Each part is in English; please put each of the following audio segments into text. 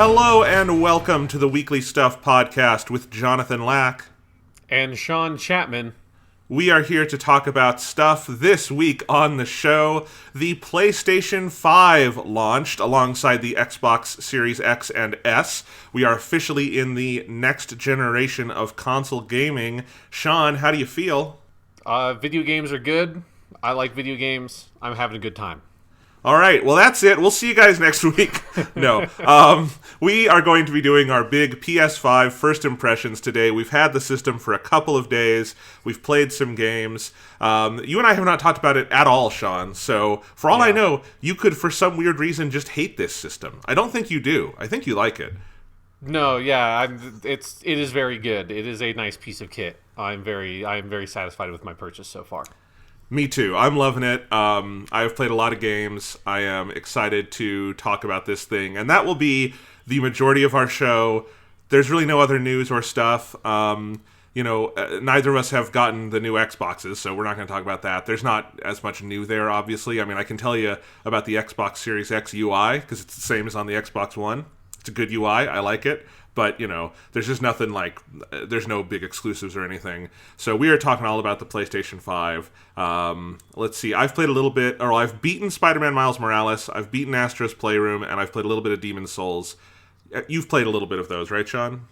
Hello and welcome to the Weekly Stuff podcast with Jonathan Lack and Sean Chapman. We are here to talk about stuff this week on the show. The PlayStation 5 launched alongside the Xbox Series X and S. We are officially in the next generation of console gaming. Sean, how do you feel? Video games are good. I like video games. I'm having a good time. All right, well, that's it. We'll see you guys next week. No, we are going to be doing our big PS5 first impressions today. We've had the system for a couple of days. We've played some games. You and I have not talked about it at all, Sean. So, for all I know, you could, for some weird reason, just hate this system. I don't think you do. I think you like it. No, yeah, it is very good. It is a nice piece of kit. I am very satisfied with my purchase so far. Me too. I'm loving it. I've played a lot of games. I am excited to talk about this thing, and that will be the majority of our show. There's really no other news or stuff. Neither of us have gotten the new Xboxes, so we're not going to talk about that. There's not as much new there, obviously. I mean, I can tell you about the Xbox Series X UI, because it's the same as on the Xbox One. It's a good UI. I like it. But, there's just nothing there's no big exclusives or anything. So we are talking all about the PlayStation 5. Let's see, I've played a little bit, or I've beaten Spider-Man Miles Morales, I've beaten Astro's Playroom, and I've played a little bit of Demon's Souls. You've played a little bit of those, right, Sean?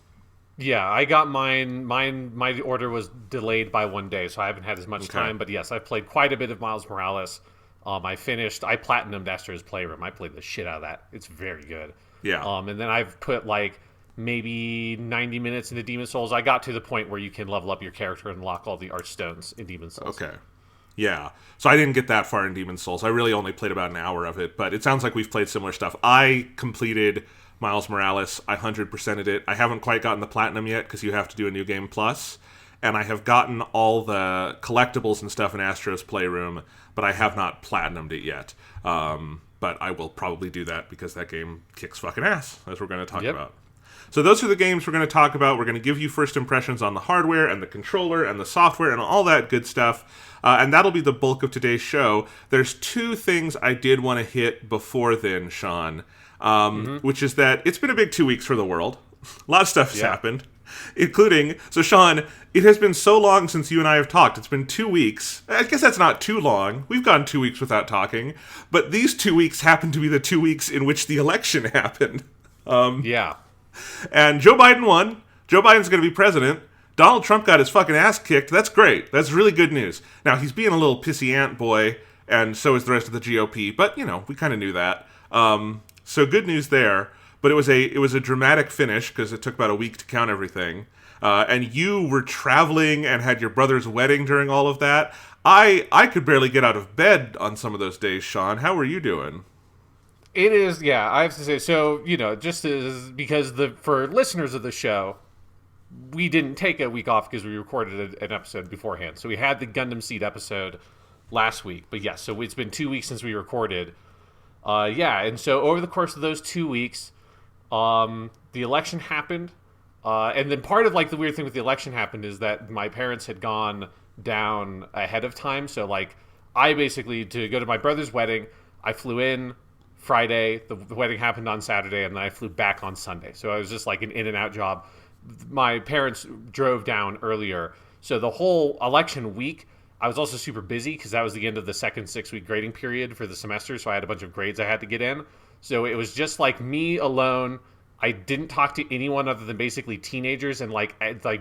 Yeah, I got mine. My order was delayed by 1 day, so I haven't had as much time. But yes, I've played quite a bit of Miles Morales. I platinumed Astro's Playroom. I played the shit out of that. It's very good. Yeah. And then I've put maybe 90 minutes into Demon's Souls. I got to the point where you can level up your character and unlock all the Archstones in Demon's Souls. Okay. Yeah. So I didn't get that far in Demon's Souls. I really only played about an hour of it, but it sounds like we've played similar stuff. I completed Miles Morales. I 100%ed it. I haven't quite gotten the Platinum yet because you have to do a New Game Plus, and I have gotten all the collectibles and stuff in Astro's Playroom, but I have not Platinumed it yet. But I will probably do that because that game kicks fucking ass, as we're going to talk about. So those are the games we're going to talk about. We're going to give you first impressions on the hardware and the controller and the software and all that good stuff. And that'll be the bulk of today's show. There's two things I did want to hit before then, Sean, which is that it's been a big 2 weeks for the world. A lot of stuff has happened, including... So, Sean, it has been so long since you and I have talked. It's been 2 weeks. I guess that's not too long. We've gone 2 weeks without talking. But these 2 weeks happen to be the 2 weeks in which the election happened. And Joe Biden won. Joe Biden's going to be president. Donald Trump got his fucking ass kicked. That's great. That's really good news. Now, he's being a little pissy ant boy, and so is the rest of the GOP. But, we kind of knew that. So good news there. But it was a dramatic finish because it took about a week to count everything. And you were traveling and had your brother's wedding during all of that. I could barely get out of bed on some of those days, Sean. How were you doing? It is, I have to say, so, just because for listeners of the show, we didn't take a week off because we recorded an episode beforehand. So we had the Gundam Seed episode last week. But yes, so it's been 2 weeks since we recorded. And so over the course of those 2 weeks, the election happened. And then part of, the weird thing with the election happened is that my parents had gone down ahead of time. So, I basically, to go to my brother's wedding, I flew in Friday, the wedding happened on Saturday, and then I flew back on Sunday. So I was just an in and out job. My parents drove down earlier. So the whole election week, I was also super busy because that was the end of the second 6-week grading period for the semester. So I had a bunch of grades I had to get in. So it was just me alone. I didn't talk to anyone other than basically teenagers and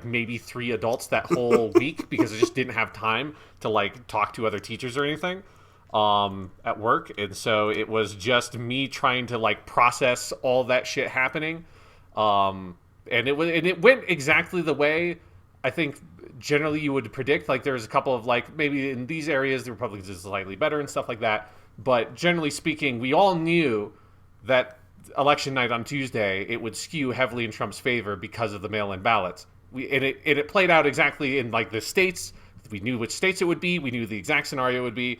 maybe 3 adults that whole week because I just didn't have time to talk to other teachers or anything. At work, and so it was just me trying to process all that shit happening, and it went exactly the way I think generally you would predict. There was a couple of maybe in these areas the Republicans is slightly better and stuff like that, but generally speaking, we all knew that election night on Tuesday it would skew heavily in Trump's favor because of the mail-in ballots. It played out exactly in the states. We knew which states it would be. We knew the exact scenario would be.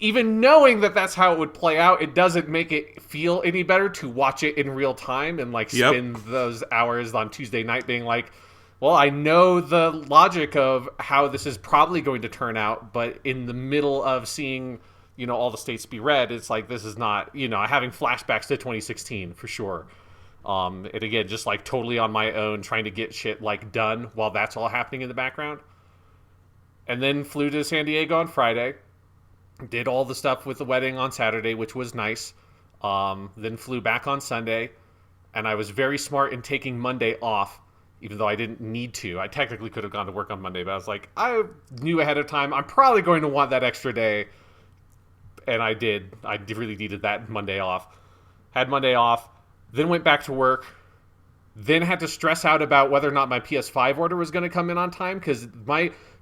Even knowing that that's how it would play out, it doesn't make it feel any better to watch it in real time and spend those hours on Tuesday night being well, I know the logic of how this is probably going to turn out, but in the middle of seeing, all the states be red, it's this is not, having flashbacks to 2016 for sure. And again, just like totally on my own, trying to get shit like done while that's all happening in the background. And then flew to San Diego on Friday. Did all the stuff with the wedding on Saturday, which was nice. Then flew back on Sunday. And I was very smart in taking Monday off, even though I didn't need to. I technically could have gone to work on Monday, but I was like, I knew ahead of time, I'm probably going to want that extra day. And I did. I really needed that Monday off. Had Monday off, then went back to work, then had to stress out about whether or not my PS5 order was going to come in on time, because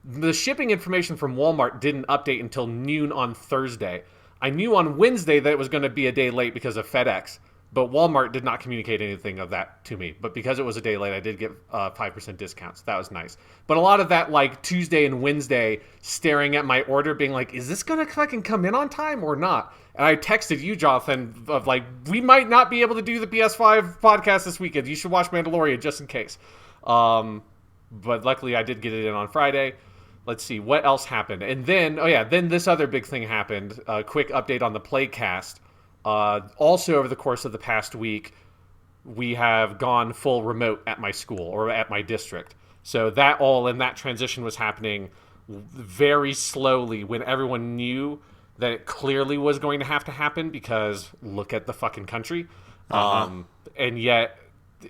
the shipping information from Walmart didn't update until noon on Thursday. I knew on Wednesday that it was going to be a day late because of FedEx. But Walmart did not communicate anything of that to me. But because it was a day late, I did get 5% discounts. That was nice. But a lot of that, like, Tuesday and Wednesday, staring at my order, being like, is this going to fucking come in on time or not? And I texted you, Jonathan, of like, we might not be able to do the PS5 podcast this weekend. You should watch Mandalorian just in case. But luckily, I did get it in on Friday. Let's see, what else happened? And then, then this other big thing happened. A quick update on the Playcast. Also, over the course of the past week, we have gone full remote at my school or at my district. So that transition was happening very slowly when everyone knew that it clearly was going to happen, because look at the fucking country. And yet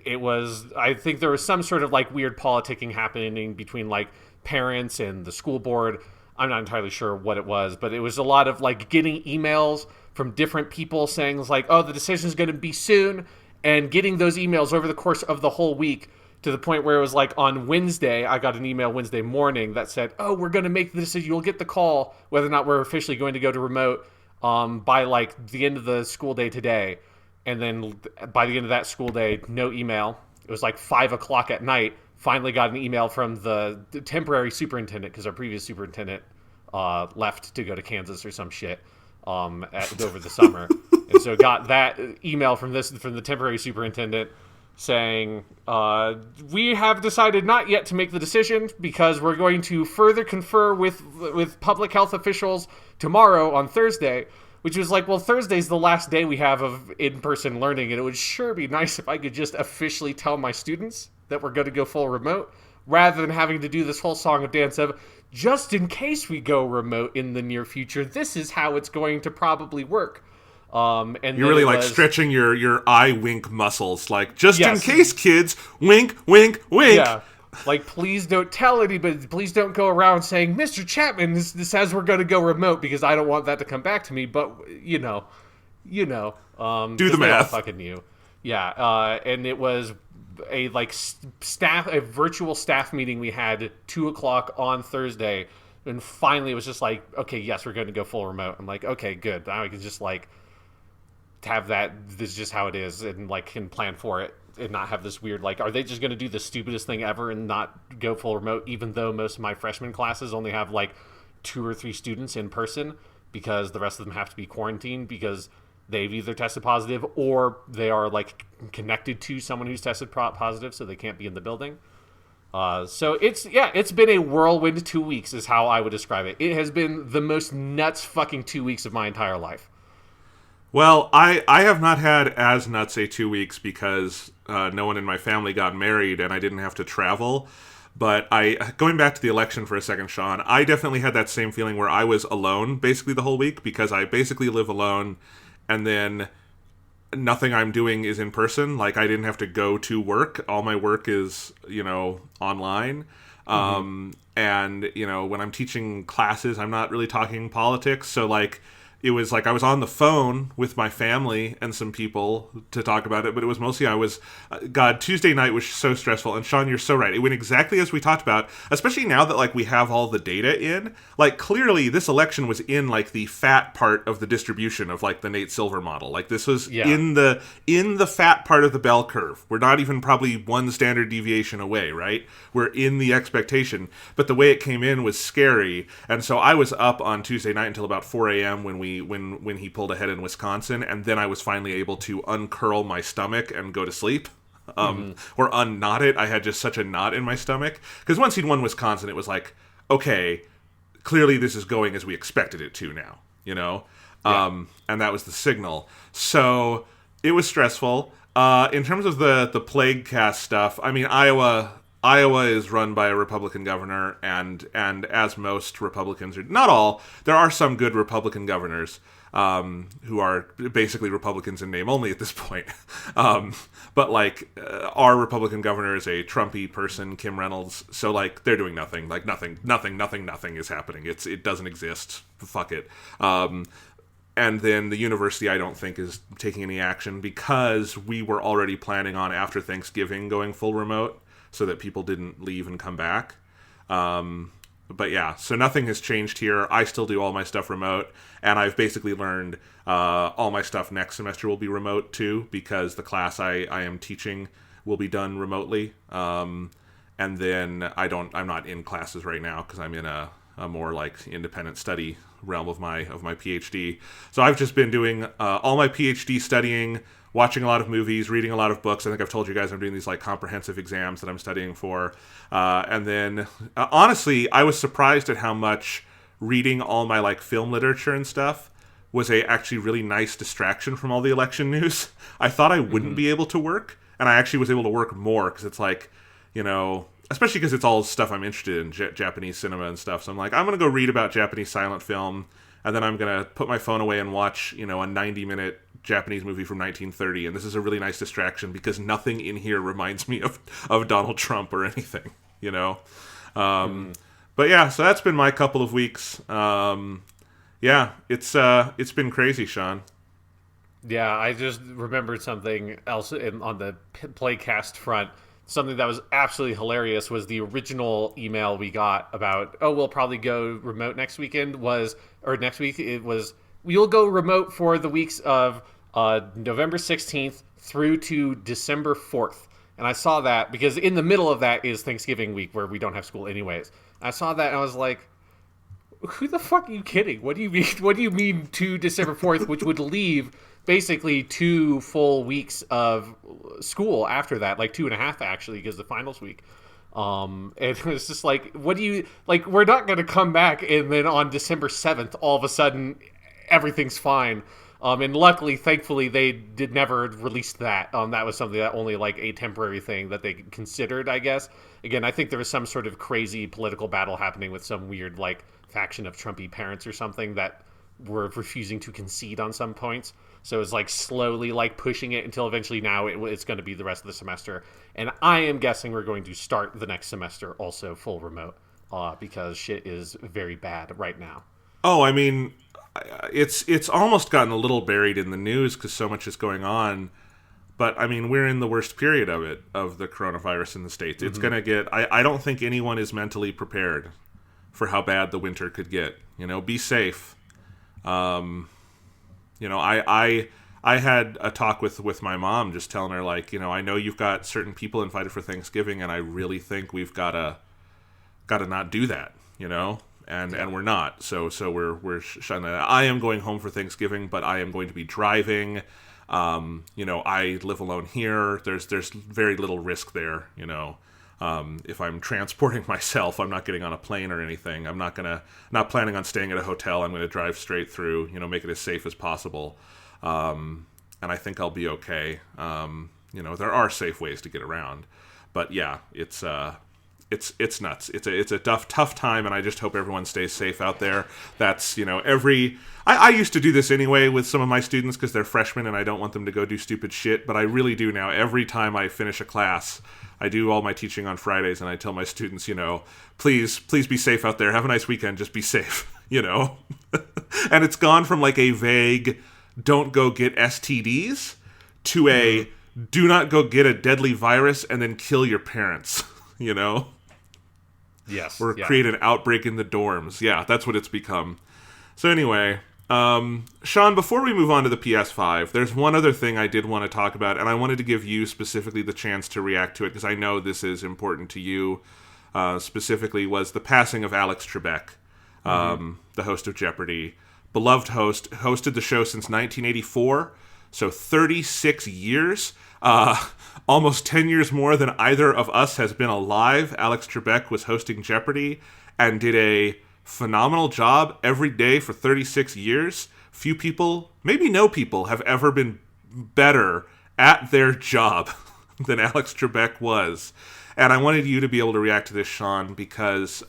I think there was some sort of like weird politicking happening between like parents and the school board. I'm not entirely sure what it was, but it was a lot of like getting emails from different people saying like, oh, the decision's going to be soon, and getting those emails over the course of the whole week, to the point where it was like on Wednesday, I got an email Wednesday morning that said, oh, we're going to make the decision. You'll get the call whether or not we're officially going to go to remote by like the end of the school day today. And then by the end of that school day, no email. It was like 5:00 at night. Finally got an email from the temporary superintendent, because our previous superintendent left to go to Kansas or some shit. Over the summer, and so got that email from the temporary superintendent saying, we have decided not yet to make the decision, because we're going to further confer with public health officials tomorrow on Thursday. Which was like, well, Thursday's the last day we have of in-person learning, and it would sure be nice if I could just officially tell my students that we're going to go full remote, rather than having to do this whole song and dance of, just in case we go remote in the near future, this is how it's going to probably work. And you're really like stretching your eye wink muscles, like, just in case, kids, wink, wink, wink. Yeah. Like, please don't tell anybody. Please don't go around saying, Mr. Chapman, this says we're going to go remote, because I don't want that to come back to me. But you know, do the math. Fucking knew. Yeah. And it was a virtual staff meeting we had at 2:00 on Thursday, and finally it was just like, okay, yes, we're going to go full remote. I'm like, okay, good. Now I can just like have that. This is just how it is, and like can plan for it, and not have this weird like, are they just going to do the stupidest thing ever and not go full remote? Even though most of my freshman classes only have like 2 or 3 students in person, because the rest of them have to be quarantined because they've either tested positive or they are like connected to someone who's tested positive, so they can't be in the building. So it's been a whirlwind 2 weeks is how I would describe it. It has been the most nuts fucking 2 weeks of my entire life. Well, I have not had as nuts a 2 weeks, because no one in my family got married and I didn't have to travel. But going back to the election for a second, Sean, I definitely had that same feeling where I was alone basically the whole week, because I basically live alone. And then nothing I'm doing is in person. Like, I didn't have to go to work. All my work is, online. And, when I'm teaching classes, I'm not really talking politics. So, like, it was like I was on the phone with my family and some people to talk about it, but it was mostly Tuesday night was so stressful. And Sean, you're so right. It went exactly as we talked about, especially now that like we have all the data in. Like, clearly this election was in like the fat part of the distribution of like the Nate Silver model. Like, this was in the fat part of the bell curve. We're not even probably one standard deviation away, right? We're in the expectation, but the way it came in was scary. And so I was up on Tuesday night until about 4 a.m. when he pulled ahead in Wisconsin, and then I was finally able to uncurl my stomach and go to sleep, or unknot it. I had just such a knot in my stomach, because once he'd won Wisconsin, it was like, okay, clearly this is going as we expected it to now, and that was the signal. So it was stressful. In terms of the plague cast stuff, I mean, Iowa is run by a Republican governor, and as most Republicans are, not all, there are some good Republican governors who are basically Republicans in name only at this point. But like our Republican governor is a Trumpy person, Kim Reynolds. So like they're doing nothing. Like nothing is happening. It doesn't exist. Fuck it. And then the university, I don't think, is taking any action because we were already planning on after Thanksgiving going full remote so that people didn't leave and come back. But yeah, so nothing has changed here. I still do all my stuff remote, and I've basically learned all my stuff next semester will be remote too, because the class I am teaching will be done remotely. And then I'm not in classes right now because I'm in a more like independent study realm of my PhD. So I've just been doing all my PhD studying, watching a lot of movies, reading a lot of books. I think I've told you guys I'm doing these like comprehensive exams that I'm studying for. And then honestly, I was surprised at how much reading all my like film literature and stuff was a actually really nice distraction from all the election news. I thought I wouldn't be able to work, and I actually was able to work more because it's like, you know, especially because it's all stuff I'm interested in, Japanese cinema and stuff. So I'm like, I'm going to go read about Japanese silent film, and then I'm going to put my phone away and watch, you know, a 90-minute Japanese movie from 1930. And this is a really nice distraction because nothing in here reminds me of Donald Trump or anything, you know? But yeah, so that's been my couple of weeks. Yeah, it's been crazy, Sean. Yeah, I just remembered something else on the Playcast front. Something that was absolutely hilarious was the original email we got about, oh, we'll probably go remote next weekend next week. It was, we'll go remote for the weeks of November 16th through to December 4th. And I saw that because in the middle of that is Thanksgiving week where we don't have school anyways. I saw that and I was like, who the fuck are you kidding? What do you mean? What do you mean to December 4th, which would leave basically 2 full weeks of school after that, like 2.5 actually, because the finals week. And it was just like, what do you like? We're not going to come back, and then on December 7th, all of a sudden, everything's fine. And luckily, thankfully, they did never release that. That was something that only like a temporary thing that they considered, I guess. Again, I think there was some sort of crazy political battle happening with some weird like faction of Trumpy parents or something that were refusing to concede on some points. So it's like slowly like pushing it until eventually now it's going to be the rest of the semester. And I am guessing we're going to start the next semester also full remote because shit is very bad right now. Oh, I mean, it's almost gotten a little buried in the news because so much is going on. But I mean, we're in the worst period of the coronavirus in the States. It's going to get, I don't think anyone is mentally prepared for how bad the winter could get. You know, be safe. You know, I had a talk with my mom, just telling her like, you know, I know you've got certain people invited for Thanksgiving, and I really think we've gotta not do that, you know, and we're not. So we're shutting that. I am going home for Thanksgiving, but I am going to be driving. You know, I live alone here. There's very little risk there, you know. If I'm transporting myself, I'm not getting on a plane or anything. I'm not planning on staying at a hotel. I'm going to drive straight through, you know, make it as safe as possible. And I think I'll be okay. You know, there are safe ways to get around, but yeah, it's nuts. It's a tough time, and I just hope everyone stays safe out there. That's, you know, I used to do this anyway with some of my students because they're freshmen and I don't want them to go do stupid shit, but I really do now. Every time I finish a class, I do all my teaching on Fridays, and I tell my students, you know, please be safe out there. Have a nice weekend. Just be safe, you know? And it's gone from like a vague, don't go get STDs to a, do not go get a deadly virus and then kill your parents, you know? Yes. Or create an outbreak in the dorms. Yeah, that's what it's become. So anyway, Sean, before we move on to the PS5, there's one other thing I did want to talk about, and I wanted to give you specifically the chance to react to it, because I know this is important to you. Specifically was the passing of Alex Trebek, the host of Jeopardy. Beloved host, hosted the show since 1984, so 36 years. Almost 10 years more than either of us has been alive. Alex Trebek was hosting Jeopardy and did a phenomenal job every day for 36 years. Few people, maybe no people, have ever been better at their job than Alex Trebek was. And I wanted you to be able to react to this, Sean, because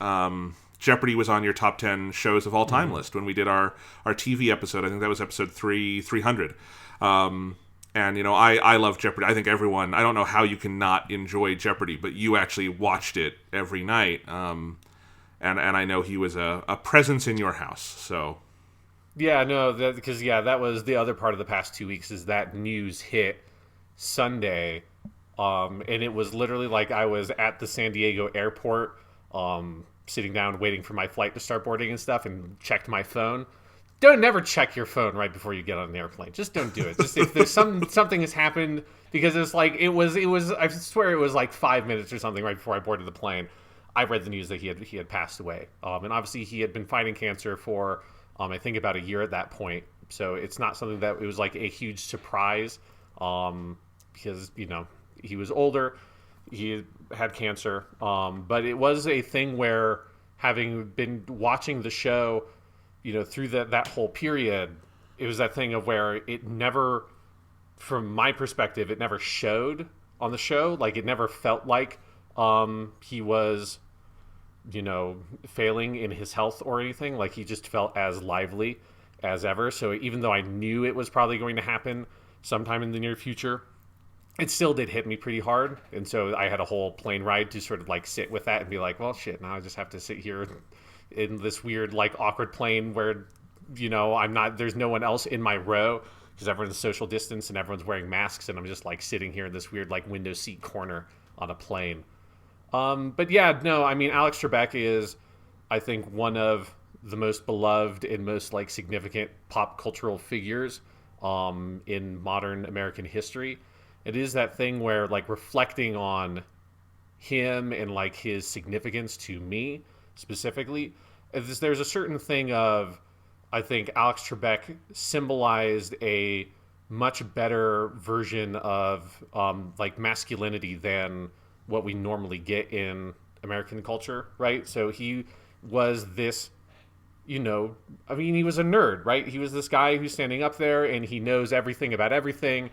Jeopardy was on your top 10 shows of all time list when we did our TV episode. I think that was episode 300. And, you know, I love Jeopardy. I think everyone, I don't know how you can not enjoy Jeopardy, but you actually watched it every night. And I know he was a presence in your house, so... Yeah, no, because that was the other part of the past 2 weeks is that news hit Sunday, and it was literally like I was at the San Diego airport, sitting down waiting for my flight to start boarding and stuff, and checked my phone. Don't never check your phone right before you get on an airplane. Just don't do it. Just if there's something has happened, because it's like it was I swear it was like 5 minutes or something right before I boarded the plane. I read the news that he had passed away, and obviously he had been fighting cancer for. I think about a year at that point. So it's not something that it was like a huge surprise because, you know, he was older, he had cancer. But it was a thing where having been watching the show, you know, through that whole period, it was that thing of where it never, from my perspective, it never showed on the show. Like it never felt like he was... you know, failing in his health or anything. Like he just felt as lively as ever. So even though I knew it was probably going to happen sometime in the near future, it still did hit me pretty hard. And so I had a whole plane ride to sort of like sit with that and be like, well, shit, now I just have to sit here in this weird, like awkward plane where, you know, there's no one else in my row because everyone's social distance and everyone's wearing masks. And I'm just like sitting here in this weird, like window seat corner on a plane. But yeah, no, I mean, Alex Trebek is, I think, one of the most beloved and most like significant pop cultural figures in modern American history. It is that thing where like reflecting on him and like his significance to me specifically, there's a certain thing of, I think Alex Trebek symbolized a much better version of like masculinity than what we normally get in American culture, right? So he was this, you know, I mean, he was a nerd, right? He was this guy who's standing up there and he knows everything about everything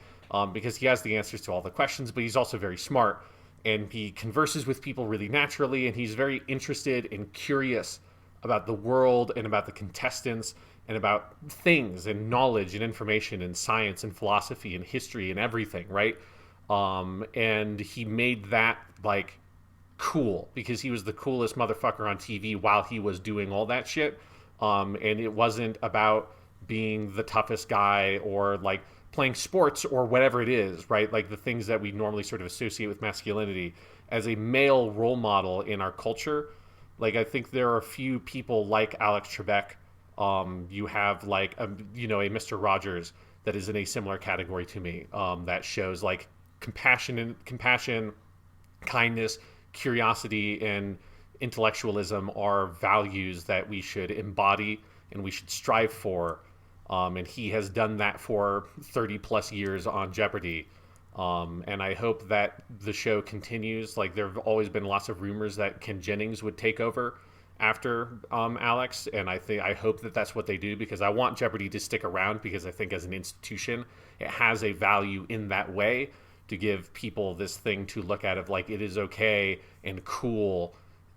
because he has the answers to all the questions, but he's also very smart and he converses with people really naturally and he's very interested and curious about the world and about the contestants and about things and knowledge and information and science and philosophy and history and everything, right? And he made that like cool because he was the coolest motherfucker on TV while he was doing all that shit. And it wasn't about being the toughest guy or like playing sports or whatever it is, right? Like the things that we normally sort of associate with masculinity as a male role model in our culture. Like, I think there are a few people like Alex Trebek. You have like, a Mr. Rogers that is in a similar category to me, that shows like compassion, kindness, curiosity, and intellectualism are values that we should embody and we should strive for. And he has done that for 30 plus years on Jeopardy. And I hope that the show continues. Like there have always been lots of rumors that Ken Jennings would take over after Alex, and I hope that that's what they do because I want Jeopardy to stick around because I think as an institution it has a value in that way to give people this thing to look at of like it is okay and cool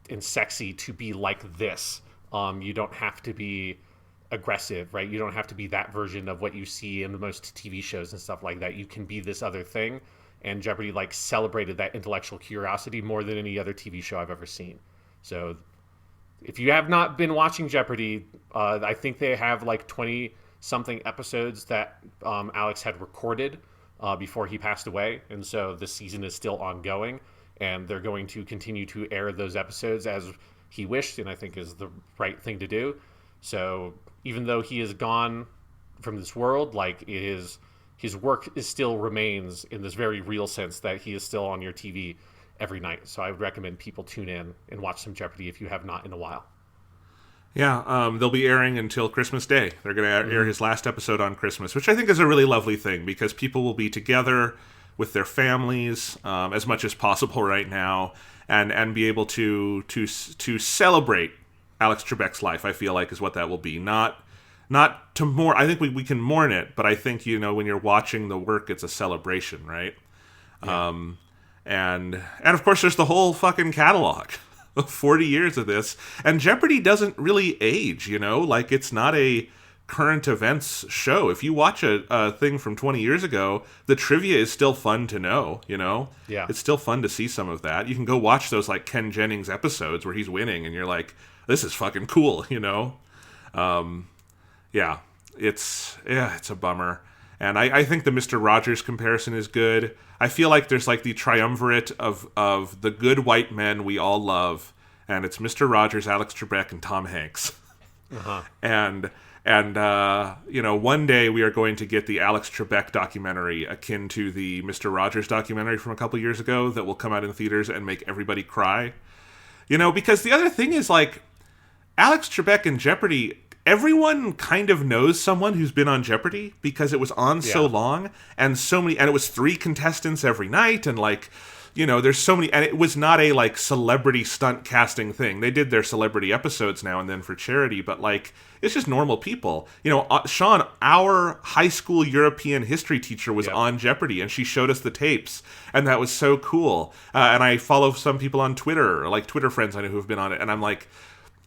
and sexy to be like this. You don't have to be aggressive, right? You don't have to be that version of what you see in the most TV shows and stuff like that. You can be this other thing, and Jeopardy like celebrated that intellectual curiosity more than any other TV show I've ever seen. So if you have not been watching Jeopardy, I think they have like 20 something episodes that Alex had recorded before he passed away, and so this season is still ongoing, and they're going to continue to air those episodes as he wished, and I think is the right thing to do. So even though he is gone from this world, like his work still remains in this very real sense that he is still on your TV every night. So I would recommend people tune in and watch some Jeopardy if you have not in a while. Yeah, they'll be airing until Christmas Day. They're going to air his last episode on Christmas, which I think is a really lovely thing because people will be together with their families as much as possible right now, and be able to celebrate Alex Trebek's life. I feel like is what that will be. Not not to mourn. I think we can mourn it, but I think, when you're watching the work, it's a celebration, right? Yeah. And of course, there's the whole fucking catalog of 40 years of this, and Jeopardy doesn't really age. Like, it's not a current events show. If you watch a thing from 20 years ago, the trivia is still fun to know. Yeah. It's still fun to see some of that. You can go watch those like Ken Jennings episodes where he's winning, and you're like, this is fucking cool. Yeah, it's a bummer. And I think the Mr. Rogers comparison is good. I feel like there's like the triumvirate of the good white men we all love, and it's Mr. Rogers, Alex Trebek, and Tom Hanks. Uh-huh. And one day we are going to get the Alex Trebek documentary akin to the Mr. Rogers documentary from a couple years ago that will come out in theaters and make everybody cry. Because the other thing is, like, Alex Trebek and Jeopardy, everyone kind of knows someone who's been on Jeopardy because it was on so long, and so many, and it was 3 contestants every night, and like, there's so many, and it was not a like celebrity stunt casting thing. They did their celebrity episodes now and then for charity, but like, it's just normal people. Sean, our high school European history teacher was on Jeopardy, and she showed us the tapes, and that was so cool. And I follow some people on Twitter, like Twitter friends I know who have been on it, and I'm like,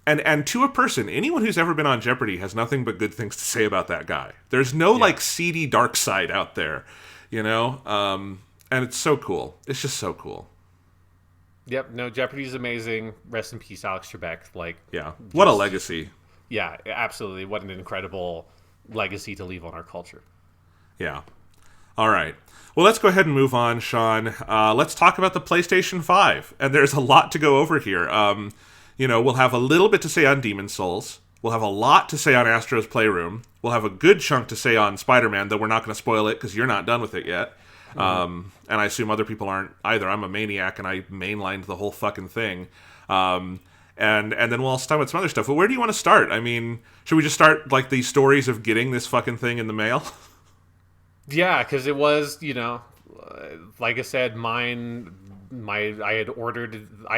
and to a person, anyone who's ever been on Jeopardy has nothing but good things to say about that guy. There's no like seedy dark side out there, and it's so cool. It's just so cool. Yep. No, Jeopardy's amazing. Rest in peace, Alex Trebek. Like, what a legacy. Yeah, absolutely. What an incredible legacy to leave on our culture. Yeah. All right. Well, let's go ahead and move on, Sean. Let's talk about the PlayStation 5. And there's a lot to go over here. We'll have a little bit to say on Demon's Souls. We'll have a lot to say on Astro's Playroom. We'll have a good chunk to say on Spider-Man, though we're not going to spoil it because you're not done with it yet. And I assume other people aren't either. I'm a maniac, and I mainlined the whole fucking thing. And then we'll also talk about some other stuff. But where do you want to start? I mean, should we just start, like, the stories of getting this fucking thing in the mail? Yeah, because it was, like I said, I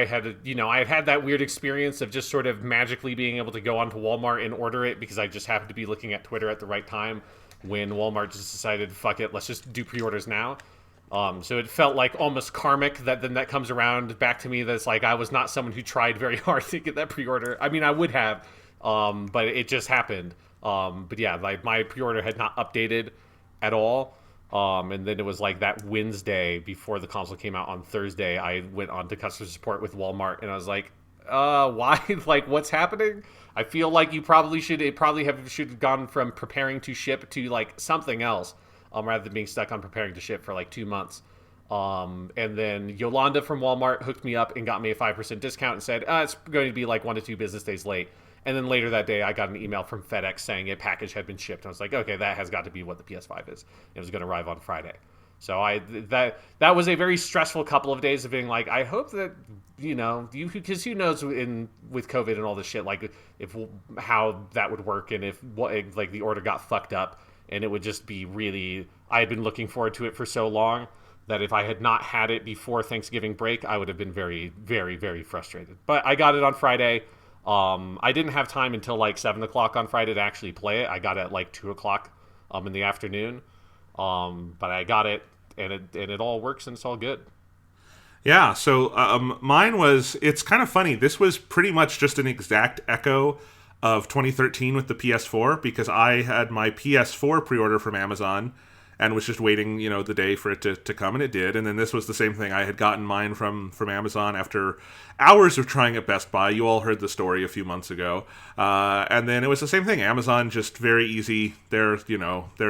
had had that weird experience of just sort of magically being able to go onto Walmart and order it because I just happened to be looking at Twitter at the right time when Walmart just decided, fuck it, let's just do pre-orders now. So it felt like almost karmic that then that comes around back to me. That's like, I was not someone who tried very hard to get that pre-order. I mean, I would have, but it just happened. But yeah, like my pre-order had not updated at all. And then it was like that Wednesday before the console came out on Thursday, I went on to customer support with Walmart, and I was like, why? Like, what's happening? I feel like should have gone from preparing to ship to like something else, rather than being stuck on preparing to ship for like 2 months. And then Yolanda from Walmart hooked me up and got me a 5% discount and said, it's going to be like 1 to 2 business days late. And then later that day, I got an email from FedEx saying a package had been shipped. I was like, okay, that has got to be what the PS5 is. It was going to arrive on Friday. So that was a very stressful couple of days of being like, I hope that, because who knows with COVID and all this shit, like how that would work, and if like the order got fucked up, and it would just be really, I had been looking forward to it for so long that if I had not had it before Thanksgiving break, I would have been very, very, very frustrated. But I got it on Friday. I didn't have time until like 7 o'clock on Friday to actually play it. I got it at like 2 o'clock in the afternoon. But I got it, and it all works, and it's all good. Yeah, so mine was, it's kind of funny. This was pretty much just an exact echo of 2013 with the PS4, because I had my PS4 pre-order from Amazon and was just waiting, the day for it to come, and it did. And then this was the same thing. I had gotten mine from Amazon after hours of trying at Best Buy. You all heard the story a few months ago. And then it was the same thing. Amazon, just very easy. Their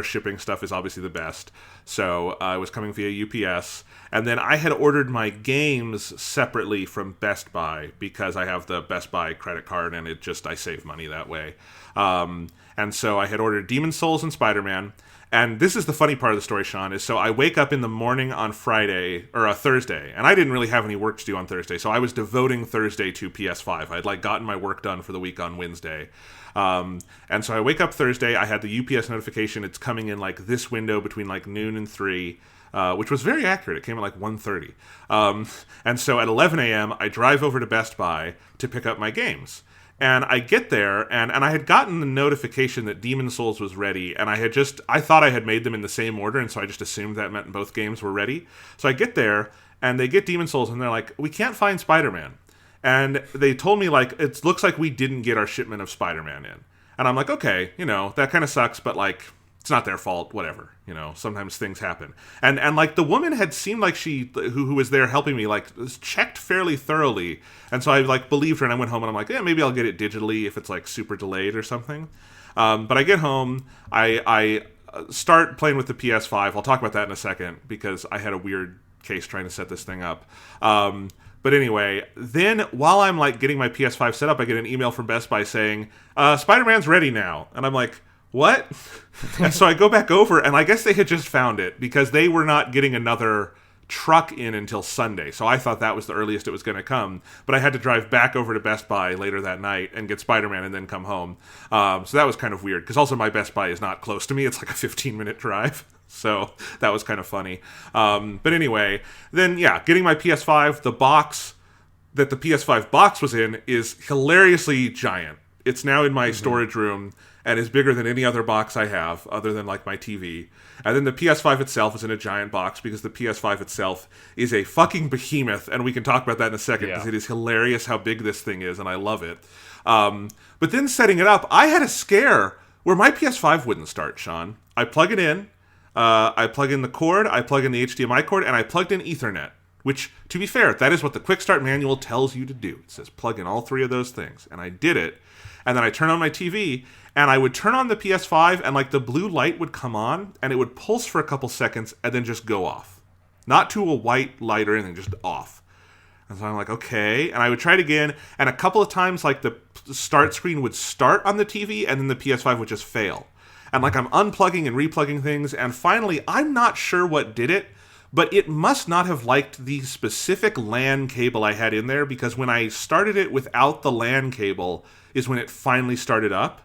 shipping stuff is obviously the best. So it was coming via UPS. And then I had ordered my games separately from Best Buy because I have the Best Buy credit card, and I save money that way. And so I had ordered Demon's Souls and Spider-Man. And this is the funny part of the story, Sean, is so I wake up in the morning on Friday, or Thursday, and I didn't really have any work to do on Thursday, so I was devoting Thursday to PS5. I'd like gotten my work done for the week on Wednesday. And so I wake up Thursday, I had the UPS notification, it's coming in like this window between like noon and 3, which was very accurate. It came at like 1:30. And so at 11 a.m., I drive over to Best Buy to pick up my games. And I get there, and I had gotten the notification that Demon Souls was ready, and I thought I had made them in the same order, and so I just assumed that meant both games were ready. So I get there, and they get Demon Souls, and they're like, we can't find Spider-Man. And they told me, like, it looks like we didn't get our shipment of Spider-Man in. And I'm like, okay, that kind of sucks, but, like, it's not their fault, whatever. Sometimes things happen. And like, the woman had seemed like she, who was there helping me, like, checked fairly thoroughly. And so I, like, believed her, and I went home, and I'm like, yeah, maybe I'll get it digitally if it's, like, super delayed or something. But I get home, I start playing with the PS5. I'll talk about that in a second, because I had a weird case trying to set this thing up. But anyway, then while I'm, like, getting my PS5 set up, I get an email from Best Buy saying, Spider-Man's ready now. And I'm like, what? And so I go back over, and I guess they had just found it, because they were not getting another truck in until Sunday. So I thought that was the earliest it was going to come. But I had to drive back over to Best Buy later that night and get Spider-Man and then come home. So that was kind of weird, because also my Best Buy is not close to me. It's like a 15-minute drive. So that was kind of funny. But anyway, then, yeah, getting my PS5, the box that the PS5 box was in is hilariously giant. It's now in my storage room and is bigger than any other box I have, other than, like, my TV. And then the PS5 itself is in a giant box, because the PS5 itself is a fucking behemoth, and we can talk about that in a second, because it is hilarious how big this thing is, and I love it. But then setting it up, I had a scare where my PS5 wouldn't start, Sean. I plug it in, I plug in the cord, I plug in the HDMI cord, and I plugged in Ethernet. Which, to be fair, that is what the Quick Start manual tells you to do. It says plug in all three of those things. And I did it. And then I turn on my TV, and I would turn on the PS5, and, like, the blue light would come on, and it would pulse for a couple seconds, and then just go off. Not to a white light or anything, just off. And so I'm like, okay. And I would try it again, and a couple of times, like, the start screen would start on the TV, and then the PS5 would just fail. And, like, I'm unplugging and replugging things, and finally, I'm not sure what did it, but it must not have liked the specific LAN cable I had in there, because when I started it without the LAN cable is when it finally started up.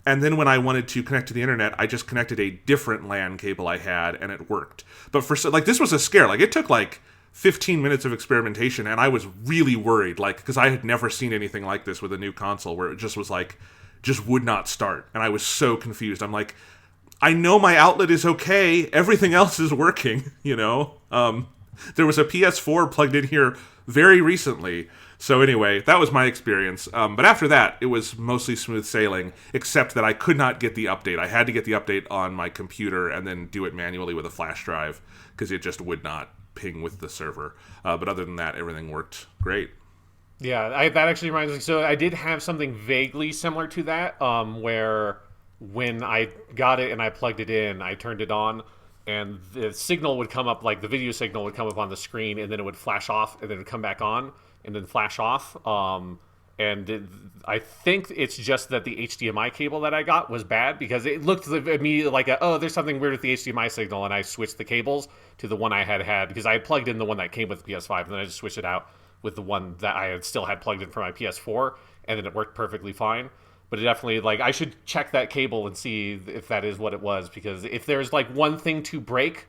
And then when I wanted to connect to the internet, I just connected a different LAN cable I had, and it worked. But this was a scare. Like, it took, like, 15 minutes of experimentation, and I was really worried, like, because I had never seen anything like this with a new console, where it just was, like, just would not start. And I was so confused. I'm like, I know my outlet is okay. Everything else is working, There was a PS4 plugged in here very recently. So anyway, that was my experience. But after that, it was mostly smooth sailing, except that I could not get the update. I had to get the update on my computer and then do it manually with a flash drive, because it just would not ping with the server. But other than that, everything worked great. Yeah, that actually reminds me. So I did have something vaguely similar to that, where when I got it and I plugged it in, I turned it on, and the signal would come up, like the video signal would come up on the screen, and then it would flash off, and then it would come back on, and then flash off. I think it's just that the HDMI cable that I got was bad, because it looked immediately like, there's something weird with the HDMI signal, and I switched the cables to the one I had, because I had plugged in the one that came with the PS5, and then I just switched it out with the one that I had still had plugged in for my PS4, and then it worked perfectly fine. But it definitely, like, I should check that cable and see if that is what it was, because if there's, like, one thing to break,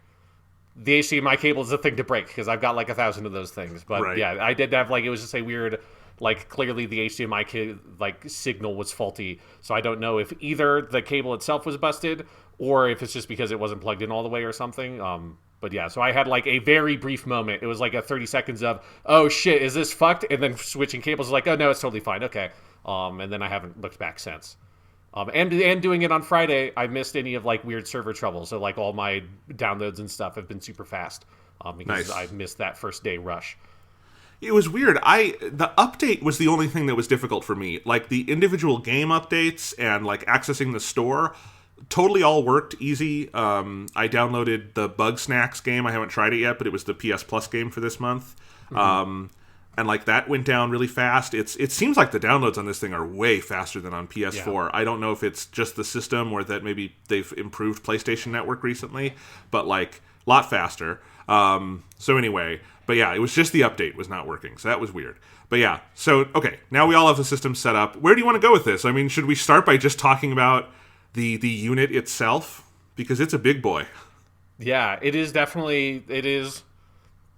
the HDMI cable is the thing to break, because I've got, like, 1,000 of those things. But, right. Yeah, I did have, like, it was just a weird, like, clearly the HDMI, signal was faulty. So I don't know if either the cable itself was busted, or if it's just because it wasn't plugged in all the way or something. But yeah, so I had, like, a very brief moment. It was, like, a 30 seconds of, oh, shit, is this fucked? And then switching cables, like, oh, no, it's totally fine. Okay. And then I haven't looked back since. And doing it on Friday, I missed any of, like, weird server trouble. So, like, all my downloads and stuff have been super fast, because I missed that first day rush. It was weird. The update was the only thing that was difficult for me. Like, the individual game updates and, like, accessing the store totally all worked easy. I downloaded the Bug Snacks game. I haven't tried it yet, but it was the PS Plus game for this month. Mm-hmm. And, like, that went down really fast. It seems like the downloads on this thing are way faster than on PS4. Yeah. I don't know if it's just the system or that maybe they've improved PlayStation Network recently, but, like, a lot faster. So anyway, but yeah, it was just the update was not working. So that was weird. But yeah, so, okay, now we all have the system set up. Where do you want to go with this? I mean, should we start by just talking about the unit itself? Because it's a big boy. Yeah, it is definitely,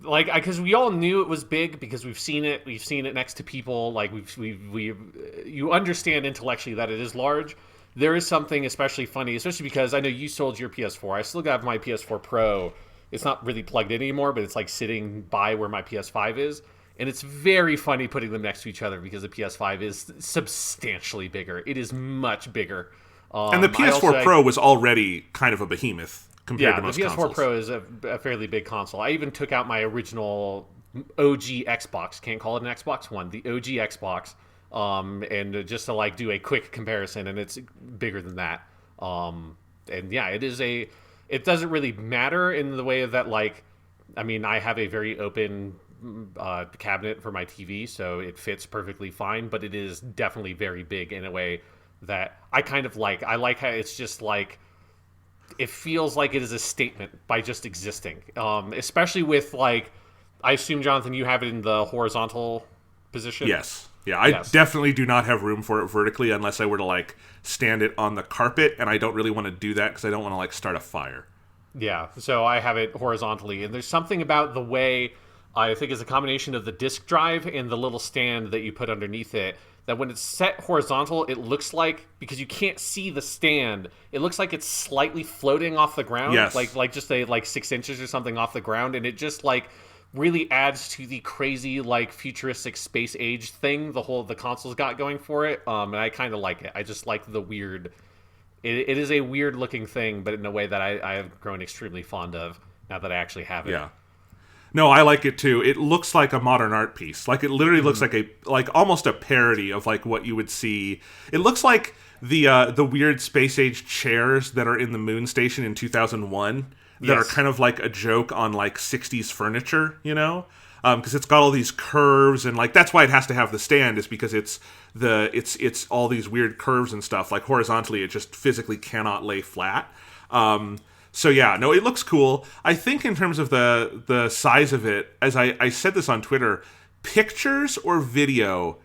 like, because we all knew it was big because we've seen it next to people, like we you understand intellectually that it is large. There is something especially funny, especially because I know you sold your PS4. I still got my PS4 Pro. It's not really plugged in anymore, but it's like sitting by where my PS5 is. And it's very funny putting them next to each other because the PS5 is substantially bigger. It is much bigger. And the PS4 Pro was already kind of a behemoth compared to most the PS4 consoles. Pro is a fairly big console. I even took out my original OG Xbox. Can't call it an Xbox One. The OG Xbox. And just to like do a quick comparison, and it's bigger than that. And yeah, it doesn't really matter in the way that, like, I mean, I have a very open cabinet for my TV, so it fits perfectly fine, but it is definitely very big in a way that I kind of like. I like how it's just like, it feels like it is a statement by just existing. Especially with, like, I assume, Jonathan, you have it in the horizontal position? Yes. Yeah, I definitely do not have room for it vertically unless I were to, like, stand it on the carpet, and I don't really want to do that because I don't want to, like, start a fire. Yeah, so I have it horizontally, and there's something about the way, I think it's a combination of the disk drive and the little stand that you put underneath it, that when it's set horizontal, it looks like, because you can't see the stand, it looks like it's slightly floating off the ground, yes. like just 6 inches or something off the ground, and it just, like, really adds to the crazy, like, futuristic space age thing the console's got going for it. And I kind of like it. I just like the weird. It is a weird looking thing, but in a way that I have grown extremely fond of now that I actually have it. Yeah. No, I like it too. It looks like a modern art piece. Like, it literally looks like almost a parody of, like, what you would see. It looks like the weird space age chairs that are in the moon station in 2001. That are kind of like a joke on, like, 60s furniture, you know? Because it's got all these curves, and, like, that's why it has to have the stand, is because it's all these weird curves and stuff. Like, horizontally, it just physically cannot lay flat. So yeah, no, it looks cool. I think in terms of the size of it, as I said this on Twitter, pictures or video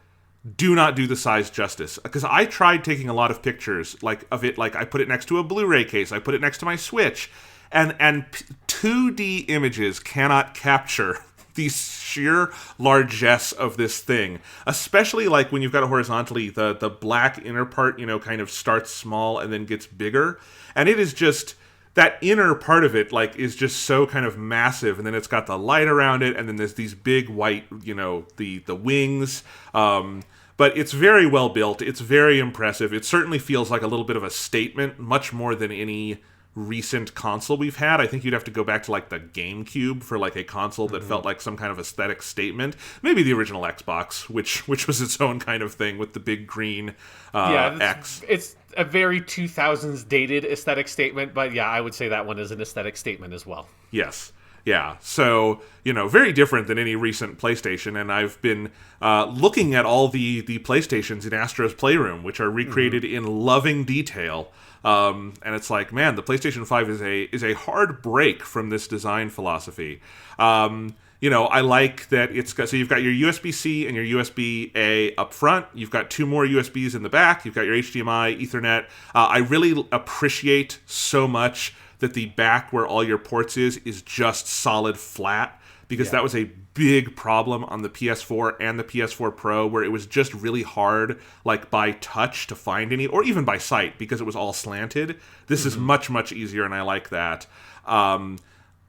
do not do the size justice. Because I tried taking a lot of pictures, like, of it. Like, I put it next to a Blu-ray case. I put it next to my Switch. And 2D images cannot capture the sheer largesse of this thing. Especially, like, when you've got it horizontally, the black inner part, you know, kind of starts small and then gets bigger. And it is just, that inner part of it, like, is just so kind of massive. And then it's got the light around it, and then there's these big white, you know, the wings. But it's very well built. It's very impressive. It certainly feels like a little bit of a statement, much more than any recent console we've had. I think you'd have to go back to, like, the GameCube for, like, a console that felt like some kind of aesthetic statement. Maybe the original Xbox, which was its own kind of thing with the big green X. It's a very 2000s dated aesthetic statement, but yeah, I would say that one is an aesthetic statement as well. Yes. Yeah, so, you know, very different than any recent PlayStation, and I've been looking at all the PlayStations in Astro's Playroom, which are recreated in loving detail. And it's like, man, the PlayStation 5 is a hard break from this design philosophy. You know, I like that it's got, so you've got your USB-C and your USB-A up front. You've got two more USBs in the back. You've got your HDMI, Ethernet. I really appreciate so much that the back where all your ports is just solid flat, because that was a big problem on the PS4 and the PS4 Pro, where it was just really hard, like, by touch to find any, or even by sight, because it was all slanted. This is much, much easier, and I like that.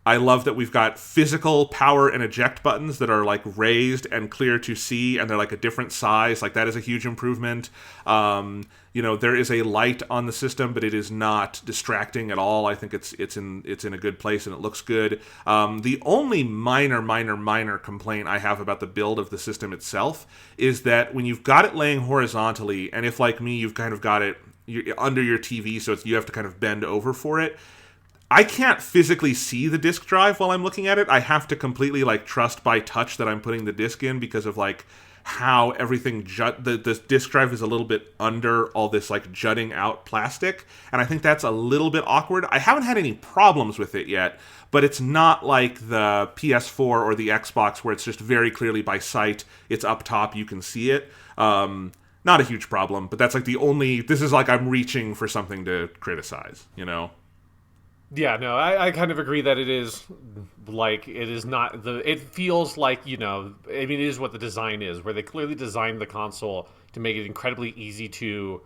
I love that we've got physical power and eject buttons that are, like, raised and clear to see, and they're, like, a different size. Like, that is a huge improvement. You know, there is a light on the system, but it is not distracting at all. I think it's in a good place, and it looks good. The only minor complaint I have about the build of the system itself is that when you've got it laying horizontally, and if, like me, you've kind of got it under your TV, so you have to kind of bend over for it, I can't physically see the disk drive while I'm looking at it. I have to completely, like, trust by touch that I'm putting the disk in, because of, like, how everything the disk drive is a little bit under all this, like, jutting out plastic, and I think that's a little bit awkward. I haven't had any problems with it yet, but it's not like the PS4 or the Xbox, where it's just very clearly by sight, it's up top, you can see it. Not a huge problem, but that's, like, this is like I'm reaching for something to criticize, you know? Yeah, no, I kind of agree that it is like it is not the. It feels like I mean, it is what the design is, where they clearly designed the console to make it incredibly easy to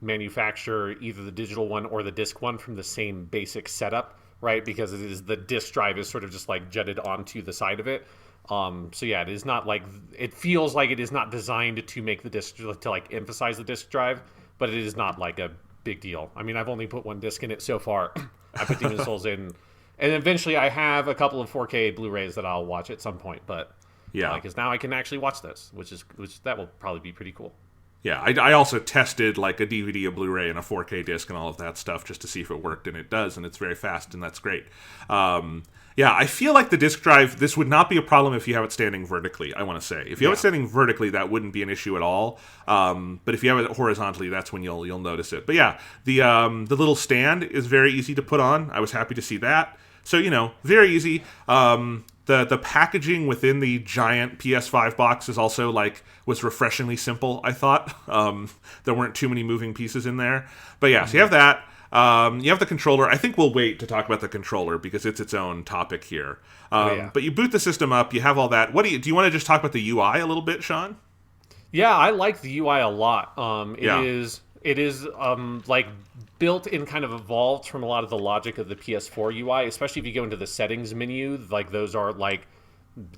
manufacture either the digital one or the disc one from the same basic setup, right? Because it is the disc drive is sort of just like jetted onto the side of it. So yeah, it is not like it feels like it is not designed to make the disc to like emphasize the disc drive, but it is not like a big deal. I mean, I've only put one disc in it so far. I put Demon Souls in, and eventually I have a couple of 4K Blu-rays that I'll watch at some point. But Yeah. because now I can actually watch this, which that will probably be pretty cool. Yeah, I also tested like a DVD, a Blu-ray, and a 4K disc and all of that stuff just to see if it worked, and it does, and it's very fast, and that's great. Yeah, I feel like the disc drive, this would not be a problem if you have it standing vertically, I want to say. If you have it standing vertically, that wouldn't be an issue at all. But if you have it horizontally, that's when you'll notice it. But yeah, the little stand is very easy to put on. I was happy to see that. So, very easy. The packaging within the giant PS5 box is also was refreshingly simple, I thought. There weren't too many moving pieces in there. But yeah, so you have that. You have the controller. I think we'll wait to talk about the controller because it's its own topic here. But you boot the system up. You have all that. Do you want to just talk about the UI a little bit, Sean? Yeah, I like the UI a lot. Yeah. It is like built and kind of evolved from a lot of the logic of the PS4 UI, especially if you go into the settings menu. Like those are like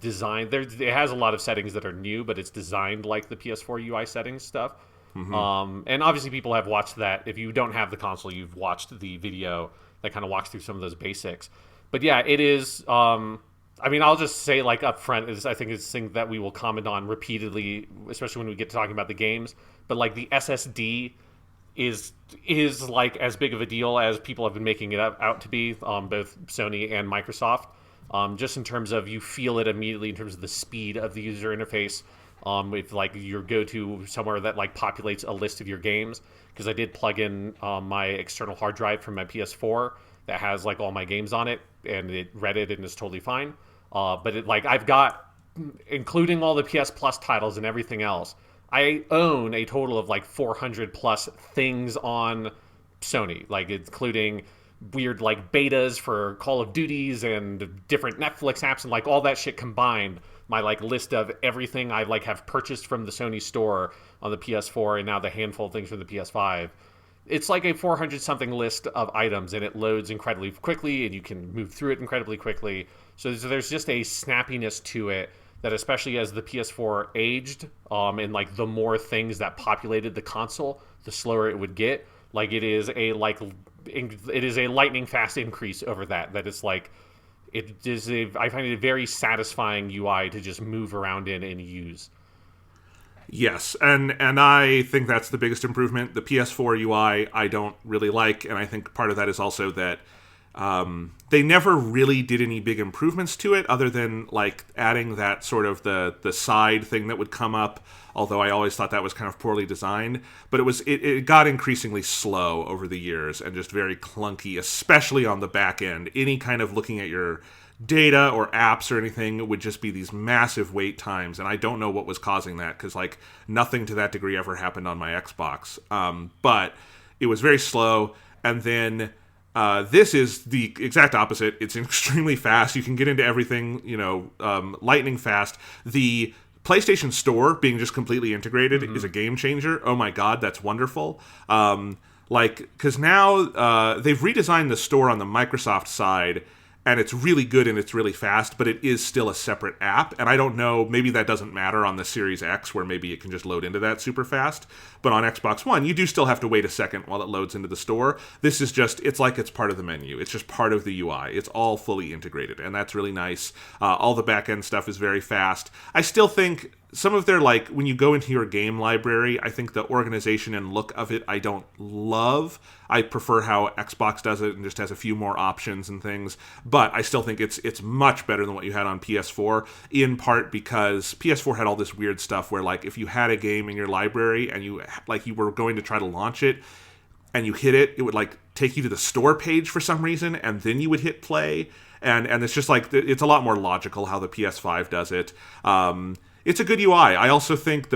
designed. It has a lot of settings that are new, but it's designed like the PS4 UI settings stuff. And obviously people have watched that. If you don't have the console, you've watched the video that kind of walks through some of those basics. But yeah, it is. I mean, I'll just say up front is I think it's thing that we will comment on repeatedly, especially when we get to talking about the games. But the SSD is like as big of a deal as people have been making it out to be, both Sony and Microsoft. Just in terms of you feel it immediately in terms of the speed of the user interface. If your go-to somewhere that populates a list of your games, because I did plug in my external hard drive from my PS4 that has all my games on it, and it read it and is totally fine. But I've got, including all the PS Plus titles and everything else, I own a total of 400 plus things on Sony, including weird betas for Call of Duties and different Netflix apps and all that shit combined. My list of everything I have purchased from the Sony store on the PS4 and now the handful of things from the PS5. It's a 400 something list of items, and it loads incredibly quickly, and you can move through it incredibly quickly. So there's just a snappiness to it that, especially as the PS4 aged, and the more things that populated the console, the slower it would get. It is a lightning fast increase over that. That it's I find it a very satisfying UI to just move around in and use. Yes, and I think that's the biggest improvement. The PS4 UI I don't really like, and I think part of that is also that they never really did any big improvements to it other than adding that sort of the side thing that would come up, although I always thought that was kind of poorly designed. But it got increasingly slow over the years and just very clunky, especially on the back end. Any kind of looking at your data or apps or anything would just be these massive wait times, and I don't know what was causing that, because nothing to that degree ever happened on my Xbox. But it was very slow, and then this is the exact opposite. It's extremely fast. You can get into everything, lightning fast. The PlayStation Store being just completely integrated is a game changer. Oh my god, that's wonderful. Because now they've redesigned the store on the Microsoft side, and it's really good and it's really fast, but it is still a separate app. And I don't know, maybe that doesn't matter on the Series X, where maybe it can just load into that super fast. But on Xbox One, you do still have to wait a second while it loads into the store. This is just, it's part of the menu. It's just part of the UI. It's all fully integrated, and that's really nice. All the back-end stuff is very fast. I still think some of their, when you go into your game library, I think the organization and look of it I don't love. I prefer how Xbox does it and just has a few more options and things. But I still think it's much better than what you had on PS4, in part because PS4 had all this weird stuff where, if you had a game in your library and you were going to try to launch it, and you hit it, it would take you to the store page for some reason, and then you would hit play. And it's just it's a lot more logical how the PS5 does it. It's a good UI. I also think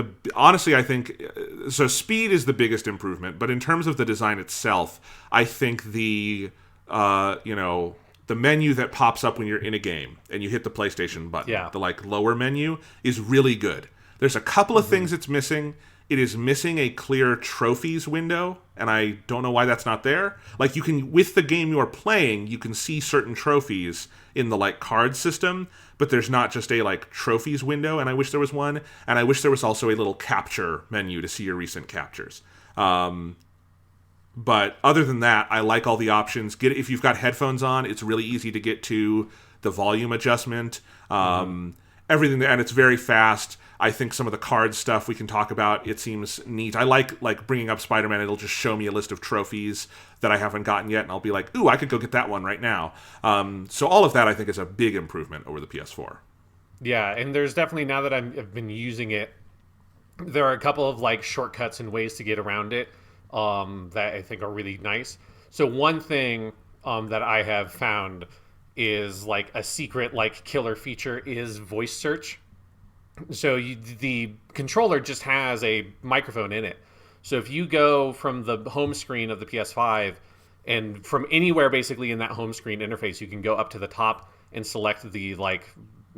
so speed is the biggest improvement, but in terms of the design itself, I think the the menu that pops up when you're in a game and you hit the PlayStation button, Yeah. the like lower menu, is really good. There's a couple of things it's missing. It is missing a clear trophies window, and I don't know why that's not there. Like, you can, with the game you're playing, you can see certain trophies in the like card system, but there's not just a like trophies window, and I wish there was one. And I wish there was also a little capture menu to see your recent captures. But other than that, I like all the options. If you've got headphones on, it's really easy to get to the volume adjustment. Everything, and it's very fast. I think some of the card stuff we can talk about, it seems neat. I like bringing up Spider-Man. It'll just show me a list of trophies that I haven't gotten yet, and I'll be like, ooh, I could go get that one right now. So all of that, I think, is a big improvement over the PS4. Yeah, and there's definitely, now that I've been using it, there are a couple of like shortcuts and ways to get around it that I think are really nice. So one thing that I have found is like a secret like killer feature is voice search. So the controller just has a microphone in it. So if you go from the home screen of the PS5 and from anywhere basically in that home screen interface, you can go up to the top and select the like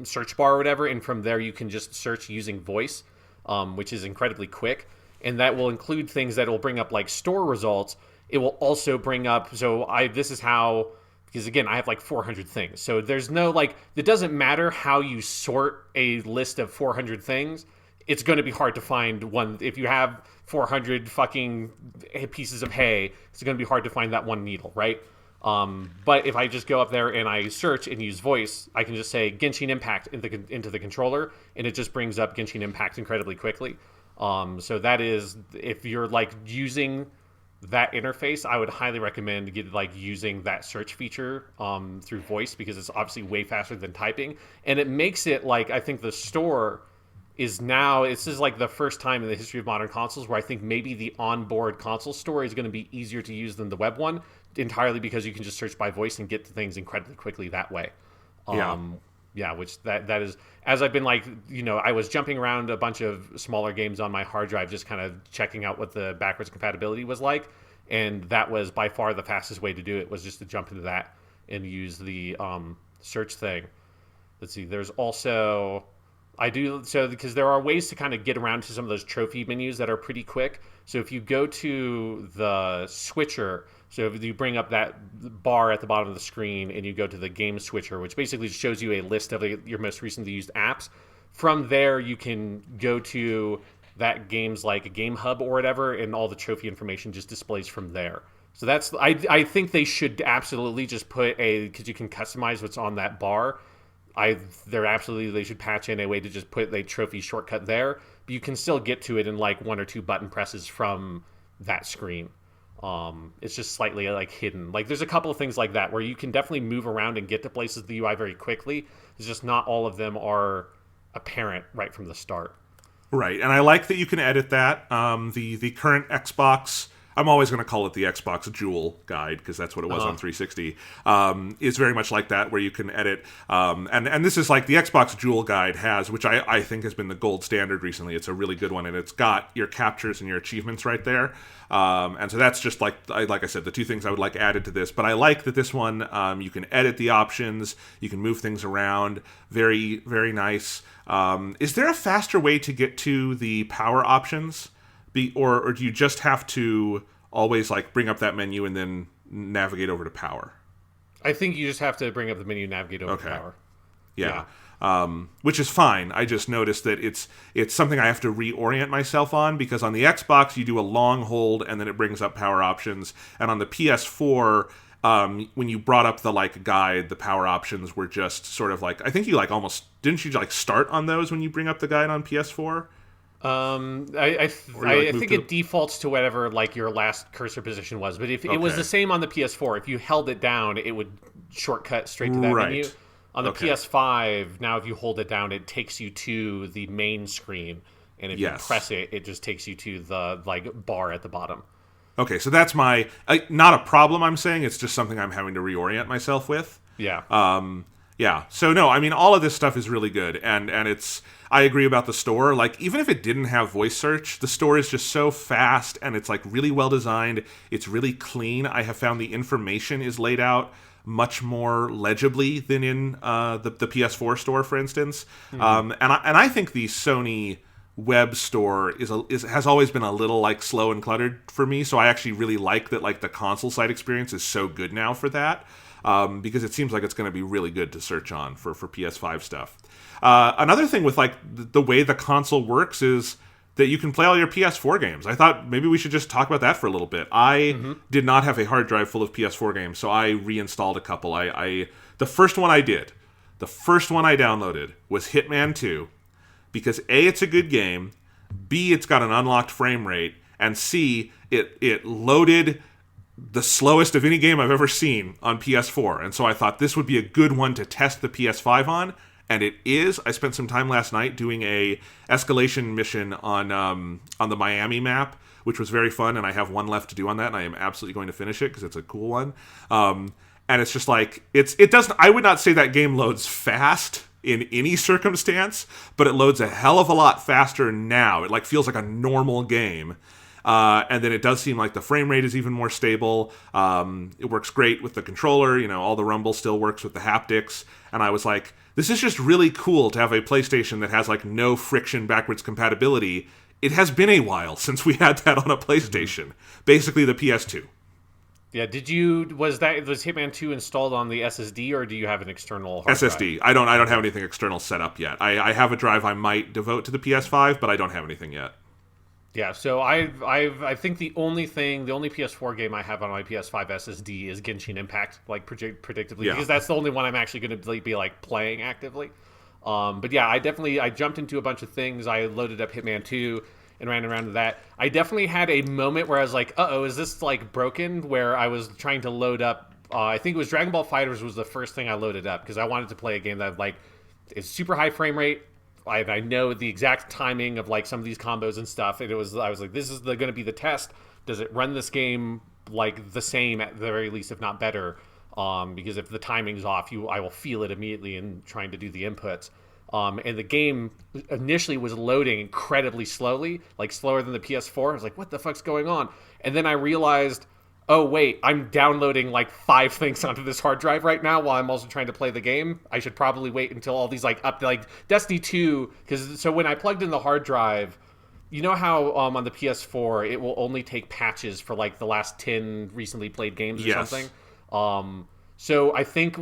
search bar or whatever, and from there you can just search using voice, which is incredibly quick. And that will include things that will bring up like store results. It will also bring up, this is how, because again, I have like 400 things. So there's no like, it doesn't matter how you sort a list of 400 things. It's going to be hard to find one. If you have 400 fucking pieces of hay, it's going to be hard to find that one needle, right? But if I just go up there and I search and use voice, I can just say Genshin Impact into the controller, and it just brings up Genshin Impact incredibly quickly. So that is, if you're like using that interface, I would highly recommend using that search feature through voice, because it's obviously way faster than typing, and it makes it like, I think the store is now, this is like the first time in the history of modern consoles where I think maybe the onboard console store is going to be easier to use than the web one, entirely because you can just search by voice and get to things incredibly quickly that way. Yeah, which that is, as I've been I was jumping around a bunch of smaller games on my hard drive, just kind of checking out what the backwards compatibility was like, and that was by far the fastest way to do it, was just to jump into that and use the search thing. Let's see, there's also, because there are ways to kind of get around to some of those trophy menus that are pretty quick. So if you go to the switcher, so if you bring up that bar at the bottom of the screen and you go to the game switcher, which basically shows you a list of your most recently used apps, from there you can go to that game's like a game hub or whatever, and all the trophy information just displays from there. So that's, I think they should absolutely just put because you can customize what's on that bar. They should patch in a way to just put a trophy shortcut there, but you can still get to it in like one or two button presses from that screen. It's just slightly like hidden. Like there's a couple of things like that where you can definitely move around and get to places of the UI very quickly. It's just not all of them are apparent right from the start. Right, and I like that you can edit that. The current Xbox, I'm always going to call it the Xbox Jewel guide, because that's what it was on 360, is very much like that, where you can edit. And this is like the Xbox Jewel guide has, which I think has been the gold standard recently. It's a really good one, and it's got your captures and your achievements right there. And so that's just like I said, the two things I would like added to this. But I like that this one, you can edit the options, you can move things around. Very, very nice. Is there a faster way to get to the power options? Or do you just have to always like bring up that menu and then navigate over to power? I think you just have to bring up the menu and navigate over to power. Yeah. Which is fine. I just noticed that it's something I have to reorient myself on, because on the Xbox you do a long hold and then it brings up power options, and on the PS4 when you brought up the like guide, the power options were just sort of like, I think you like almost, didn't you like start on those when you bring up the guide on PS4? I think it defaults to whatever like your last cursor position was, but if it was the same on the PS4, if you held it down, it would shortcut straight to that menu. On the PS5, now if you hold it down, it takes you to the main screen, and if you press it, it just takes you to the like bar at the bottom. Okay, so that's not a problem, I'm saying. It's just something I'm having to reorient myself with. Yeah. Yeah. So no, I mean all of this stuff is really good, and it's I agree about the store. Like even if it didn't have voice search, the store is just so fast and it's like really well designed. It's really clean. I have found the information is laid out much more legibly than in the PS4 store, for instance. And I think the Sony web store has always been a little like slow and cluttered for me. So I actually really like that like the console side experience is so good now for that. Because it seems like it's going to be really good to search on for PS5 stuff. Another thing with like the way the console works is that you can play all your PS4 games. I thought maybe we should just talk about that for a little bit. I did not have a hard drive full of PS4 games, so I reinstalled a couple. The first one I downloaded was Hitman 2 because A, it's a good game, B, it's got an unlocked frame rate, and C, it loaded the slowest of any game I've ever seen on PS4. And so I thought this would be a good one to test the PS5 on, and it is. I spent some time last night doing a escalation mission on the Miami map, which was very fun, and I have one left to do on that, and I am absolutely going to finish it because it's a cool one. And it's just like it doesn't. I would not say that game loads fast in any circumstance, but it loads a hell of a lot faster now. It like feels like a normal game. And then it does seem like the frame rate is even more stable. It works great with the controller. You know, all the rumble still works with the haptics. And I was like, this is just really cool to have a PlayStation that has like no friction backwards compatibility. It has been a while since we had that on a PlayStation. Basically the PS2. Yeah, was Hitman 2 installed on the SSD or do you have an external hard SSD. drive? I don't have anything external set up yet. I have a drive I might devote to the PS5, but I don't have anything yet. Yeah, so I think the only PS4 game I have on my PS5 SSD is Genshin Impact, like predictably, because that's the only one I'm actually going to be like playing actively. But yeah, I jumped into a bunch of things. I loaded up Hitman 2 and ran around with that. I definitely had a moment where I was like, uh-oh, is this like broken? Where I was trying to load up, I think it was Dragon Ball FighterZ was the first thing I loaded up because I wanted to play a game that like is super high frame rate. I know the exact timing of like some of these combos and stuff, and I was like, this is going to be the test. Does it run this game like the same at the very least, if not better? Because if the timing's off, I will feel it immediately in trying to do the inputs. And the game initially was loading incredibly slowly, like slower than the PS4. I was like, what the fuck's going on? And then I realized, oh wait, I'm downloading like 5 things onto this hard drive right now while I'm also trying to play the game. I should probably wait until all these like Destiny 2, because so when I plugged in the hard drive, you know how on the PS4 it will only take patches for like the last 10 recently played games or something. So I think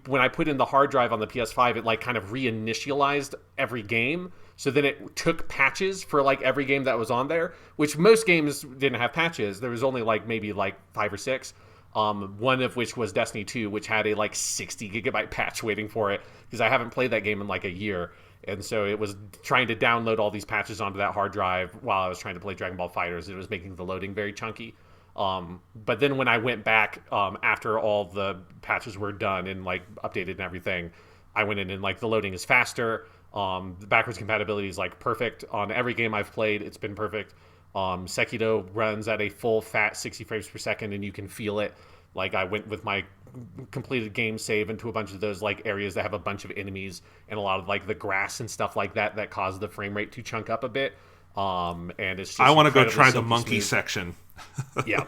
when I put in the hard drive on the PS5, it like kind of reinitialized every game. So then it took patches for like every game that was on there, which most games didn't have patches. There was only like maybe like 5 or 6. One of which was Destiny 2, which had a like 60 gigabyte patch waiting for it because I haven't played that game in like a year. And so it was trying to download all these patches onto that hard drive while I was trying to play Dragon Ball FighterZ. It was making the loading very chunky. But then when I went back after all the patches were done and like updated and everything, I went in and like the loading is faster. The backwards compatibility is like perfect on every game I've played. It's been perfect. Sekiro runs at a full fat 60 frames per second, and you can feel it. Like I went with my completed game save into a bunch of those like areas that have a bunch of enemies and a lot of like the grass and stuff like that cause the frame rate to chunk up a bit. And it's just I want to go try the monkey section. Yeah.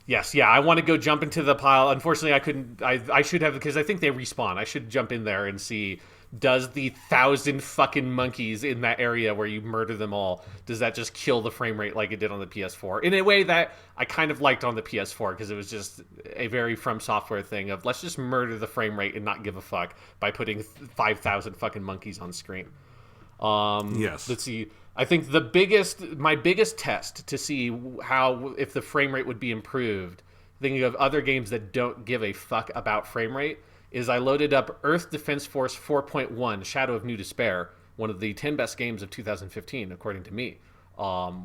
Yes, yeah, I want to go jump into the pile. Unfortunately, I couldn't. I should have, because I think they respawn. I should jump in there and see, does the 1,000 fucking monkeys in that area where you murder them all, does that just kill the frame rate like it did on the PS4? In a way that I kind of liked on the PS4, because it was just a very From Software thing of, let's just murder the frame rate and not give a fuck by putting 5,000 fucking monkeys on screen. Yes. Let's see. I think my biggest test to see if the frame rate would be improved, thinking of other games that don't give a fuck about frame rate, is I loaded up Earth Defense Force 4.1, Shadow of New Despair, one of the 10 best games of 2015, according to me,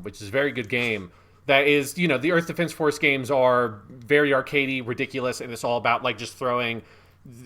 which is a very good game. That is, the Earth Defense Force games are very arcadey, ridiculous, and it's all about like just throwing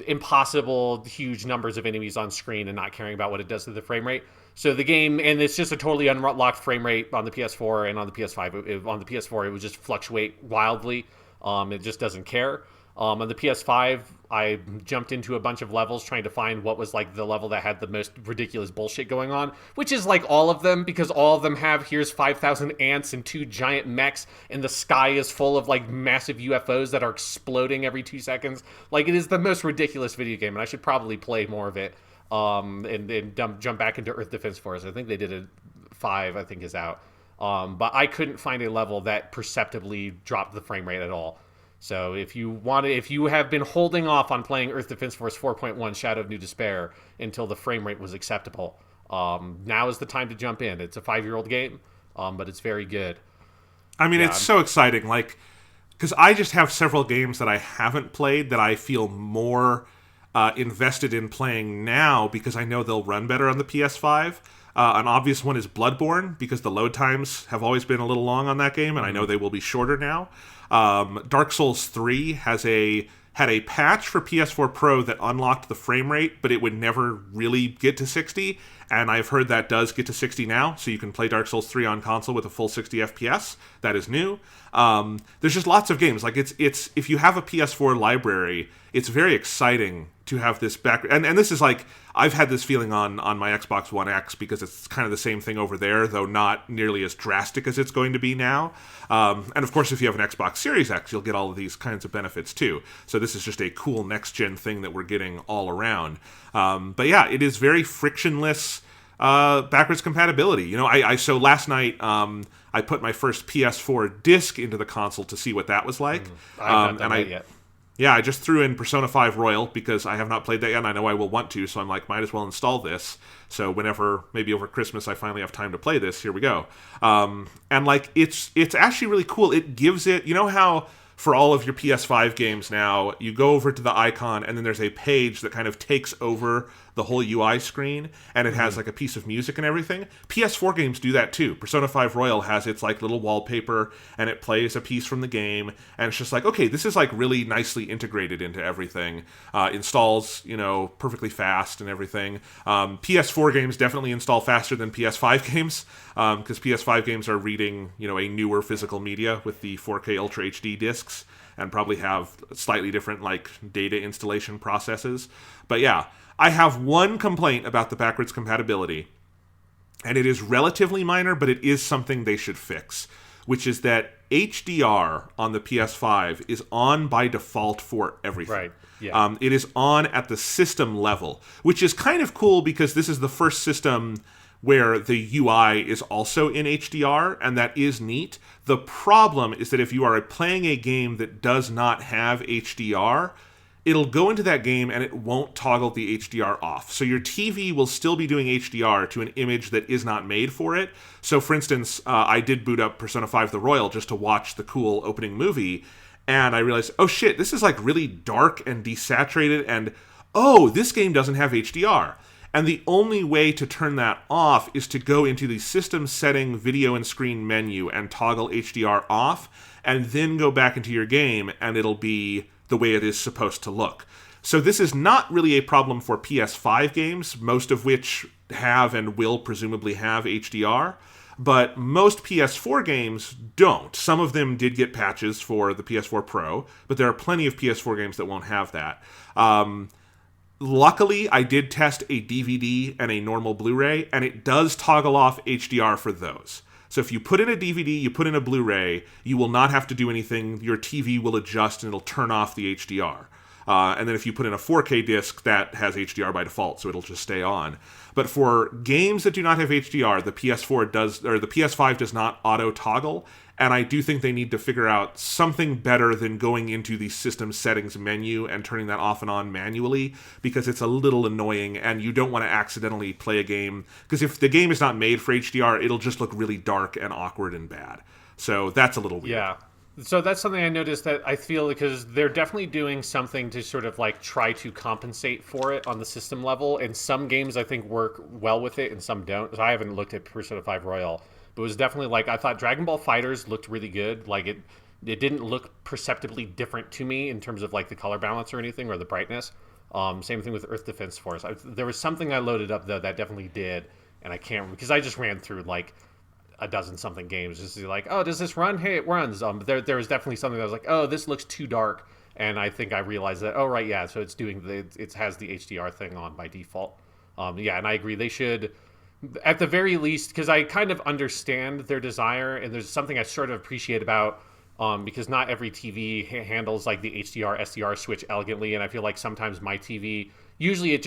impossible huge numbers of enemies on screen and not caring about what it does to the frame rate. So the game, and it's just a totally unlocked frame rate on the PS4 and on the PS5. On the PS4, it would just fluctuate wildly. It just doesn't care. On the PS5, I jumped into a bunch of levels trying to find what was like the level that had the most ridiculous bullshit going on, which is like all of them, because all of them have here's 5,000 ants and 2 giant mechs, and the sky is full of like massive UFOs that are exploding every 2 seconds. Like, it is the most ridiculous video game, and I should probably play more of it. And jump back into Earth Defense Force. I think they did a 5, I think, is out. But I couldn't find a level that perceptibly dropped the frame rate at all. So if you have been holding off on playing Earth Defense Force 4.1 Shadow of New Despair until the frame rate was acceptable, now is the time to jump in. It's a 5-year-old game, but it's very good. I mean, it's so exciting, like, because I just have several games that I haven't played that I feel more invested in playing now because I know they'll run better on the PS5. An obvious one is Bloodborne, because the load times have always been a little long on that game, and I know they will be shorter now. Dark Souls 3 had a patch for PS4 Pro that unlocked the frame rate, but it would never really get to 60, and I've heard that does get to 60 now, so you can play Dark Souls 3 on console with a full 60 FPS. That is new. There's just lots of games. Like, it's if you have a PS4 library, it's very exciting to have this back. And this is like, I've had this feeling on my Xbox One X, because it's kind of the same thing over there, though not nearly as drastic as it's going to be now. And of course, if you have an Xbox Series X, you'll get all of these kinds of benefits too. So this is just a cool next-gen thing that we're getting all around. But yeah, it is very frictionless backwards compatibility. You know, so last night I put my first PS4 disc into the console to see what that was like. I haven't done that yet. Yeah, I just threw in Persona 5 Royal because I have not played that yet, and I know I will want to, so I'm like, might as well install this. So whenever, maybe over Christmas, I finally have time to play this, here we go. And like, it's actually really cool. It gives it, you know how for all of your PS5 games now, you go over to the icon, and then there's a page that kind of takes over the whole UI screen, and it has like a piece of music and everything. PS4 games do that too. Persona 5 Royal has its like little wallpaper, and it plays a piece from the game, and it's just like, okay, this is like really nicely integrated into everything. Installs, you know, perfectly fast and everything. PS4 games definitely install faster than PS5 games, because PS5 games are reading, you know, a newer physical media with the 4K Ultra HD discs, and probably have slightly different like data installation processes. But yeah, I have one complaint about the backwards compatibility, and it is relatively minor, but it is something they should fix, which is that HDR on the PS5 is on by default for everything. Right. Yeah. It is on at the system level, which is kind of cool because this is the first system where the UI is also in HDR, and that is neat. The problem is that if you are playing a game that does not have HDR, it'll go into that game and it won't toggle the HDR off. So your TV will still be doing HDR to an image that is not made for it. So for instance, I did boot up Persona 5 The Royal just to watch the cool opening movie, and I realized, oh shit, this is like really dark and desaturated, and oh, this game doesn't have HDR. And the only way to turn that off is to go into the system setting video and screen menu and toggle HDR off, and then go back into your game, and it'll be the way it is supposed to look. So this is not really a problem for PS5 games, most of which have and will presumably have HDR, but most PS4 games don't. Some of them did get patches for the PS4 Pro, but there are plenty of PS4 games that won't have that. Luckily, I did test a DVD and a normal Blu-ray, and it does toggle off HDR for those. So if you put in a DVD, you put in a Blu-ray, you will not have to do anything. Your TV will adjust and it'll turn off the HDR. And then if you put in a 4K disc, that has HDR by default, so it'll just stay on. But for games that do not have HDR, the PS4 does, or the PS5 does not auto toggle. And I do think they need to figure out something better than going into the system settings menu and turning that off and on manually, because it's a little annoying and you don't want to accidentally play a game. Because if the game is not made for HDR, it'll just look really dark and awkward and bad. So that's a little weird. Yeah. So that's something I noticed that I feel, because they're definitely doing something to sort of like try to compensate for it on the system level. And some games I think work well with it and some don't. So I haven't looked at Persona 5 Royal. But it was definitely like, I thought Dragon Ball FighterZ looked really good. Like it didn't look perceptibly different to me in terms of like the color balance or anything, or the brightness. Same thing with Earth Defense Force. There was something I loaded up though that definitely did, and I can't, because I just ran through like a dozen something games just to be like, oh, does this run? Hey, it runs. There was definitely something that was like, oh, this looks too dark, and I think I realized that. Oh right, yeah. So it's doing it has the HDR thing on by default. Yeah, and I agree. They should, at the very least, because I kind of understand their desire, and there's something I sort of appreciate about. Because not every TV handles like the HDR SDR switch elegantly, and I feel like sometimes my TV, usually it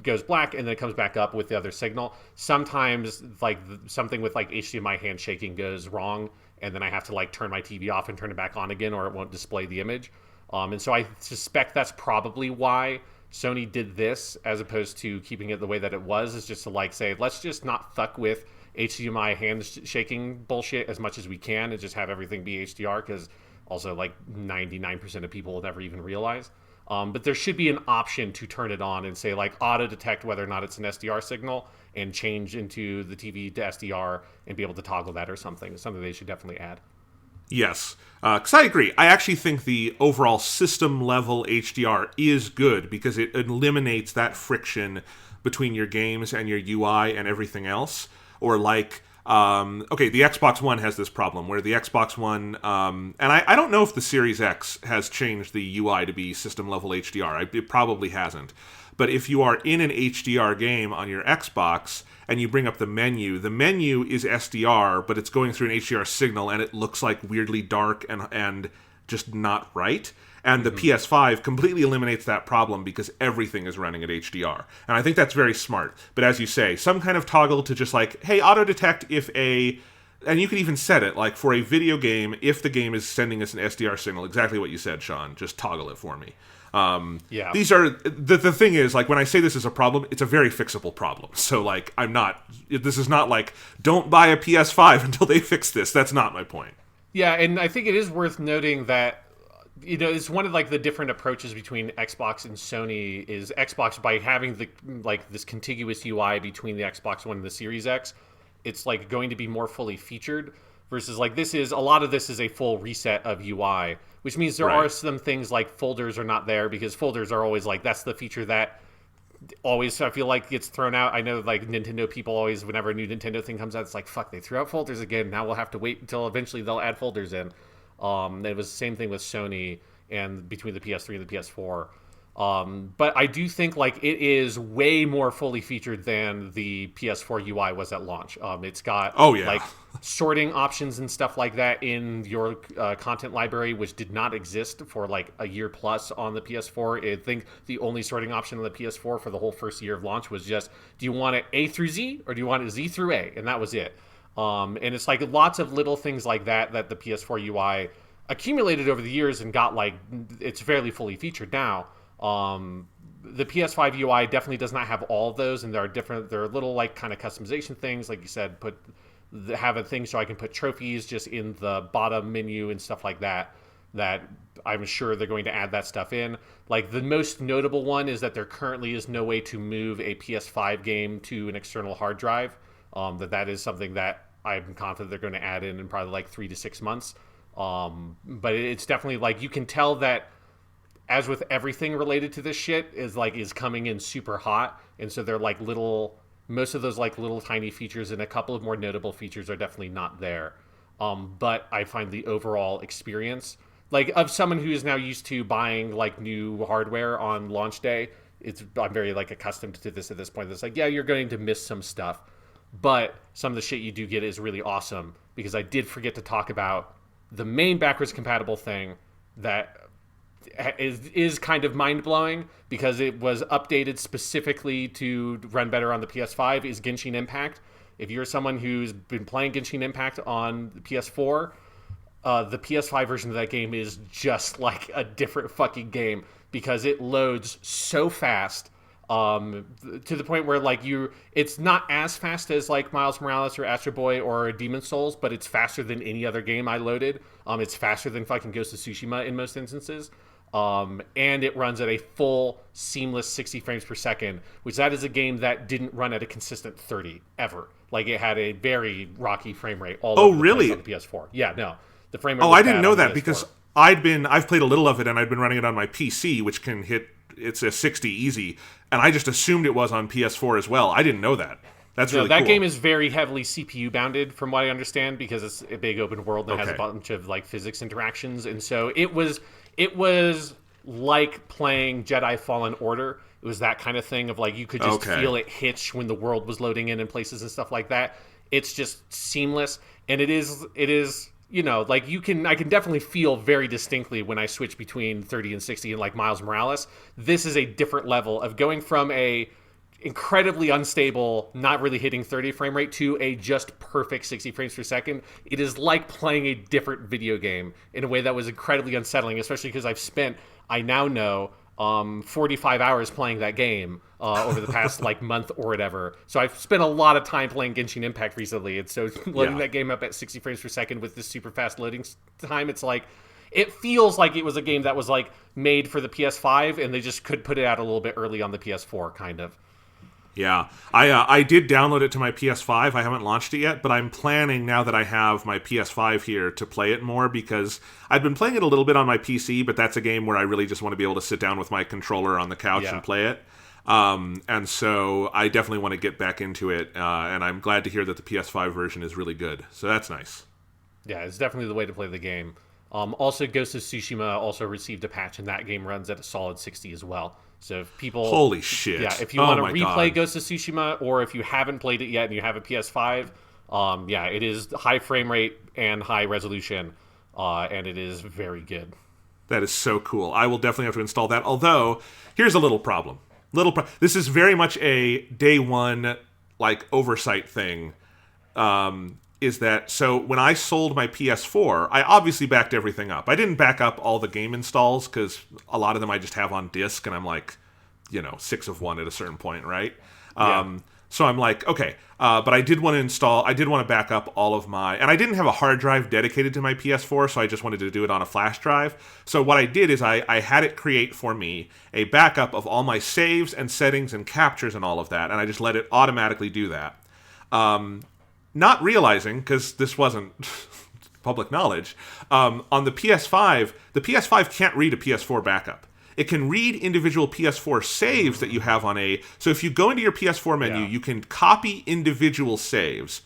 goes black and then it comes back up with the other signal. Sometimes like something with like HDMI handshaking goes wrong, and then I have to like turn my TV off and turn it back on again, or it won't display the image. And so I suspect that's probably why Sony did this as opposed to keeping it the way that it was, is just to like say, let's just not fuck with HDMI handshaking bullshit as much as we can and just have everything be HDR, because also like 99% of people will never even realize. But there should be an option to turn it on and say like auto detect whether or not it's an SDR signal and change into the TV to SDR and be able to toggle that or something. Something they should definitely add. Yes, because I agree. I actually think the overall system-level HDR is good because it eliminates that friction between your games and your UI and everything else. Or like, okay, the Xbox One has this problem where the Xbox One, and I don't know if the Series X has changed the UI to be system-level HDR. It probably hasn't. But if you are in an HDR game on your Xbox and you bring up the menu is SDR, but it's going through an HDR signal and it looks like weirdly dark and just not right. And the PS5 completely eliminates that problem because everything is running at HDR. And I think that's very smart. But as you say, some kind of toggle to just like, hey, auto-detect if and you can even set it, like for a video game, if the game is sending us an SDR signal, exactly what you said, Sean, just toggle it for me. Yeah. These are, the thing is, like, when I say this is a problem, it's a very fixable problem. So, like, this is not like, don't buy a PS5 until they fix this. That's not my point. Yeah, and I think it is worth noting that, you know, it's one of like the different approaches between Xbox and Sony is Xbox, by having the like this contiguous UI between the Xbox One and the Series X, it's like going to be more fully featured versus like a lot of this is a full reset of UI, which means there are some things like folders are not there because folders are always like, that's the feature that always I feel like gets thrown out. I know like Nintendo people always, whenever a new Nintendo thing comes out, it's like, fuck, they threw out folders again. Now we'll have to wait until eventually they'll add folders in. It was the same thing with Sony and between the PS3 and the PS4. But I do think like it is way more fully featured than the PS4 UI was at launch. It's got like sorting options and stuff like that in your content library, which did not exist for like a year plus on the PS4. I think the only sorting option on the PS4 for the whole first year of launch was just, do you want it A through Z or do you want it Z through A? And that was it. And it's like lots of little things like that the PS4 UI accumulated over the years and got like, it's fairly fully featured now. The PS5 UI definitely does not have all of those, and there are little like kind of customization things, like you said, have a thing so I can put trophies just in the bottom menu and stuff like that I'm sure they're going to add that stuff in. Like the most notable one is that there currently is no way to move a PS5 game to an external hard drive. That is something that I'm confident they're going to add in probably like 3 to 6 months. But it's definitely like, you can tell that, as with everything related to this shit, is coming in super hot, and so they're like most of those like little tiny features and a couple of more notable features are definitely not there. But I find the overall experience, like of someone who is now used to buying like new hardware on launch day, I'm very like accustomed to this at this point. It's like, yeah, you're going to miss some stuff, but some of the shit you do get is really awesome, because I did forget to talk about the main backwards compatible thing that is kind of mind-blowing, because it was updated specifically to run better on the PS5, is Genshin Impact. If you're someone who's been playing Genshin Impact on the PS4, the PS5 version of that game is just like a different fucking game, because it loads so fast, to the point where like it's not as fast as like Miles Morales or Astro Boy or Demon's Souls, but it's faster than any other game I loaded. It's faster than fucking Ghost of Tsushima in most instances. And it runs at a full seamless 60 frames per second, which that is a game that didn't run at a consistent 30 ever. Like it had a very rocky frame rate all over the place on the PS4. Yeah, no. The frame rate was I didn't know that, PS4. because I've played a little of it and I'd been running it on my PC, which can hit, it's a 60 easy, and I just assumed it was on PS4 as well. I didn't know that. That's really cool. That game is very heavily CPU bounded, from what I understand, because it's a big open world that has a bunch of like physics interactions, and so it It was like playing Jedi Fallen Order. It was that kind of thing of like you could just feel it hitch when the world was loading in and places and stuff like that. It's just seamless, and it is like I can definitely feel very distinctly when I switch between 30 and 60 and like Miles Morales. This is a different level of going from a incredibly unstable, not really hitting 30 frame rate to a just perfect 60 frames per second. It is like playing a different video game in a way that was incredibly unsettling, especially because I now know 45 hours playing that game over the past like month or whatever. So I've spent a lot of time playing Genshin Impact recently, and so loading that game up at 60 frames per second with this super fast loading time, it's like it feels like it was a game that was like made for the PS5 and they just could put it out a little bit early on the PS4 kind of. Yeah, I did download it to my PS5. I haven't launched it yet, but I'm planning, now that I have my PS5 here, to play it more, because I've been playing it a little bit on my PC, but that's a game where I really just want to be able to sit down with my controller on the couch and play it. And so I definitely want to get back into it, and I'm glad to hear that the PS5 version is really good. So that's nice. Yeah, it's definitely the way to play the game. Also, Ghost of Tsushima also received a patch, and that game runs at a solid 60 as well. So if people... Holy shit. Yeah, if you want to replay Ghost of Tsushima, or if you haven't played it yet and you have a PS5, it is high frame rate and high resolution, and it is very good. That is so cool. I will definitely have to install that. Although, here's a little problem. This is very much a day one, like, oversight thing. Is that, so when I sold my PS4, I obviously backed everything up. I didn't back up all the game installs, because a lot of them I just have on disk, and I'm like, 6 of 1 at a certain point, right? So I'm like, okay, but I did want to back up all of my, and I didn't have a hard drive dedicated to my PS4, so I just wanted to do it on a flash drive. So what I did is I had it create for me a backup of all my saves and settings and captures and all of that, and I just let it automatically do that. Not realizing, because this wasn't public knowledge, on the PS5 can't read a PS4 backup. It can read individual PS4 saves that you have on so if you go into your PS4 menu, you can copy individual saves,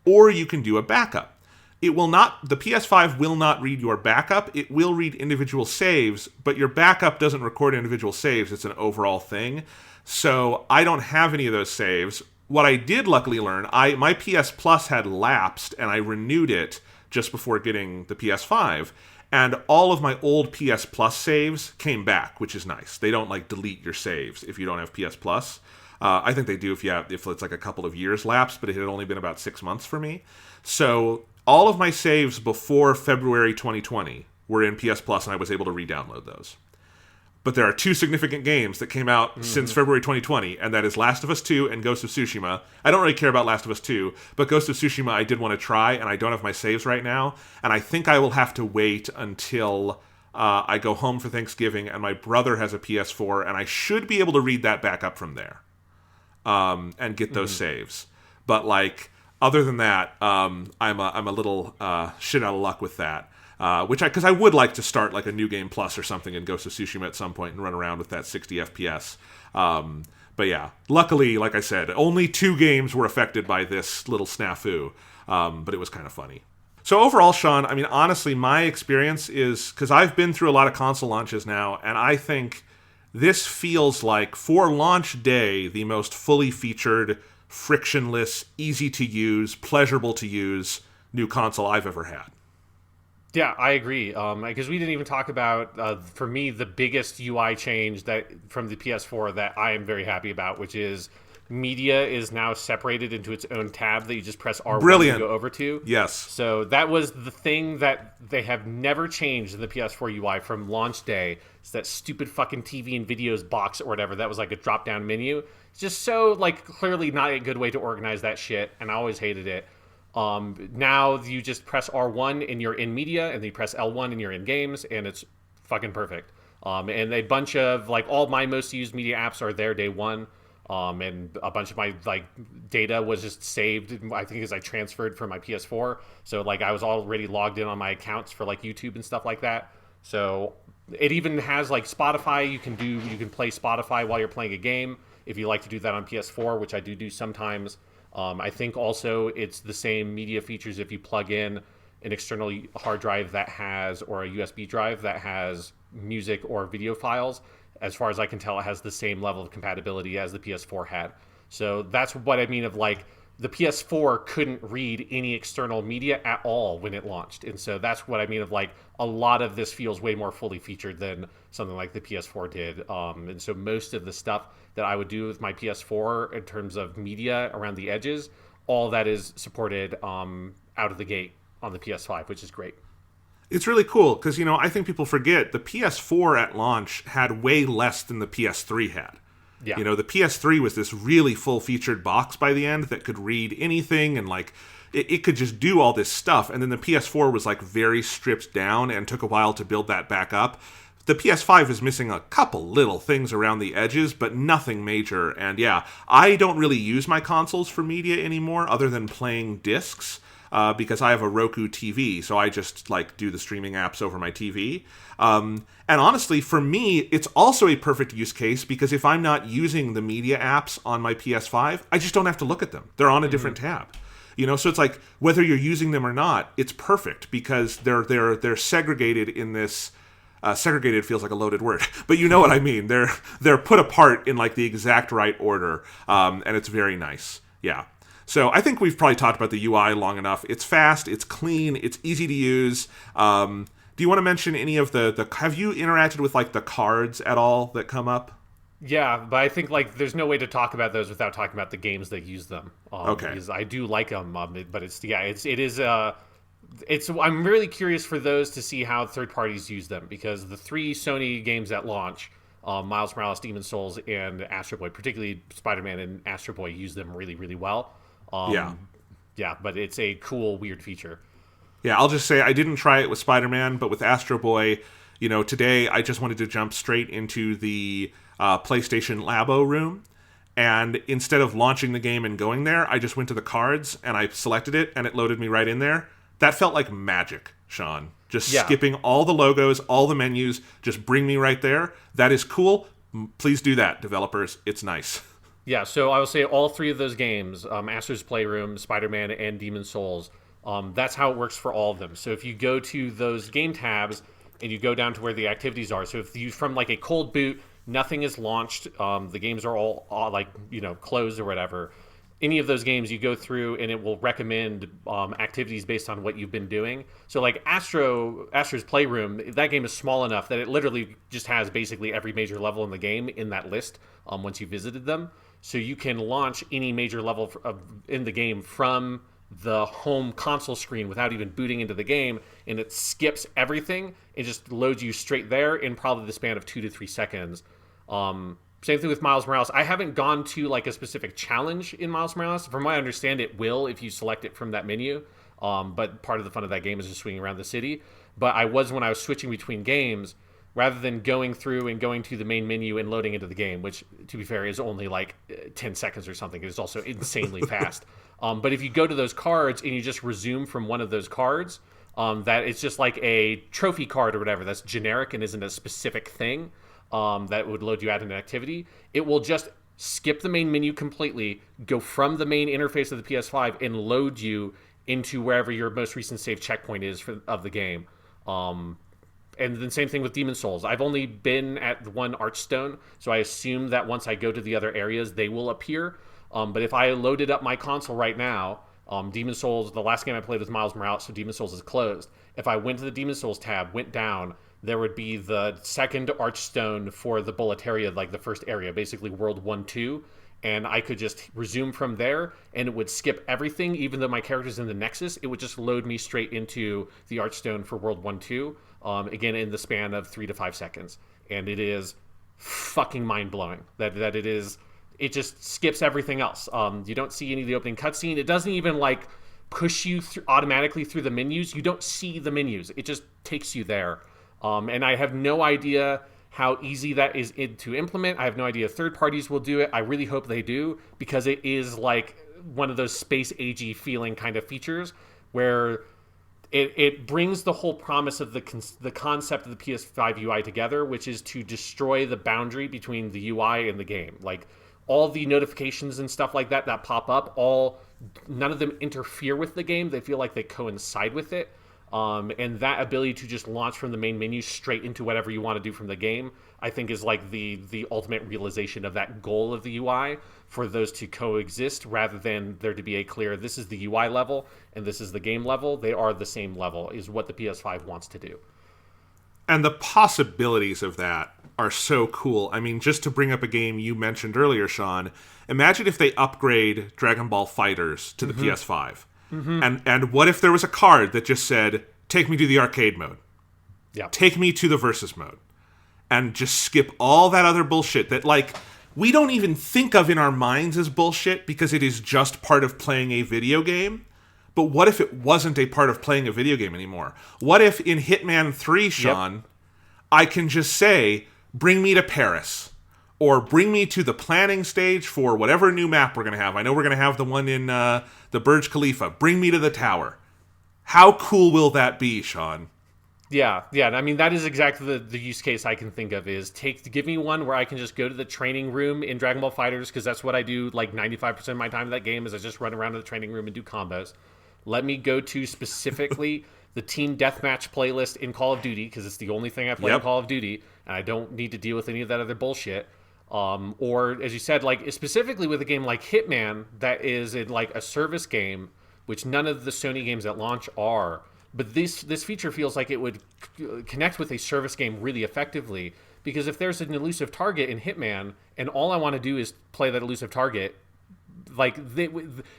or you can do a backup. The PS5 will not read your backup. It will read individual saves, but your backup doesn't record individual saves. It's an overall thing. So I don't have any of those saves. What I did luckily learn, my PS Plus had lapsed, and I renewed it just before getting the PS5, and all of my old PS Plus saves came back, which is nice. They don't like delete your saves if you don't have PS Plus. I think they do if it's like a couple of years lapsed, but it had only been about 6 months for me. So all of my saves before February 2020 were in PS Plus, and I was able to re-download those. But there are 2 significant games that came out since February 2020, and that is Last of Us 2 and Ghost of Tsushima. I don't really care about Last of Us 2, but Ghost of Tsushima I did want to try, and I don't have my saves right now, and I think I will have to wait until I go home for Thanksgiving, and my brother has a PS4, and I should be able to read that back up from there and get those saves. But, like, other than that, I'm a little shit out of luck with that. Because I would like to start like a New Game Plus or something in Ghost of Tsushima at some point and run around with that 60 FPS. But yeah, luckily, like I said, only 2 games were affected by this little snafu, but it was kind of funny. So overall, Sean, I mean, honestly, my experience is, because I've been through a lot of console launches now, and I think this feels like, for launch day, the most fully featured, frictionless, easy to use, pleasurable to use new console I've ever had. Yeah, I agree. Because we didn't even talk about, for me, the biggest UI change that from the PS4 that I am very happy about, which is media is now separated into its own tab that you just press R1 to go over to. Yes. So that was the thing that they have never changed in the PS4 UI from launch day. It's that stupid fucking TV and videos box or whatever that was like a drop-down menu. It's just so, like, clearly not a good way to organize that shit, and I always hated it. Now you just press R1 and you're in media, and then you press L1 and you're in games, and it's fucking perfect. And a bunch of, like, all my most used media apps are there day one. And a bunch of my, like, data was just saved, I think, as I transferred from my PS4. So, like, I was already logged in on my accounts for, like, YouTube and stuff like that. So it even has, like, Spotify. You can play Spotify while you're playing a game if you like to do that on PS4, which I do sometimes. I think also it's the same media features if you plug in an external hard drive that has, or a USB drive that has music or video files. As far as I can tell, it has the same level of compatibility as the PS4 had. So that's what I mean of like, the PS4 couldn't read any external media at all when it launched. And so that's what I mean of like, a lot of this feels way more fully featured than something like the PS4 did. And so most of the stuff that I would do with my PS4 in terms of media around the edges, all that is supported out of the gate on the PS5, which is great. It's really cool because, you know, I think people forget the PS4 at launch had way less than the PS3 had. Yeah. You know, the PS3 was this really full-featured box by the end that could read anything, and like it could just do all this stuff. And then the PS4 was like very stripped down and took a while to build that back up. The PS5 is missing a couple little things around the edges, but nothing major. And yeah, I don't really use my consoles for media anymore other than playing discs. Because I have a Roku TV, so I just like do the streaming apps over my TV. And honestly, for me, it's also a perfect use case because if I'm not using the media apps on my PS5, I just don't have to look at them. They're on a different tab. You know, so it's like whether you're using them or not, it's perfect because they're segregated in this. Segregated feels like a loaded word, but you know what I mean. They're put apart in like the exact right order, and it's very nice. Yeah. So I think we've probably talked about the UI long enough. It's fast, it's clean, it's easy to use. Do you want to mention any of the have you interacted with like the cards at all that come up? Yeah, but I think like there's no way to talk about those without talking about the games that use them. Okay. Because I do like them, but it's I'm really curious for those to see how third parties use them because the 3 Sony games at launch, Miles Morales, Demon's Souls, and Astro Boy, particularly Spider-Man and Astro Boy, use them really, really well. Yeah, but it's a cool, weird feature. Yeah, I'll just say I didn't try it with Spider-Man, but with Astro Boy, you know, today I just wanted to jump straight into the PlayStation Labo room. And instead of launching the game and going there, I just went to the cards and I selected it and it loaded me right in there. That felt like magic, Sean. Just skipping all the logos, all the menus, just bring me right there. That is cool. Please do that, developers. It's nice. Yeah, so I will say all 3 of those games, Astro's Playroom, Spider-Man, and Demon's Souls, that's how it works for all of them. So if you go to those game tabs and you go down to where the activities are, so if you from like a cold boot, nothing is launched, the games are all like, you know, closed or whatever, any of those games you go through and it will recommend activities based on what you've been doing. So like Astro's Playroom, that game is small enough that it literally just has basically every major level in the game in that list once you visited them. So you can launch any major level in the game from the home console screen without even booting into the game, and it skips everything. It just loads you straight there in probably the span of 2 to 3 seconds. Same thing with Miles Morales. I haven't gone to like a specific challenge in Miles Morales. From what I understand, it will if you select it from that menu. But part of the fun of that game is just swinging around the city. But when I was switching between games, rather than going through and going to the main menu and loading into the game, which, to be fair, is only like 10 seconds or something. It is also insanely fast. But if you go to those cards and you just resume from one of those cards, that it's just like a trophy card or whatever that's generic and isn't a specific thing that would load you out in an activity, it will just skip the main menu completely, go from the main interface of the PS5, and load you into wherever your most recent save checkpoint is of the game. And then same thing with Demon's Souls. I've only been at the one Archstone, so I assume that once I go to the other areas, they will appear. But if I loaded up my console right now, Demon's Souls, the last game I played was Miles Morales, so Demon's Souls is closed. If I went to the Demon's Souls tab, went down, there would be the second Archstone for the bullet area, like the first area, basically World 1, 2. And I could just resume from there, and it would skip everything, even though my character's in the Nexus. It would just load me straight into the Archstone for World 1, 2. Again, in the span of 3 to 5 seconds. And it is fucking mind-blowing that it just skips everything else. You don't see any of the opening cutscene. It doesn't even like push you automatically through the menus. You don't see the menus. It just takes you there. And I have no idea how easy that is to implement. I have no idea if third parties will do it. I really hope they do, because it is like one of those space-agey feeling kind of features where it brings the whole promise of the concept of the PS5 UI together, which is to destroy the boundary between the UI and the game. Like all the notifications and stuff like that pop up, none of them interfere with the game. They feel like they coincide with it. And that ability to just launch from the main menu straight into whatever you want to do from the game, I think is like the ultimate realization of that goal of the UI, for those to coexist rather than there to be a clear, this is the UI level and this is the game level. They are the same level, is what the PS5 wants to do. And the possibilities of that are so cool. I mean, just to bring up a game you mentioned earlier, Sean, imagine if they upgrade Dragon Ball FighterZ to the PS5. And what if there was a card that just said, take me to the arcade mode. Yeah. Take me to the versus mode. And just skip all that other bullshit that, like, we don't even think of in our minds as bullshit because it is just part of playing a video game. But what if it wasn't a part of playing a video game anymore? What if in Hitman 3, Sean, I can just say, bring me to Paris, or bring me to the planning stage for whatever new map we're going to have. I know we're going to have the one in the Burj Khalifa. Bring me to the tower. How cool will that be, Sean? Yeah. I mean, that is exactly the use case I can think of, is give me one where I can just go to the training room in Dragon Ball FighterZ, because that's what I do like 95% of my time in that game, is I just run around to the training room and do combos. Let me go to specifically the Team Deathmatch playlist in Call of Duty, because it's the only thing I play in Call of Duty, and I don't need to deal with any of that other bullshit. Or, as you said, like specifically with a game like Hitman, that is in like a service game, which none of the Sony games at launch are. But this feature feels like it would connect with a service game really effectively, because if there's an elusive target in Hitman, and all I want to do is play that elusive target, like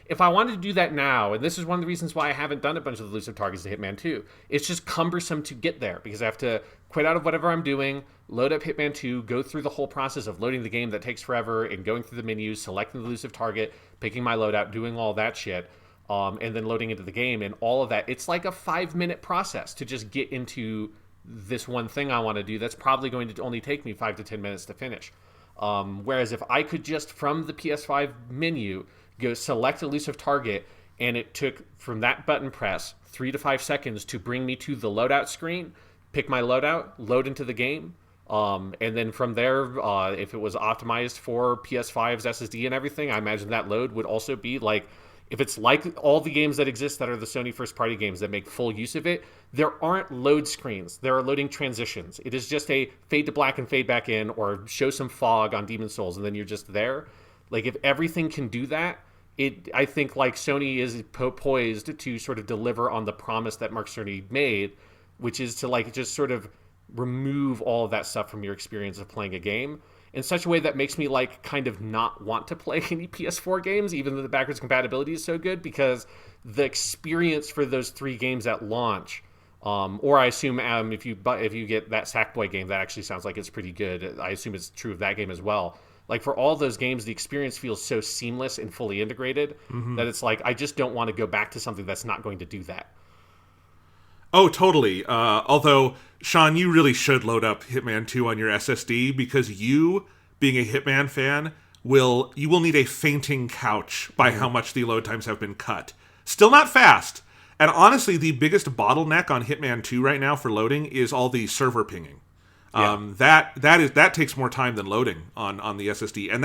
if I wanted to do that now, and this is one of the reasons why I haven't done a bunch of elusive targets to Hitman 2, it's just cumbersome to get there, because I have to quit out of whatever I'm doing, load up Hitman 2, go through the whole process of loading the game that takes forever, and going through the menus, selecting the elusive target, picking my loadout, doing all that shit, and then loading into the game, and all of that. It's like a 5-minute process to just get into this one thing I want to do that's probably going to only take me 5 to 10 minutes to finish. Whereas if I could just, from the PS5 menu, go select elusive target, and it took from that button press 3 to 5 seconds to bring me to the loadout screen, pick my loadout, load into the game, and then from there, if it was optimized for PS5's SSD and everything, I imagine that load would also be like, if it's like all the games that exist that are the Sony first-party games that make full use of it, there aren't load screens. There are loading transitions. It is just a fade to black and fade back in, or show some fog on Demon's Souls, and then you're just there. Like, if everything can do that, I think like Sony is poised to sort of deliver on the promise that Mark Cerny made, which is to like just sort of remove all of that stuff from your experience of playing a game in such a way that makes me like kind of not want to play any PS4 games, even though the backwards compatibility is so good, because the experience for those 3 games at launch, or I assume if you get that Sackboy game, that actually sounds like it's pretty good. I assume it's true of that game as well. Like for all those games, the experience feels so seamless and fully integrated that it's like I just don't want to go back to something that's not going to do that. Oh, totally. Although, Sean, you really should load up Hitman 2 on your SSD, because you, being a Hitman fan, will need a fainting couch by how much the load times have been cut. Still not fast. And honestly, the biggest bottleneck on Hitman 2 right now for loading is all the server pinging. That takes more time than loading on the SSD, and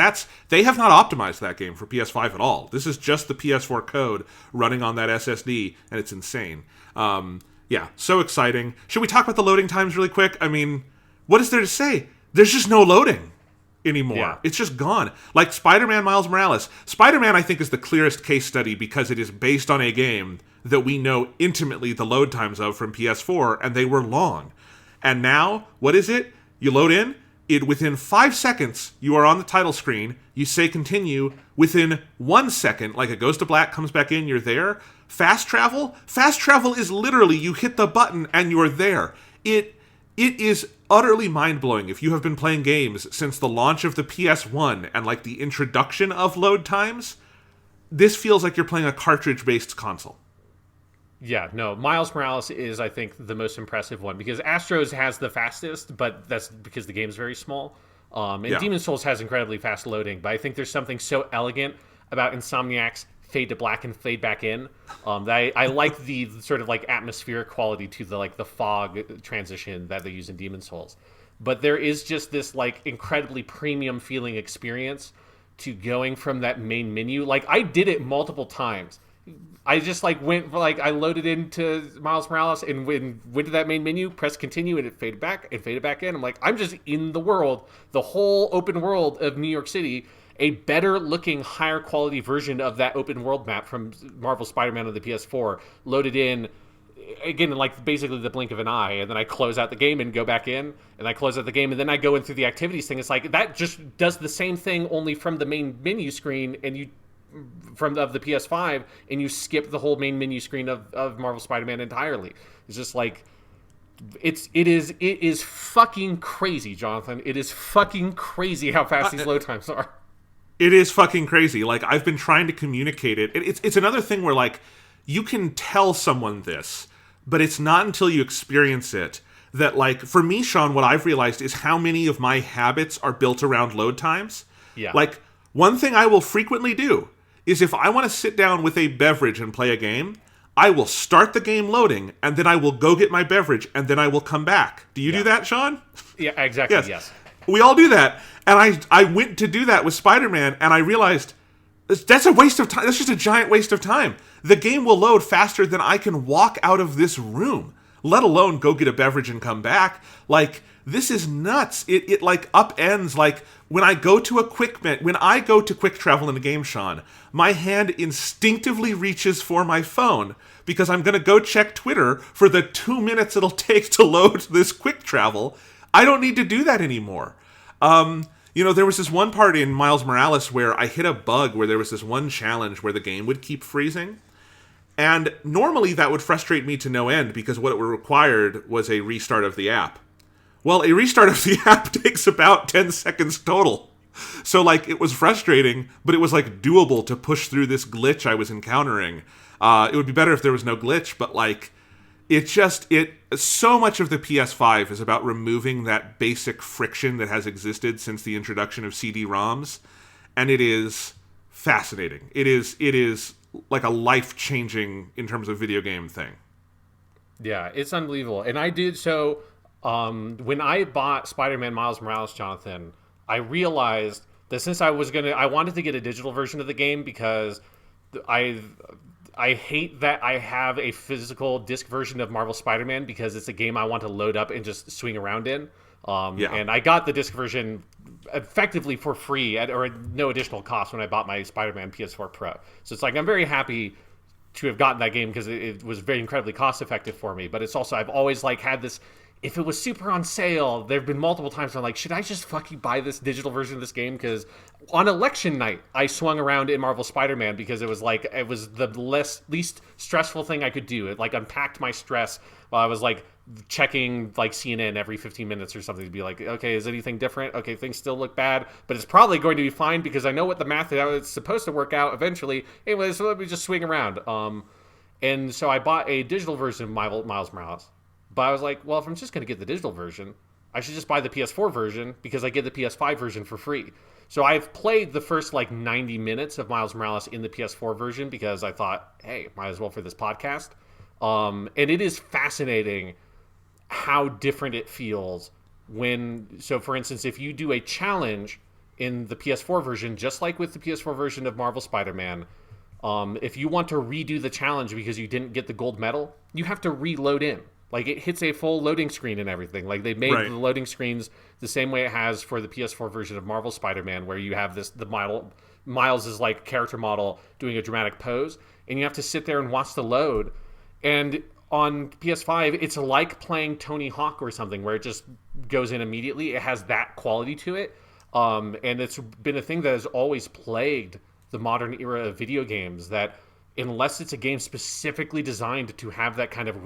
they have not optimized that game for PS5 at all. This is just the PS4 code running on that SSD, and it's insane. Yeah, so exciting. Should we talk about the loading times really quick? I mean, what is there to say? There's just no loading anymore. Yeah. It's just gone. Like Spider-Man Miles Morales. Spider-Man, I think, is the clearest case study because it is based on a game that we know intimately the load times of from PS4, and they were long. And now, what is it? You load in, within 5 seconds, you are on the title screen, you say continue, within 1 second, like it goes to black, comes back in, you're there. Fast travel is literally, you hit the button and you're there. It is utterly mind-blowing if you have been playing games since the launch of the PS1 and like the introduction of load times. This feels like you're playing a cartridge-based console. Yeah, no, Miles Morales is, I think, the most impressive one, because Astro's has the fastest, but that's because the game's very small. Demon's Souls has incredibly fast loading, but I think there's something so elegant about Insomniac's fade to black and fade back in. I like the sort of like atmospheric quality to the fog transition that they use in Demon's Souls. But there is just this like incredibly premium feeling experience to going from that main menu. Like I did it multiple times I just like went like I loaded into Miles Morales and went to that main menu, pressed continue, and it faded back in. I'm like, I'm just in the world, the whole open world of New York City, a better looking, higher quality version of that open world map from Marvel Spider-Man on the PS4, loaded in again in like basically the blink of an eye, and then I close out the game and go back in, and I close out the game, and then I go in through the activities thing. It's like that just does the same thing only from the main menu screen, and you of the PS5, and you skip the whole main menu screen of Marvel Spider-Man entirely. It's just like it is fucking crazy, Jonathan. It is fucking crazy how fast these load times are. It is fucking crazy. Like, I've been trying to communicate it. It's another thing where, like, you can tell someone this, but it's not until you experience it that, like, for me, Sean, what I've realized is how many of my habits are built around load times. Yeah. Like, one thing I will frequently do is if I want to sit down with a beverage and play a game, I will start the game loading, and then I will go get my beverage, and then I will come back. Do you do that, Sean? Yeah, exactly, yes. We all do that. And I went to do that with Spider-Man, and I realized that's a waste of time. That's just a giant waste of time. The game will load faster than I can walk out of this room, let alone go get a beverage and come back. Like, this is nuts. It like upends. Like, when I go to quick travel in a game, Sean, my hand instinctively reaches for my phone because I'm going to go check Twitter for the 2 minutes it'll take to load this quick travel. I don't need to do that anymore. There was this one part in Miles Morales where I hit a bug where there was this one challenge where the game would keep freezing. And normally that would frustrate me to no end because what it required was a restart of the app. Well, a restart of the app takes about 10 seconds total. So, like, it was frustrating, but it was, like, doable to push through this glitch I was encountering. It would be better if there was no glitch, but, like, so much of the PS5 is about removing that basic friction that has existed since the introduction of CD-ROMs, and it is fascinating. It is like a life-changing, in terms of video game thing. Yeah, it's unbelievable. And I did so... when I bought Spider-Man Miles Morales, Jonathan, I realized that since I wanted to get a digital version of the game because I hate that I have a physical disc version of Marvel Spider-Man because it's a game I want to load up and just swing around in. And I got the disc version effectively for free or at no additional cost when I bought my Spider-Man PS4 Pro. So it's like I'm very happy to have gotten that game because it was very incredibly cost effective for me. But it's also I've always like had this. If it was super on sale, there have been multiple times where I'm like, should I just fucking buy this digital version of this game? Because on election night, I swung around in Marvel Spider-Man because it was the least stressful thing I could do. It like unpacked my stress while I was like checking like CNN every 15 minutes or something to be like, okay, is anything different? Okay, things still look bad, but it's probably going to be fine because I know what the math is supposed to work out eventually. Anyway, so let me just swing around. And so I bought a digital version of Miles Morales. But I was like, well, if I'm just going to get the digital version, I should just buy the PS4 version because I get the PS5 version for free. So I've played the first like 90 minutes of Miles Morales in the PS4 version because I thought, hey, might as well for this podcast. And it is fascinating how different it feels so for instance, if you do a challenge in the PS4 version, just like with the PS4 version of Marvel Spider-Man, if you want to redo the challenge because you didn't get the gold medal, you have to reload in. Like, it hits a full loading screen and everything. Like, they made the loading screens the same way it has for the PS4 version of Marvel Spider-Man, where you have Miles is like character model doing a dramatic pose, and you have to sit there and watch the load. And on PS5, it's like playing Tony Hawk or something, where it just goes in immediately. It has that quality to it. And it's been a thing that has always plagued the modern era of video games, that unless it's a game specifically designed to have that kind of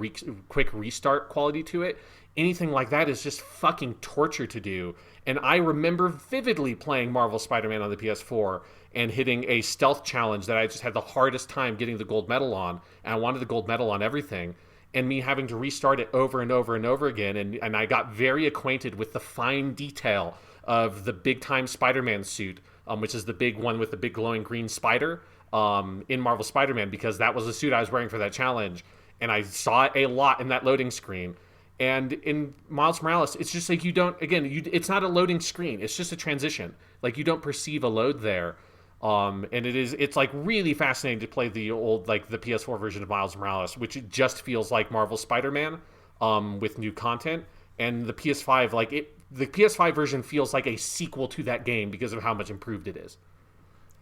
quick restart quality to it, anything like that is just fucking torture to do. And I remember vividly playing Marvel Spider-Man on the PS4 and hitting a stealth challenge that I just had the hardest time getting the gold medal on, and I wanted the gold medal on everything, and me having to restart it over and over and over again, and I got very acquainted with the fine detail of the big-time Spider-Man suit, which is the big one with the big glowing green spider, in Marvel Spider-Man, because that was the suit I was wearing for that challenge, and I saw it a lot in that loading screen. And in Miles Morales, it's just like it's not a loading screen, it's just a transition. Like, you don't perceive a load there. And it's like really fascinating to play the old, like the PS4 version of Miles Morales, which it just feels like Marvel Spider-Man, with new content. And the PS5, the PS5 version feels like a sequel to that game because of how much improved it is.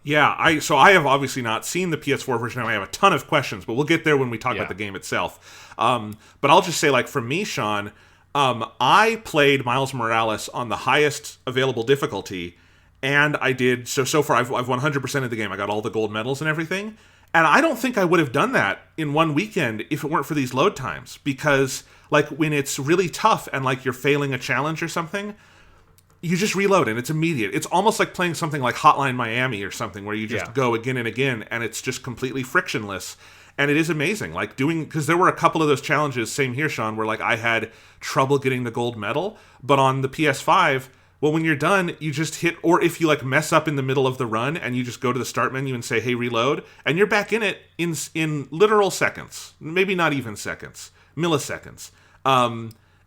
Yeah, I have obviously not seen the PS4 version, and I have a ton of questions, but we'll get there when we talk about the game itself. But I'll just say, like, for me, Sean, I played Miles Morales on the highest available difficulty, and I did so far. I've 100% of the game. I got all the gold medals and everything, and I don't think I would have done that in one weekend if it weren't for these load times. Because like when it's really tough and like you're failing a challenge or something, you just reload and it's immediate. It's almost like playing something like Hotline Miami or something where you just go again and again, and it's just completely frictionless. And it is amazing, like because there were a couple of those challenges, same here, Sean, where like I had trouble getting the gold medal, but on the PS5, well, when you're done, you just hit, or if you like mess up in the middle of the run and you just go to the start menu and say, hey, reload, and you're back in it in literal seconds, maybe not even seconds, milliseconds.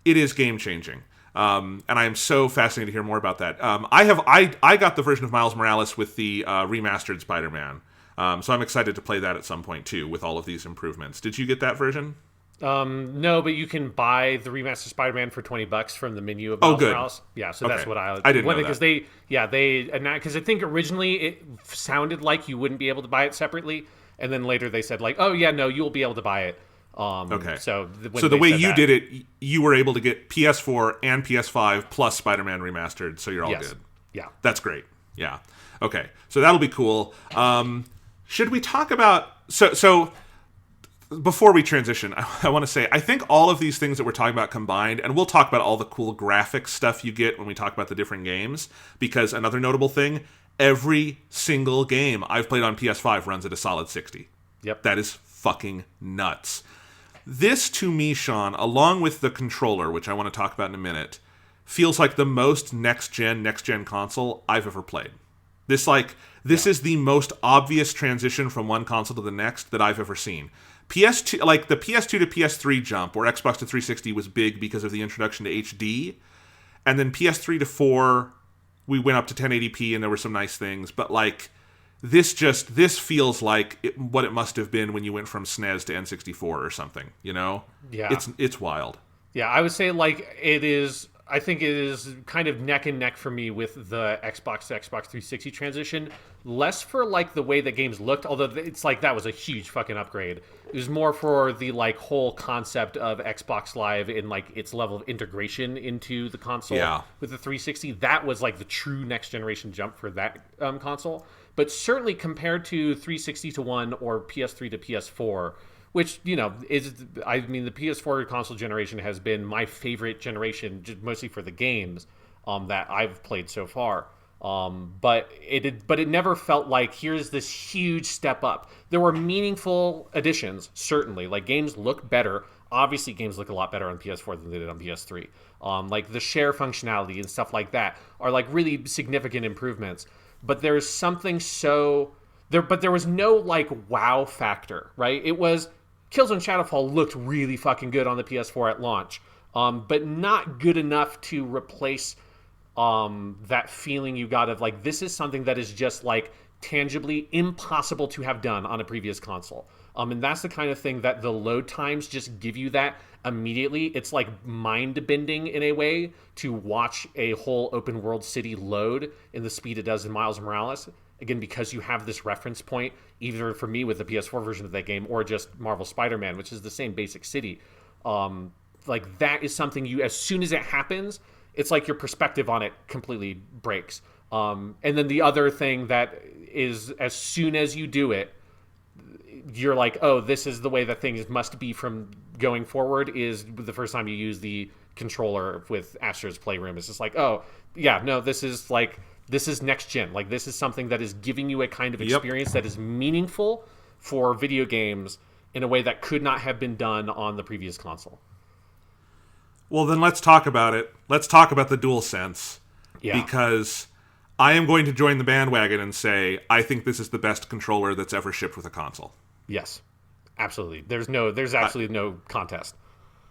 It is game changing. And I am so fascinated to hear more about that. I got the version of Miles Morales with the remastered Spider-Man. So I'm excited to play that at some point too, with all of these improvements. Did you get that version? No, but you can buy the remastered Spider-Man for $20 from the menu of Miles Morales. Yeah, so that's what I didn't know because because I think originally it sounded like you wouldn't be able to buy it separately, and then later they said like, oh yeah, no, you'll be able to buy it. Okay. So the way you did it, you were able to get PS4 and PS5 plus Spider-Man remastered, so you're all good. Yeah. That's great. Yeah. Okay. So that'll be cool. Should we talk about so before we transition, I want to say I think all of these things that we're talking about combined, and we'll talk about all the cool graphic stuff you get when we talk about the different games, because another notable thing, every single game I've played on PS5 runs at a solid 60. Yep. That is fucking nuts. This, to me, Sean, along with the controller, which I want to talk about in a minute, feels like the most next-gen console I've ever played. This is the most obvious transition from one console to the next that I've ever seen. PS2, like the PS2 to PS3 jump, where Xbox to 360 was big because of the introduction to HD, and then PS3 to 4, we went up to 1080p and there were some nice things, but like this feels like what it must have been when you went from SNES to N64 or something, you know? Yeah. It's wild. Yeah, I would say like it is. I think it is kind of neck and neck for me with the Xbox to Xbox 360 transition. Less for like the way that games looked, although it's like that was a huge fucking upgrade. It was more for the like whole concept of Xbox Live and like its level of integration into the console with the 360. That was like the true next generation jump for that console. But certainly compared to 360 to 1 or PS3 to PS4, which, you know, the PS4 console generation has been my favorite generation, just mostly for the games that I've played so far. But it never felt like here's this huge step up. There were meaningful additions, certainly. Like games look better. Obviously, games look a lot better on PS4 than they did on PS3. Like the share functionality and stuff like that are like really significant improvements. But there's something but there was no like wow factor, right? It was Killzone Shadowfall looked really fucking good on the PS4 at launch, but not good enough to replace that feeling you got of like this is something that is just like tangibly impossible to have done on a previous console. And that's the kind of thing that the load times just give you that immediately. It's like mind-bending in a way to watch a whole open world city load in the speed it does in Miles Morales. Again, because you have this reference point, either for me with the PS4 version of that game or just Marvel Spider-Man, which is the same basic city. Like that is something you, as soon as it happens, it's like your perspective on it completely breaks. And then the other thing that is, as soon as you do it, you're like, oh, this is the way that things must be from going forward, is the first time you use the controller with Astro's Playroom. It's just like, oh, yeah, no, this is next gen. Like, this is something that is giving you a kind of experience that is meaningful for video games in a way that could not have been done on the previous console. Well, then let's talk about it. Let's talk about the DualSense. Yeah. Because I am going to join the bandwagon and say I think this is the best controller that's ever shipped with a console. Yes, absolutely. There's absolutely no contest.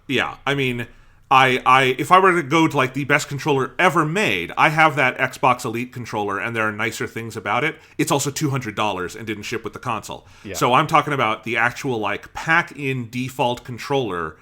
Yeah, I mean, If I were to go to like the best controller ever made, I have that Xbox Elite controller, and there are nicer things about it. It's also $200 and didn't ship with the console. Yeah. So I'm talking about the actual like pack-in default controller.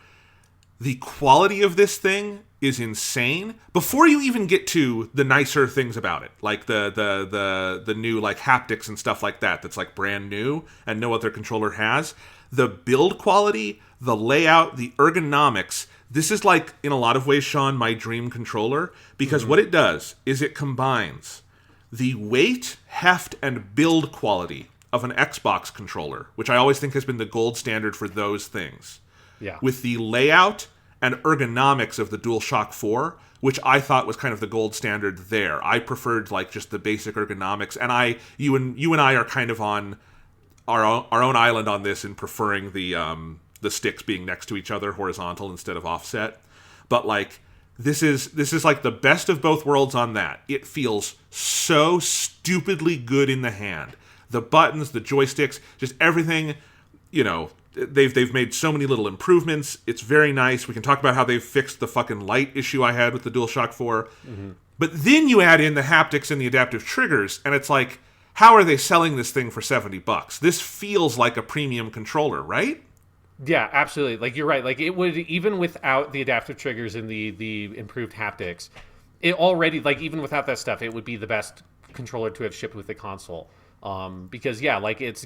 The quality of this thing is insane. Before you even get to the nicer things about it, like the new like haptics and stuff like that, that's like brand new and no other controller has. The build quality, the layout, the ergonomics. This is like, in a lot of ways, Sean, my dream controller, because what it does is it combines the weight, heft, and build quality of an Xbox controller, which I always think has been the gold standard for those things, with the layout and ergonomics of the DualShock 4, which I thought was kind of the gold standard there. I preferred like just the basic ergonomics, and you and I are kind of on our own island on this in preferring the sticks being next to each other, horizontal instead of offset. But like this is like the best of both worlds on that. It feels so stupidly good in the hand. The buttons, the joysticks, just everything, you know, they've made so many little improvements. It's very nice. We can talk about how they've fixed the fucking light issue I had with the DualShock 4. But then you add in the haptics and the adaptive triggers, and it's like, how are they selling this thing for $70? This feels like a premium controller, right? Yeah, absolutely. Like, you're right. Like, it would, even without the adaptive triggers and the improved haptics, it already, like, even without that stuff, it would be the best controller to have shipped with the console. Because, yeah, like, it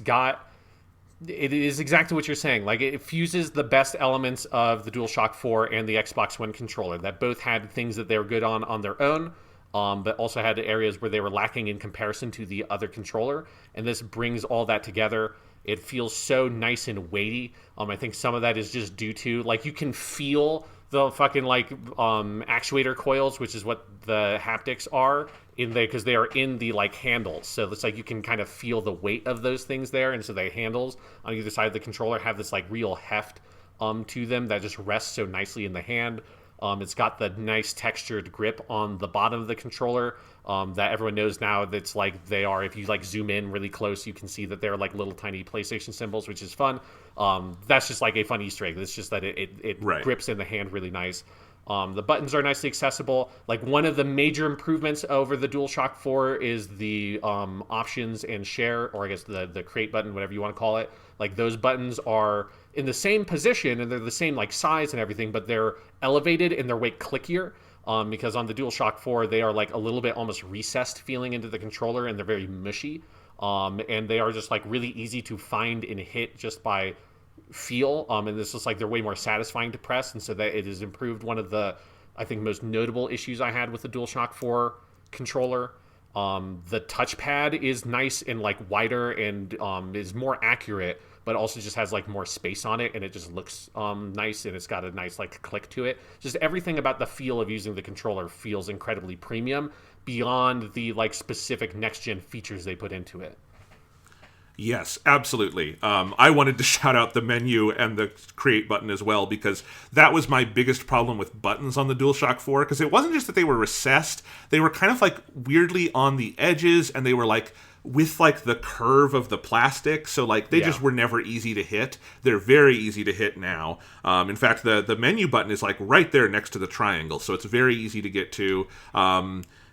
is exactly what you're saying. Like, it fuses the best elements of the DualShock 4 and the Xbox One controller that both had things that they were good on their own, but also had areas where they were lacking in comparison to the other controller. And this brings all that together. It feels so nice and weighty. I think some of that is just due to, like, you can feel the fucking, like, actuator coils, which is what the haptics are, because they are in the, like, handles. So it's like you can kind of feel the weight of those things there. And so the handles on either side of the controller have this, like, real heft to them that just rests so nicely in the hand. It's got the nice textured grip on the bottom of the controller that everyone knows now. That's like they are. If you like zoom in really close, you can see that they're like little tiny PlayStation symbols, which is fun. That's just like a fun Easter egg. It's just that it right. grips in the hand really nice. The buttons are nicely accessible. Like, one of the major improvements over the DualShock 4 is the options and share, or I guess the create button, whatever you want to call it. Like, those buttons are in the same position and they're the same like size and everything, but they're elevated and they're way clickier. Because on the DualShock 4, they are like a little bit almost recessed feeling into the controller, and they're very mushy. And they are just like really easy to find and hit just by feel. And this is like they're way more satisfying to press, and so that it has improved. One of the, I think, most notable issues I had with the DualShock 4 controller. The touchpad is nice and like wider and is more accurate, but also just has like more space on it, and it just looks nice, and it's got a nice like click to it. Just everything about the feel of using the controller feels incredibly premium beyond the like specific next gen features they put into it. Yes, absolutely. I wanted to shout out the menu and the create button as well, because that was my biggest problem with buttons on the DualShock 4, because it wasn't just that they were recessed, they were kind of like weirdly on the edges, and they were like with like the curve of the plastic, so like they just were never easy to hit. They're very easy to hit now. In fact, the menu button is like right there next to the triangle, so it's very easy to get to.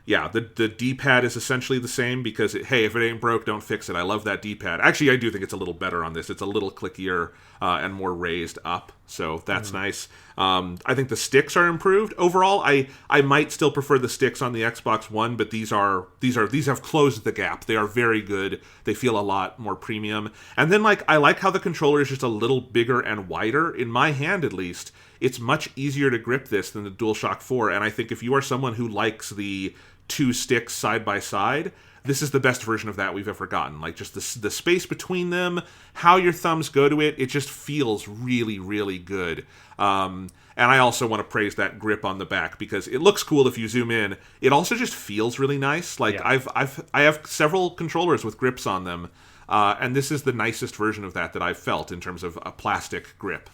Yeah, the D-pad is essentially the same because, hey, if it ain't broke, don't fix it. I love that D-pad. Actually, I do think it's a little better on this. It's a little clickier and more raised up, so that's nice. I think the sticks are improved. Overall, I might still prefer the sticks on the Xbox One, but these have closed the gap. They are very good. They feel a lot more premium. And then, like, I like how the controller is just a little bigger and wider. In my hand, at least, it's much easier to grip this than the DualShock 4, and I think if you are someone who likes the two sticks side by side, this is the best version of that we've ever gotten. Like, just the space between them, how your thumbs go to it, it just feels really, really good. And I also want to praise that grip on the back, because it looks cool if you zoom in. It also just feels really nice. Like, I have several controllers with grips on them, and this is the nicest version of that I've felt in terms of a plastic grip.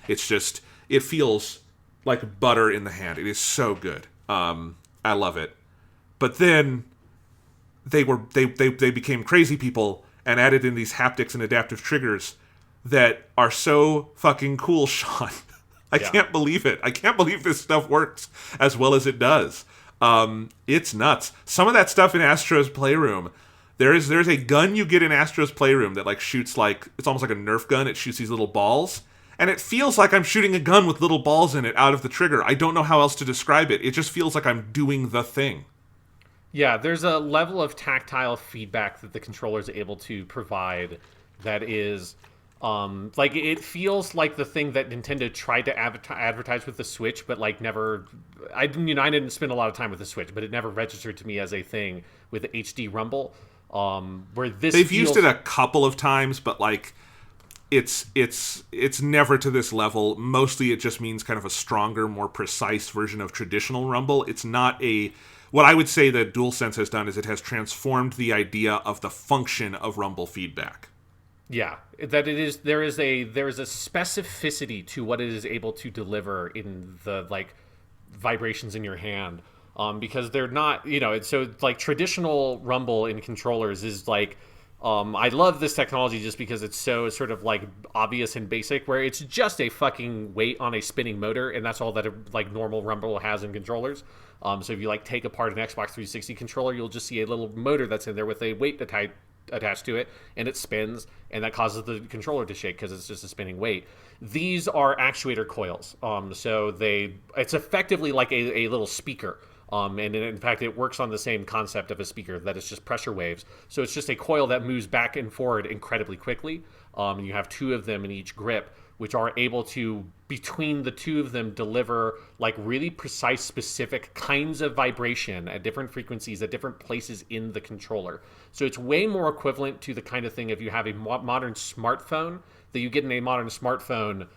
It feels like butter in the hand. It is so good. I love it. But then they became crazy people and added in these haptics and adaptive triggers that are so fucking cool, Sean. I can't believe it. I can't believe this stuff works as well as it does. It's nuts. Some of that stuff in Astro's Playroom, there's a gun you get in Astro's Playroom that like shoots like, it's almost like a Nerf gun. It shoots these little balls. And it feels like I'm shooting a gun with little balls in it out of the trigger. I don't know how else to describe it. It just feels like I'm doing the thing. Yeah, there's a level of tactile feedback that the controller is able to provide that is, like, it feels like the thing that Nintendo tried to advertise with the Switch, but like never. I didn't spend a lot of time with the Switch, but it never registered to me as a thing with the HD Rumble. Where they've used it a couple of times, but like. It's never to this level. Mostly it just means kind of a stronger, more precise version of traditional Rumble. It's not a... What I would say that DualSense has done is it has transformed the idea of the function of Rumble feedback. Yeah, that it is. There is a specificity to what it is able to deliver in the like vibrations in your hand, because they're not, so like traditional Rumble in controllers is like. I love this technology just because it's so sort of like obvious and basic, where it's just a fucking weight on a spinning motor, and that's all that a like normal Rumble has in controllers. So if you like take apart an Xbox 360 controller, you'll just see a little motor that's in there with a weight attached to it, and it spins, and that causes the controller to shake because it's just a spinning weight. These are actuator coils. So it's effectively like a little speaker. And in fact, it works on the same concept of a speaker, that it's just pressure waves. So it's just a coil that moves back and forward incredibly quickly. And you have two of them in each grip, which are able to, between the two of them, deliver like really precise, specific kinds of vibration at different frequencies at different places in the controller. So it's way more equivalent to the kind of thing if you have a modern smartphone that you get in a modern smartphone.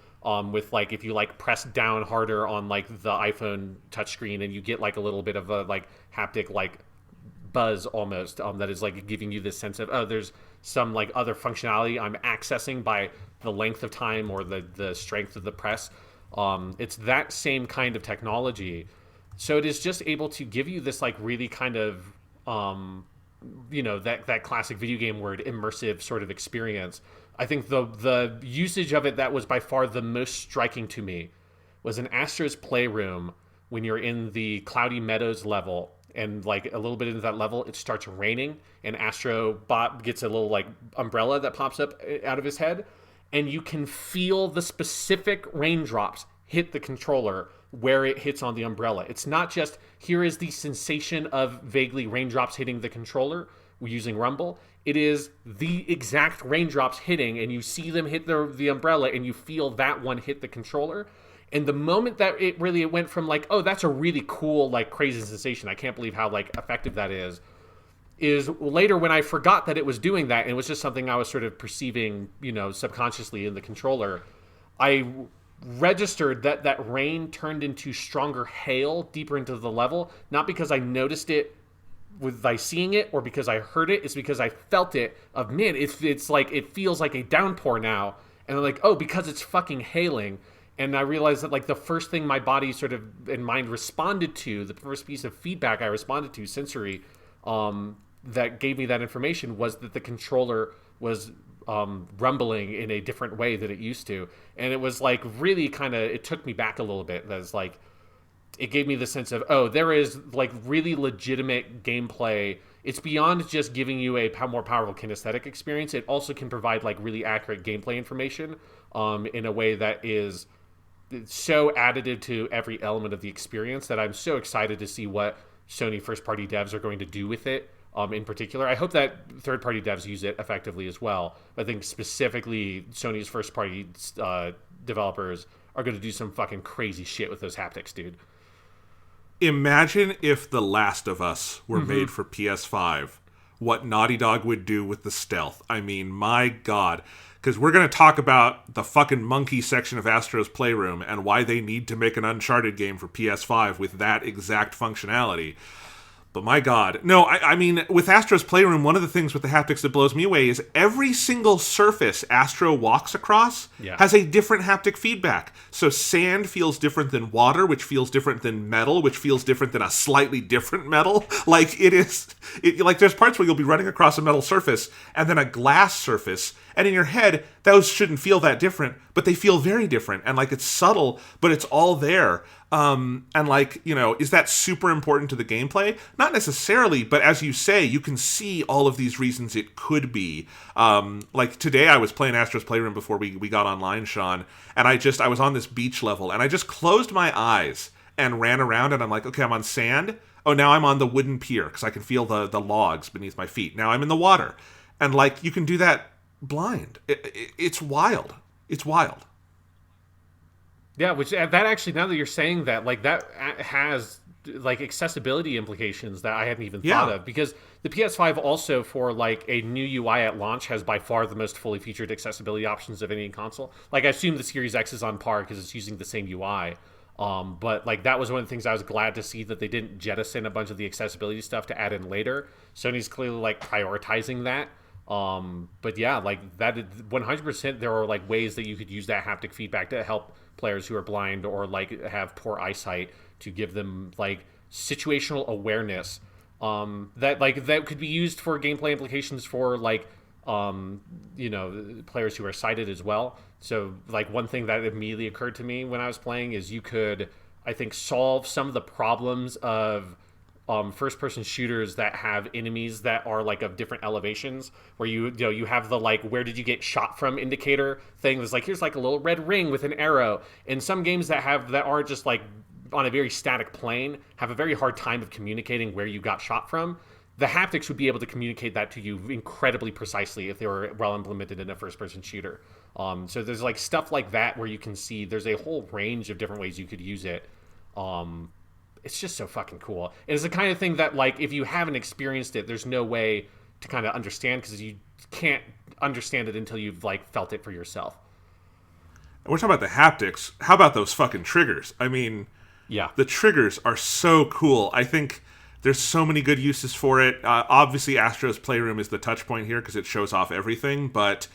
With like if you like press down harder on like the iPhone touchscreen, and you get like a little bit of a like haptic like buzz almost, that is like giving you this sense of there's some like other functionality I'm accessing by the length of time or the strength of the press. It's that same kind of technology, so it is just able to give you this like really kind of that classic video game word, immersive sort of experience. I think the usage of it that was by far the most striking to me was in Astro's Playroom, when you're in the Cloudy Meadows level, and like a little bit into that level, it starts raining, and Astro gets a little like umbrella that pops up out of his head, and you can feel the specific raindrops hit the controller where it hits on the umbrella. It's not just, here is the sensation of vaguely raindrops hitting the controller using Rumble. It is the exact raindrops hitting, and you see them hit the umbrella, and you feel that one hit the controller. And the moment that it went from like, oh, that's a really cool, like crazy sensation, I can't believe how like effective that is later when I forgot that it was doing that, and it was just something I was sort of perceiving, subconsciously in the controller. I registered that rain turned into stronger hail deeper into the level, not because I noticed it by seeing it or because I heard it. It's because I felt it of, man, it's like, it feels like a downpour now. And I'm like, oh, because it's fucking hailing. And I realized that like the first thing my body sort of and mind responded to, the first piece of feedback I responded to, sensory, that gave me that information, was that the controller was rumbling in a different way than it used to. And it was like really kind of, it took me back a little bit. That's like, it gave me the sense of, oh, there is like really legitimate gameplay. It's beyond just giving you a more powerful kinesthetic experience. It also can provide like really accurate gameplay information in a way that is so additive to every element of the experience, that I'm so excited to see what Sony first-party devs are going to do with it. In particular, I hope that third-party devs use it effectively as well. I think specifically Sony's first-party developers are going to do some fucking crazy shit with those haptics, dude. Imagine if The Last of Us were made for PS5, what Naughty Dog would do with the stealth. I mean, my God. Because we're going to talk about the fucking monkey section of Astro's Playroom and why they need to make an Uncharted game for PS5 with that exact functionality. But my God. No, I mean, with Astro's Playroom, one of the things with the haptics that blows me away is every single surface Astro walks across has a different haptic feedback. So sand feels different than water, which feels different than metal, which feels different than a slightly different metal. Like, like there's parts where you'll be running across a metal surface and then a glass surface, and in your head, those shouldn't feel that different, but they feel very different. And like, it's subtle, but it's all there. And like, is that super important to the gameplay? Not necessarily, but as you say, you can see all of these reasons it could be. Like today I was playing Astro's Playroom before we got online, Sean, and I was on this beach level, and I just closed my eyes and ran around, and I'm like, okay, I'm on sand. Oh, now I'm on the wooden pier because I can feel the logs beneath my feet. Now I'm in the water. And like, you can do that blind. It's wild. It's wild. Yeah, which that actually, now that you're saying that, like, that has like accessibility implications that I hadn't even thought of, because the PS5 also, for like a new UI at launch, has by far the most fully featured accessibility options of any console. Like, I assume the Series X is on par because it's using the same UI. But like, that was one of the things I was glad to see, that they didn't jettison a bunch of the accessibility stuff to add in later. Sony's clearly like prioritizing that. But yeah, like, that 100%, there are like ways that you could use that haptic feedback to help players who are blind or like have poor eyesight, to give them like situational awareness, that could be used for gameplay implications for like, players who are sighted as well. So like, one thing that immediately occurred to me when I was playing is you could, I think, solve some of the problems of first-person shooters that have enemies that are like of different elevations, where you have the like, where did you get shot from indicator thing. There's like, here's like a little red ring with an arrow. In some games that aren't just like on a very static plane, have a very hard time of communicating where you got shot from. The haptics would be able to communicate that to you incredibly precisely if they were well implemented in a first-person shooter. So there's like stuff like that where you can see there's a whole range of different ways you could use it. It's just so fucking cool. It's the kind of thing that, like, if you haven't experienced it, there's no way to kind of understand, because you can't understand it until you've like felt it for yourself. We're talking about the haptics. How about those fucking triggers? I mean, yeah, the triggers are so cool. I think there's so many good uses for it. Obviously, Astro's Playroom is the touch point here because it shows off everything, but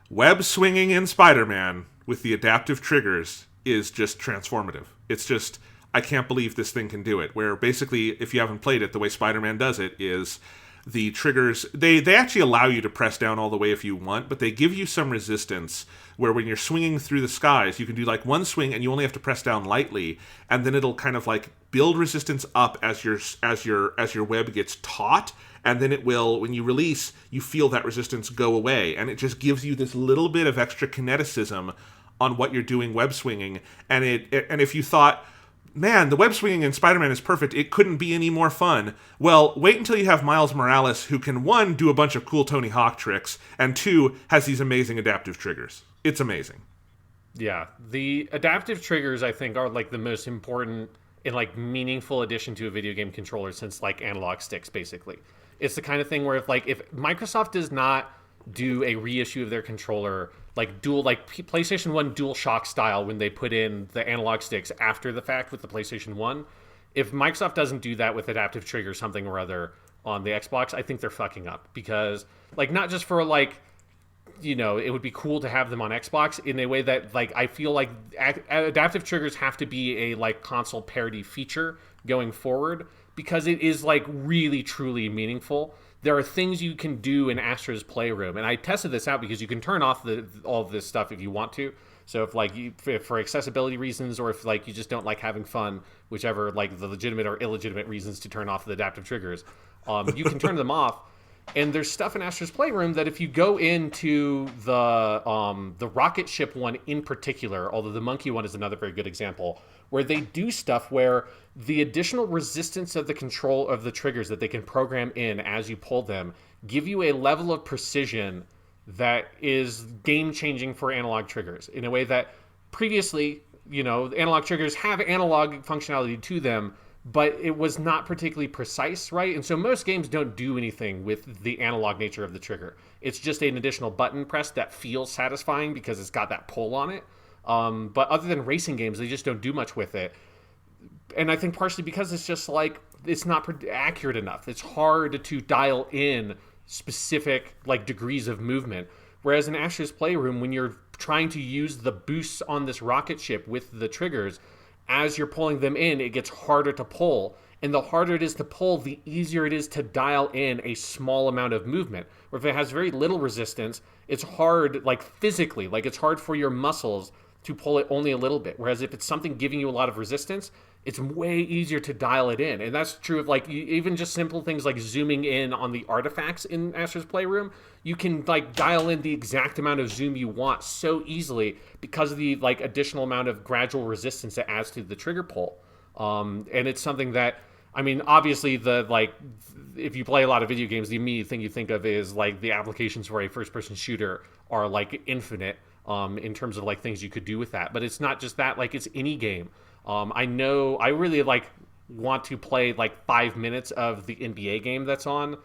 web swinging in Spider-Man with the adaptive triggers is just transformative. It's just, I can't believe this thing can do it. Where basically, if you haven't played it, the way Spider-Man does it is the triggers, they actually allow you to press down all the way if you want, but they give you some resistance where when you're swinging through the skies, you can do like one swing and you only have to press down lightly, and then it'll kind of like build resistance up as your web gets taut, and then it will, when you release, you feel that resistance go away, and it just gives you this little bit of extra kineticism on what you're doing web swinging. And and if you thought, man, the web swinging in Spider-Man is perfect, it couldn't be any more fun. Well, wait until you have Miles Morales, who can, one, do a bunch of cool Tony Hawk tricks, and two, has these amazing adaptive triggers. It's amazing. Yeah, the adaptive triggers, I think, are like the most important and like meaningful addition to a video game controller since like analog sticks, basically. It's the kind of thing where if Microsoft does not do a reissue of their controller, like PlayStation 1 DualShock style, when they put in the analog sticks after the fact with the PlayStation 1, if Microsoft doesn't do that with adaptive trigger something or other on the Xbox, I think they're fucking up. Because, like, not just for like, it would be cool to have them on Xbox in a way that, like, I feel like adaptive triggers have to be a like console parity feature going forward, because it is like really truly meaningful. There are things you can do in Astro's Playroom, and I tested this out because you can turn off all of this stuff if you want to. So if for accessibility reasons, or if like you just don't like having fun, whichever, like the legitimate or illegitimate reasons to turn off the adaptive triggers, you can turn them off. And there's stuff in Astro's Playroom that if you go into the rocket ship one in particular, although the monkey one is another very good example, where they do stuff where the additional resistance of the control of the triggers that they can program in as you pull them give you a level of precision that is game-changing for analog triggers in a way that previously, analog triggers have analog functionality to them, but it was not particularly precise, right? And so most games don't do anything with the analog nature of the trigger. It's just an additional button press that feels satisfying because it's got that pull on it. But other than racing games, they just don't do much with it. And I think partially because it's just like, it's not accurate enough. It's hard to dial in specific like degrees of movement. Whereas in Astro's Playroom, when you're trying to use the boosts on this rocket ship with the triggers, as you're pulling them in, it gets harder to pull. And the harder it is to pull, the easier it is to dial in a small amount of movement. Or if it has very little resistance, it's hard, like physically, like it's hard for your muscles to pull it only a little bit. Whereas if it's something giving you a lot of resistance, it's way easier to dial it in. And that's true of like even just simple things like zooming in on the artifacts in Astro's Playroom. You can like dial in the exact amount of zoom you want so easily because of the like additional amount of gradual resistance it adds to the trigger pull. And it's something that, I mean, obviously the like, if you play a lot of video games, the immediate thing you think of is like the applications for a first-person shooter are like infinite in terms of like things you could do with that. But it's not just that, like it's any game. I know I really like want to play like 5 minutes of the NBA game that's on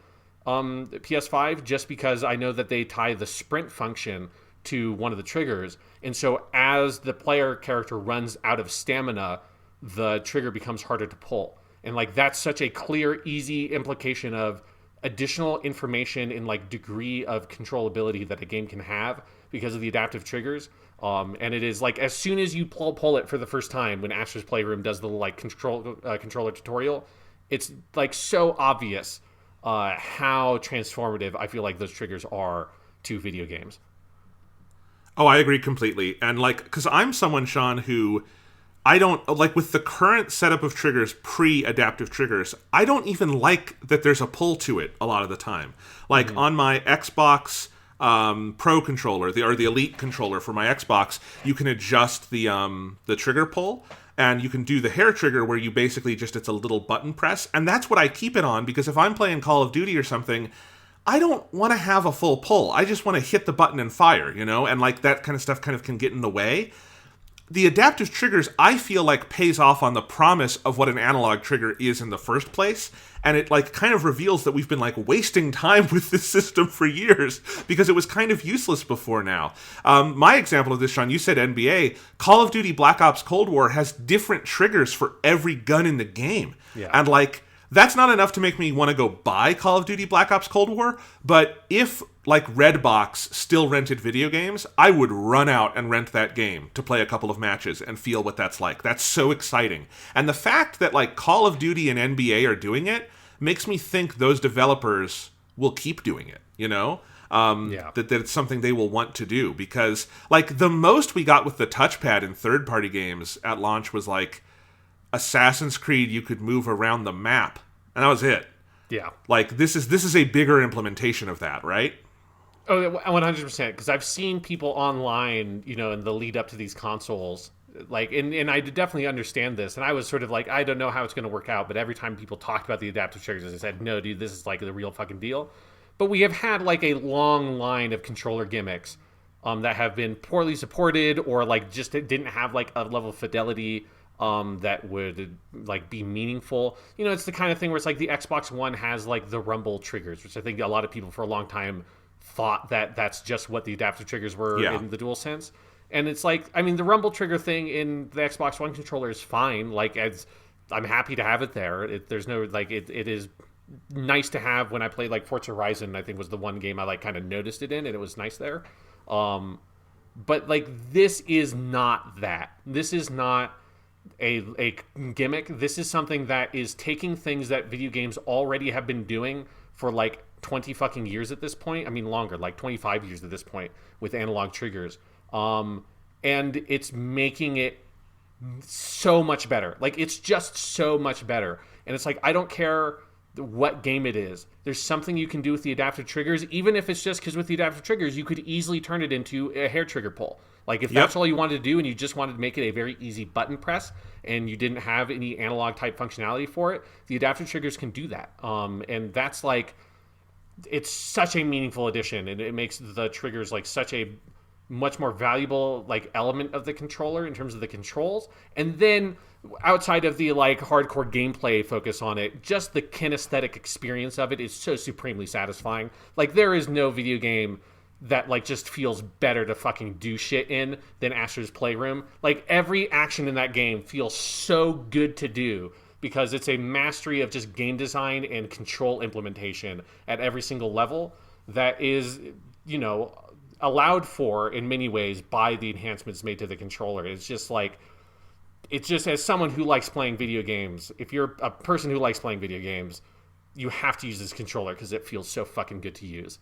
PS5 just because I know that they tie the sprint function to one of the triggers. And so as the player character runs out of stamina, the trigger becomes harder to pull. And like that's such a clear, easy implication of additional information in like degree of controllability that a game can have because of the adaptive triggers. And it is like as soon as you pull it for the first time when Astro's Playroom does the like controller tutorial, it's like so obvious how transformative I feel like those triggers are to video games. Oh, I agree completely. And like, because I'm someone, Sean, who I don't like with the current setup of triggers, pre-adaptive triggers, I don't even like that there's a pull to it a lot of the time. Like on my Xbox Pro controller, or the Elite controller for my Xbox, you can adjust the trigger pull, and you can do the hair trigger where you basically just, it's a little button press, and that's what I keep it on, because if I'm playing Call of Duty or something, I don't want to have a full pull. I just want to hit the button and fire, you know, and like that kind of stuff kind of can get in the way. The adaptive triggers, I feel like, pays off on the promise of what an analog trigger is in the first place, and it like kind of reveals that we've been like wasting time with this system for years because it was kind of useless before now. My example of this, Sean, you said NBA. Call of Duty Black Ops Cold War has different triggers for every gun in the game, and like that's not enough to make me want to go buy Call of Duty Black Ops Cold War, but if like Redbox still rented video games, I would run out and rent that game to play a couple of matches and feel what that's like. That's so exciting. And the fact that like Call of Duty and NBA are doing it makes me think those developers will keep doing it, you know? That it's something they will want to do, because like the most we got with the touchpad in third-party games at launch was like Assassin's Creed, you could move around the map, and that was it. Yeah. Like this is a bigger implementation of that, right? Oh, 100%. Because I've seen people online, you know, in the lead up to these consoles, like, and I definitely understand this. And I was sort of like, I don't know how it's going to work out. But every time people talked about the adaptive triggers, I said, no, dude, this is like the real fucking deal. But we have had like a long line of controller gimmicks that have been poorly supported, or like just didn't have like a level of fidelity that would like be meaningful. You know, it's the kind of thing where it's like the Xbox One has like the rumble triggers, which I think a lot of people for a long time thought that that's just what the adaptive triggers were in the DualSense. And it's like, I mean, the rumble trigger thing in the Xbox One controller is fine. Like, I'm happy to have it there. There's no, like, it is nice to have. When I played like Forza Horizon, I think was the one game I like kind of noticed it in, and it was nice there. But like, this is not that. This is not a gimmick. This is something that is taking things that video games already have been doing for like 20 fucking years at this point. I mean, longer, like 25 years at this point with analog triggers. And it's making it so much better. Like, it's just so much better. And it's like, I don't care what game it is. There's something you can do with the adaptive triggers, even if it's just because with the adaptive triggers, you could easily turn it into a hair trigger pull. Like, if that's all you wanted to do and you just wanted to make it a very easy button press and you didn't have any analog type functionality for it, the adaptive triggers can do that. And that's like, it's such a meaningful addition, and it makes the triggers like such a much more valuable like element of the controller in terms of the controls. And then outside of the like hardcore gameplay focus on it, just the kinesthetic experience of it is so supremely satisfying. Like, there is no video game that like just feels better to fucking do shit in than Astro's Playroom. Like, every action in that game feels so good to do because it's a mastery of just game design and control implementation at every single level that is, you know, allowed for in many ways by the enhancements made to the controller. It's just like, it's just, as someone who likes playing video games, if you're a person who likes playing video games, you have to use this controller because it feels so fucking good to use.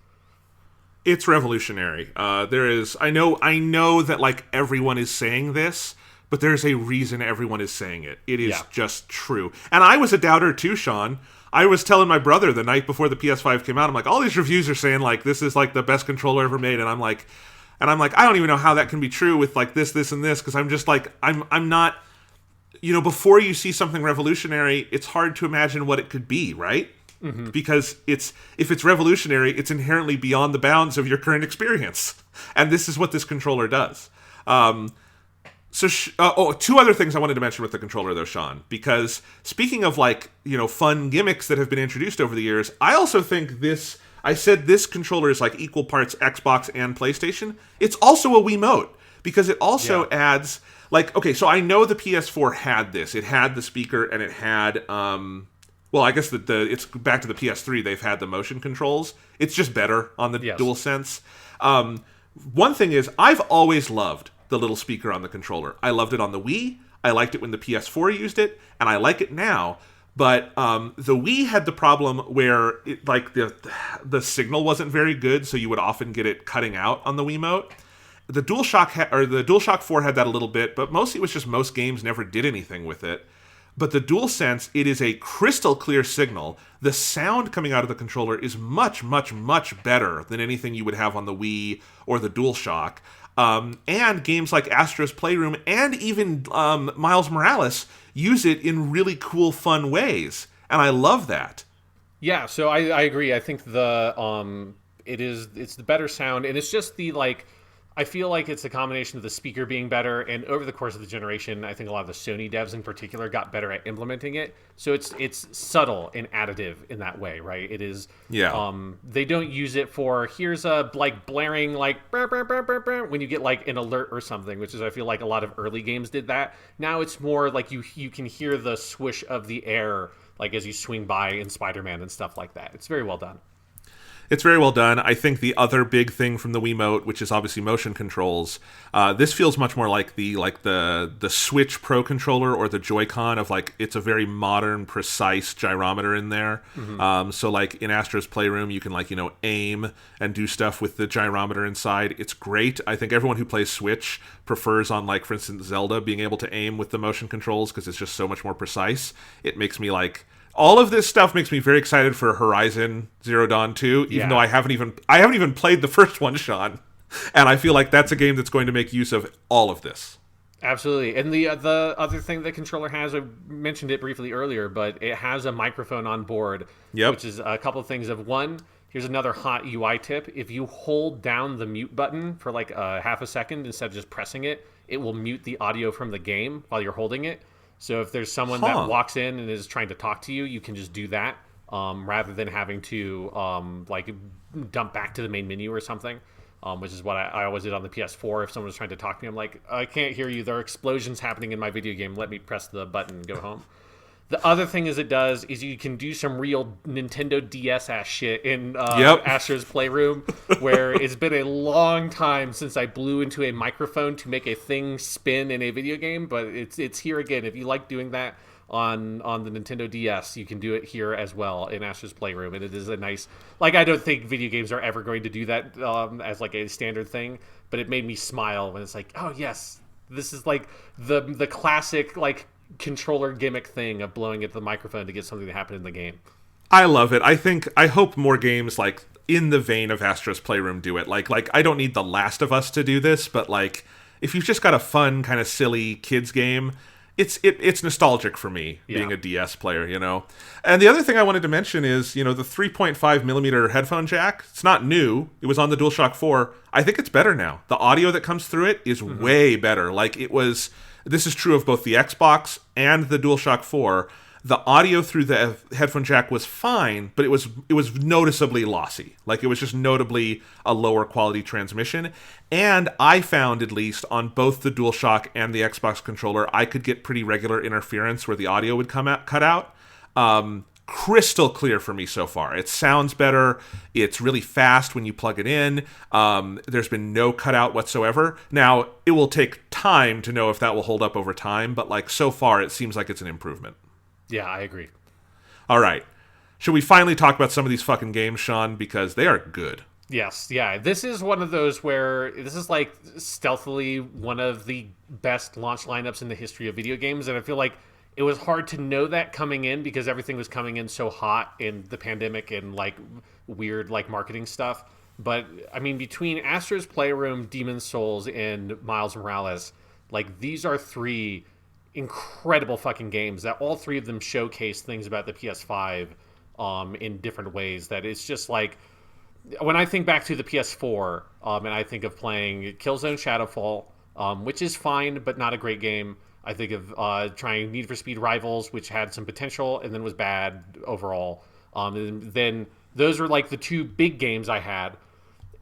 It's revolutionary. I know that like everyone is saying this, but there's a reason everyone is saying it. It is just true. And I was a doubter too, Sean. I was telling my brother the night before the PS5 came out, I'm like, all these reviews are saying like this is like the best controller ever made, and I'm like, I don't even know how that can be true with like this, and this, because I'm just like, I'm not, before you see something revolutionary, it's hard to imagine what it could be, right? Mm-hmm. Because if it's revolutionary, it's inherently beyond the bounds of your current experience, and this is what this controller does. Two other things I wanted to mention with the controller, though, Sean, because speaking of like fun gimmicks that have been introduced over the years, I also think this. I said this controller is like equal parts Xbox and PlayStation. It's also a Wiimote because it also adds like, okay, so I know the PS4 had this. It had the speaker and it had well, I guess it's back to the PS3. They've had the motion controls. It's just better on the DualSense. One thing is, I've always loved the little speaker on the controller. I loved it on the Wii. I liked it when the PS4 used it, and I like it now. But the Wii had the problem where the signal wasn't very good, so you would often get it cutting out on the Wiimote. The DualShock 4 had that a little bit, but mostly it was just most games never did anything with it. But the DualSense, it is a crystal clear signal. The sound coming out of the controller is much, much, much better than anything you would have on the Wii or the DualShock. And games like Astro's Playroom and even Miles Morales use it in really cool, fun ways. And I love that. Yeah, so I agree. I think it's the better sound, and it's just the like. I feel like it's a combination of the speaker being better, and over the course of the generation, I think a lot of the Sony devs in particular got better at implementing it. So it's subtle and additive in that way, right? It is. Yeah. They don't use it for here's a like blaring like burr, burr, burr, burr, burr, when you get like an alert or something, which is I feel like a lot of early games did that. Now it's more like you can hear the swish of the air like as you swing by in Spider-Man and stuff like that. It's very well done. It's very well done. I think the other big thing from the Wiimote, which is obviously motion controls, this feels much more like the Switch Pro controller or the Joy-Con of like it's a very modern, precise gyrometer in there. Mm-hmm. So like in Astro's Playroom, you can like aim and do stuff with the gyrometer inside. It's great. I think everyone who plays Switch prefers on like for instance Zelda being able to aim with the motion controls because it's just so much more precise. It makes me like. All of this stuff makes me very excited for Horizon Zero Dawn 2, even though I haven't even played the first one, Sean. And I feel like that's a game that's going to make use of all of this. Absolutely. And the other thing the controller has, I mentioned it briefly earlier, but it has a microphone on board, which is a couple of things of one. Here's another hot UI tip. If you hold down the mute button for like half a second instead of just pressing it, it will mute the audio from the game while you're holding it. So if there's someone that walks in and is trying to talk to you, you can just do that rather than having to like dump back to the main menu or something, which is what I always did on the PS4. If someone was trying to talk to me, I'm like, I can't hear you. There are explosions happening in my video game. Let me press the button and go home. The other thing it does is you can do some real Nintendo DS ass shit in Astro's Playroom, where it's been a long time since I blew into a microphone to make a thing spin in a video game, but it's here again. If you like doing that on the Nintendo DS, you can do it here as well in Astro's Playroom, and it is a nice. Like I don't think video games are ever going to do that as like a standard thing, but it made me smile when it's like, oh yes, this is like the classic like. Controller gimmick thing of blowing into the microphone to get something to happen in the game. I love it. I hope more games like in the vein of Astro's Playroom do it. Like I don't need The Last of Us to do this, but like if you've just got a fun kind of silly kids game, it's nostalgic for me being a DS player, And the other thing I wanted to mention is, the 3.5 millimeter headphone jack. It's not new. It was on the DualShock 4. I think it's better now. The audio that comes through it is way better. Like it was. This is true of both the Xbox and the DualShock 4. The audio through the headphone jack was fine, but it was noticeably lossy. Like it was just notably a lower quality transmission. And I found, at least on both the DualShock and the Xbox controller, I could get pretty regular interference where the audio would cut out. crystal clear for me so far. It sounds better. It's really fast when you plug it in. There's been no cutout whatsoever. Now, it will take time to know if that will hold up over time, but like so far, it seems like it's an improvement. Yeah, I agree. All right. Should we finally talk about some of these fucking games, Sean? Because they are good. Yes, yeah. This is one of those where this is like stealthily one of the best launch lineups in the history of video games, and I feel like it was hard to know that coming in because everything was coming in so hot in the pandemic and like weird like marketing stuff. But I mean, between Astro's Playroom, Demon's Souls, and Miles Morales, like these are three incredible fucking games that all three of them showcase things about the PS5 in different ways. That it's just like when I think back to the PS4 and I think of playing Killzone Shadowfall, which is fine but not a great game. I think of trying Need for Speed Rivals, which had some potential and then was bad overall. And then those were like the two big games I had.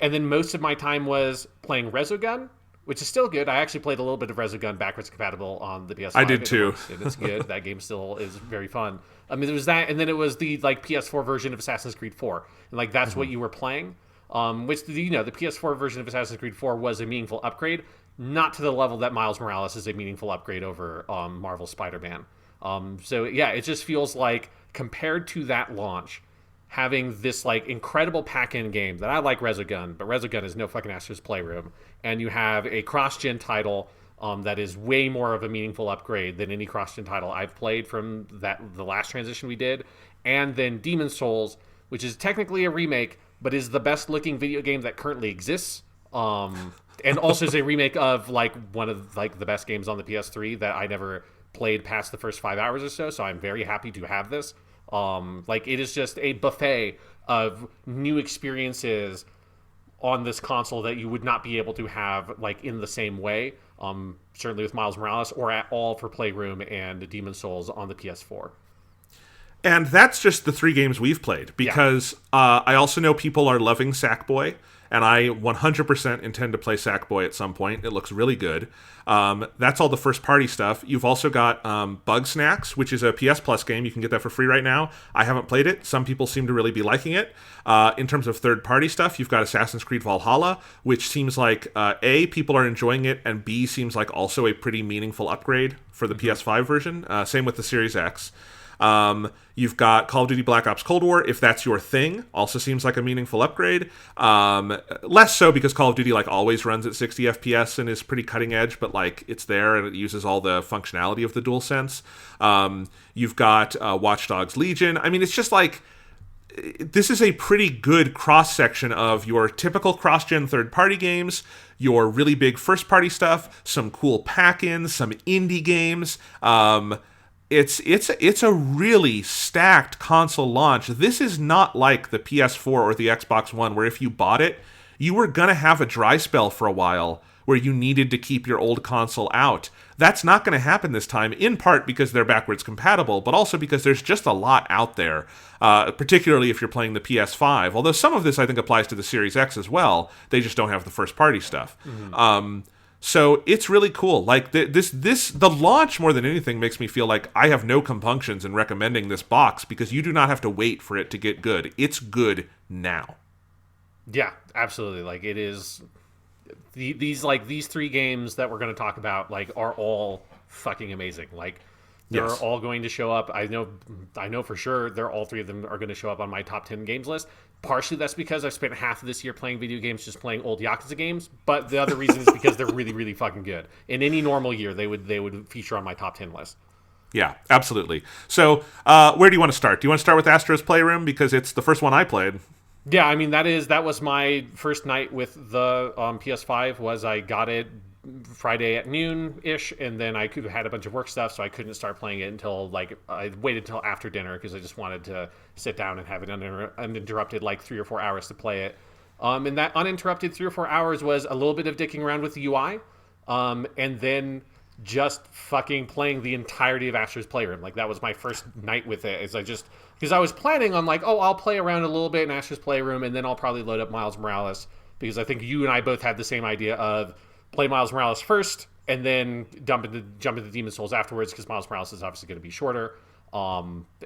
And then most of my time was playing Resogun, which is still good. I actually played a little bit of Resogun backwards compatible on the PS5. I did too. And it's good. That game still is very fun. I mean, there was that, and then it was the like PS4 version of Assassin's Creed 4. And like that's what you were playing. Which, you know, the PS4 version of Assassin's Creed 4 was a meaningful upgrade. Not to the level that Miles Morales is a meaningful upgrade over Marvel's Spider-Man. So yeah, it just feels like compared to that launch, having this like incredible pack-in game that I like Resogun, but Resogun is no fucking Astro's Playroom, and you have a cross-gen title that is way more of a meaningful upgrade than any cross-gen title I've played from the last transition we did, and then Demon's Souls, which is technically a remake, but is the best-looking video game that currently exists. And also is a remake of like one of like the best games on the PS3 that I never played past the first 5 hours or so. So I'm very happy to have this. Like it is just a buffet of new experiences on this console that you would not be able to have like in the same way. Certainly with Miles Morales or at all for Playroom and Demon's Souls on the PS4. And that's just the 3 games we've played because I also know people are loving Sackboy. And I 100% intend to play Sackboy at some point. It looks really good. That's all the first-party stuff. You've also got Bug Snacks, which is a PS Plus game. You can get that for free right now. I haven't played it. Some people seem to really be liking it. In terms of third-party stuff, you've got Assassin's Creed Valhalla, which seems like, A, people are enjoying it, and B, seems like also a pretty meaningful upgrade for the PS5 version. Same with the Series X. You've got Call of Duty Black Ops Cold War, if that's your thing, also seems like a meaningful upgrade. Less so because Call of Duty like always runs at 60 FPS and is pretty cutting edge, but like it's there and it uses all the functionality of the DualSense. You've got Watch Dogs Legion. I mean, it's just like this is a pretty good cross-section of your typical cross-gen third-party games, your really big first-party stuff, some cool pack-ins, some indie games. It's a really stacked console launch. This is not like the PS4 or the Xbox One, where if you bought it, you were going to have a dry spell for a while where you needed to keep your old console out. That's not going to happen this time, in part because they're backwards compatible, but also because there's just a lot out there, particularly if you're playing the PS5. Although some of this, I think, applies to the Series X as well. They just don't have the first-party stuff. Mm-hmm. So it's really cool. Like the launch more than anything makes me feel like I have no compunctions in recommending this box because you do not have to wait for it to get good. It's good now. Yeah, absolutely. Like it is. These 3 games that we're going to talk about like are all fucking amazing. Like they're all going to show up. I know for sure they're all 3 of them are going to show up on my top 10 games list. Partially that's because I've spent half of this year playing video games, just playing old Yakuza games. But the other reason is because they're really, really fucking good. In any normal year, they would feature on my top 10 list. Yeah, absolutely. So where do you want to start? Do you want to start with Astro's Playroom because it's the first one I played? Yeah, I mean that was my first night with the PS5. Was I got it Friday at noon-ish, and then I had a bunch of work stuff, so I couldn't start playing it until, like, I waited until after dinner because I just wanted to sit down and have it uninterrupted, like, 3 or 4 hours to play it. And that uninterrupted 3 or 4 hours was a little bit of dicking around with the UI, and then just fucking playing the entirety of Astro's Playroom. Like, that was my first night with it, because I was planning on, like, I'll play around a little bit in Astro's Playroom, and then I'll probably load up Miles Morales, because I think you and I both had the same idea of play Miles Morales first, and then jump into Demon's Souls afterwards, because Miles Morales is obviously going to be shorter.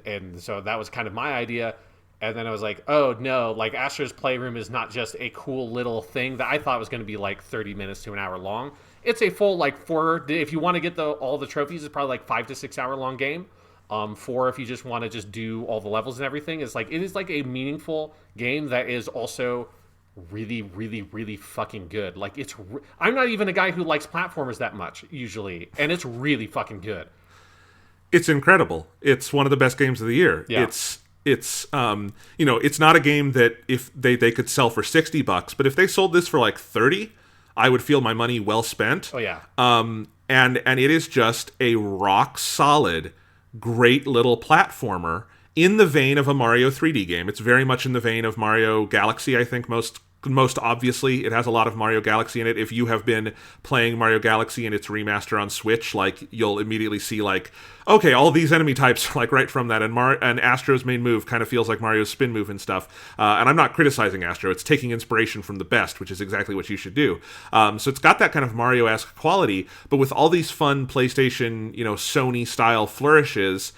And so that was kind of my idea. And then I was like, oh no, like Astro's Playroom is not just a cool little thing that I thought was going to be like 30 minutes to an hour long. It's a full like if you want to get all the trophies, it's probably like 5 to 6 hour long game. Four if you just want to just do all the levels and everything. It is like a meaningful game that is also really, really, really fucking good. Like I'm not even a guy who likes platformers that much usually, and it's really fucking good. It's incredible. It's one of the best games of the year. Yeah. It's it's not a game that if they could sell for $60, but if they sold this for like 30, I would feel my money well spent. Oh yeah. And it is just a rock solid, great little platformer in the vein of a Mario 3D game. It's very much in the vein of Mario Galaxy, I think most obviously. It has a lot of Mario Galaxy in it. If you have been playing Mario Galaxy and its remaster on Switch, like you'll immediately see like, okay, all these enemy types are like right from that, and Astro's main move kind of feels like Mario's spin move and stuff. And I'm not criticizing Astro; it's taking inspiration from the best, which is exactly what you should do. So it's got that kind of Mario-esque quality, but with all these fun PlayStation, Sony style flourishes,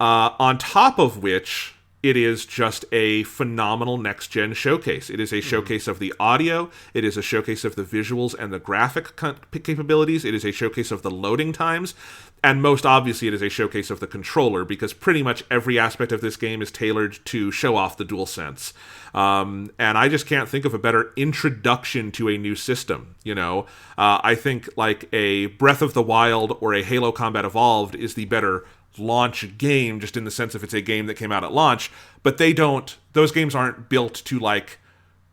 on top of which it is just a phenomenal next-gen showcase. It is a showcase of the audio. It is a showcase of the visuals and the graphic capabilities. It is a showcase of the loading times. And most obviously, it is a showcase of the controller, because pretty much every aspect of this game is tailored to show off the DualSense. And I just can't think of a better introduction to a new system. I think like a Breath of the Wild or a Halo Combat Evolved is the better launch game, just in the sense of it's a game that came out at launch, but those games aren't built to like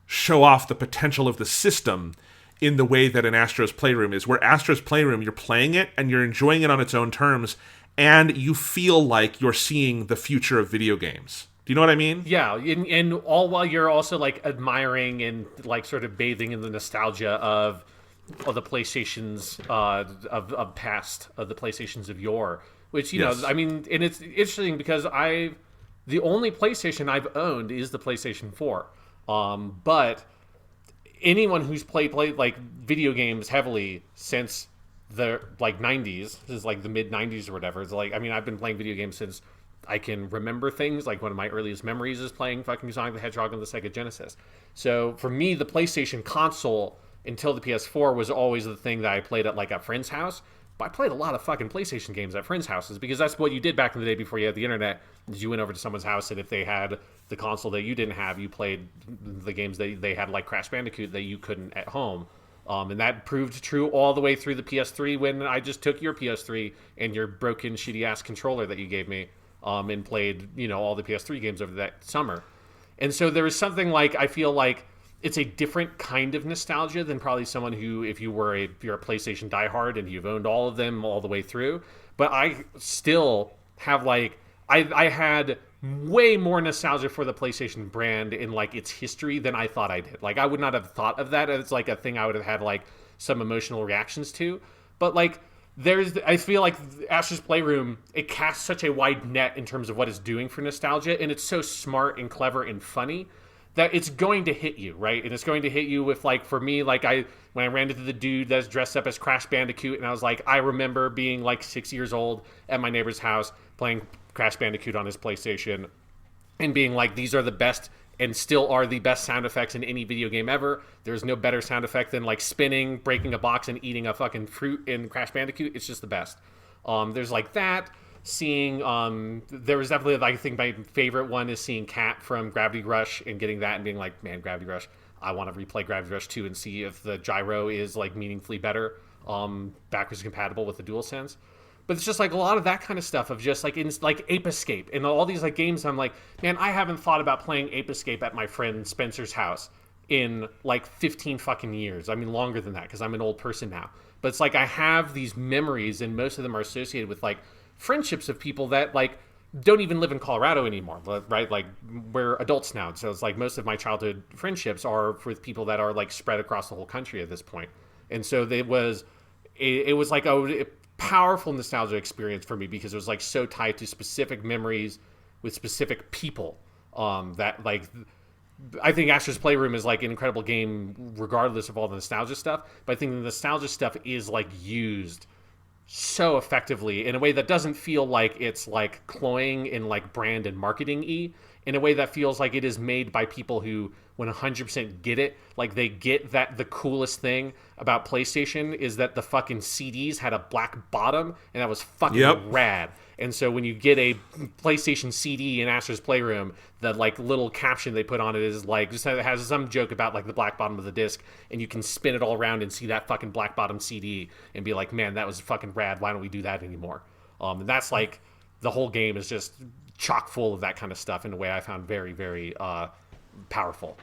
show off the potential of the system in the way that an Astro's Playroom is. Where Astro's Playroom, you're playing it and you're enjoying it on its own terms, and you feel like you're seeing the future of video games. Do you know what I mean? Yeah, and all while you're also like admiring and like sort of bathing in the nostalgia of the PlayStations of past, of the PlayStations of yore. Which, Yes. I mean, and it's interesting because the only PlayStation I've owned is the PlayStation 4. But anyone who's played like video games heavily since the like 90s, this is like the mid 90s or whatever. It's like, I mean, I've been playing video games since I can remember things. Like one of my earliest memories is playing fucking Sonic the Hedgehog on the Sega Genesis. So for me, the PlayStation console until the PS4 was always the thing that I played at like a friend's house. But I played a lot of fucking PlayStation games at friends' houses, because that's what you did back in the day before you had the internet. Is you went over to someone's house, and if they had the console that you didn't have, you played the games that they had, like Crash Bandicoot, that you couldn't at home. And that proved true all the way through the PS3, when I just took your PS3 and your broken, shitty-ass controller that you gave me, and played, all the PS3 games over that summer. And so there is something like, I feel like, it's a different kind of nostalgia than probably someone who, if you're a PlayStation diehard and you've owned all of them all the way through. But I still have like, I had way more nostalgia for the PlayStation brand in like its history than I thought I did. Like I would not have thought of that as like a thing I would have had like some emotional reactions to. But like I feel like Astro's Playroom, it casts such a wide net in terms of what it's doing for nostalgia, and it's so smart and clever and funny that it's going to hit you, right? And it's going to hit you with, like, for me, like, when I ran into the dude that's dressed up as Crash Bandicoot, and I was like, I remember being, like, 6 years old at my neighbor's house playing Crash Bandicoot on his PlayStation and being like, these are the best and still are the best sound effects in any video game ever. There's no better sound effect than, like, spinning, breaking a box, and eating a fucking fruit in Crash Bandicoot. It's just the best. There's, like, that. Seeing there was definitely, like, I think my favorite one is seeing Kat from Gravity Rush and getting that and being like, man, Gravity Rush, I want to replay Gravity Rush 2 and see if the gyro is like meaningfully better, backwards compatible with the DualSense. But it's just like a lot of that kind of stuff of just like, in like Ape Escape and all these like games. I'm like, man, I haven't thought about playing Ape Escape at my friend Spencer's house in like 15 fucking years. I mean, longer than that, because I'm an old person now. But it's like I have these memories, and most of them are associated with like friendships of people that like don't even live in Colorado anymore, right? Like we're adults now, so it's like most of my childhood friendships are with people that are like spread across the whole country at this point. And so it was like a powerful nostalgia experience for me, because it was like so tied to specific memories with specific people. That like, I think Astro's Playroom is like an incredible game regardless of all the nostalgia stuff, but I think the nostalgia stuff is like used so effectively in a way that doesn't feel like it's like cloying and like brand and marketing-y, in a way that feels like it is made by people who 100% get it. Like they get that the coolest thing about PlayStation is that the fucking CDs had a black bottom, and that was fucking rad. And so when you get a PlayStation CD in Astro's Playroom, the like little caption they put on it is like, just has some joke about like the black bottom of the disc, and you can spin it all around and see that fucking black bottom CD and be like, man, that was fucking rad. Why don't we do that anymore? And that's like, the whole game is just chock full of that kind of stuff in a way I found very, very powerful.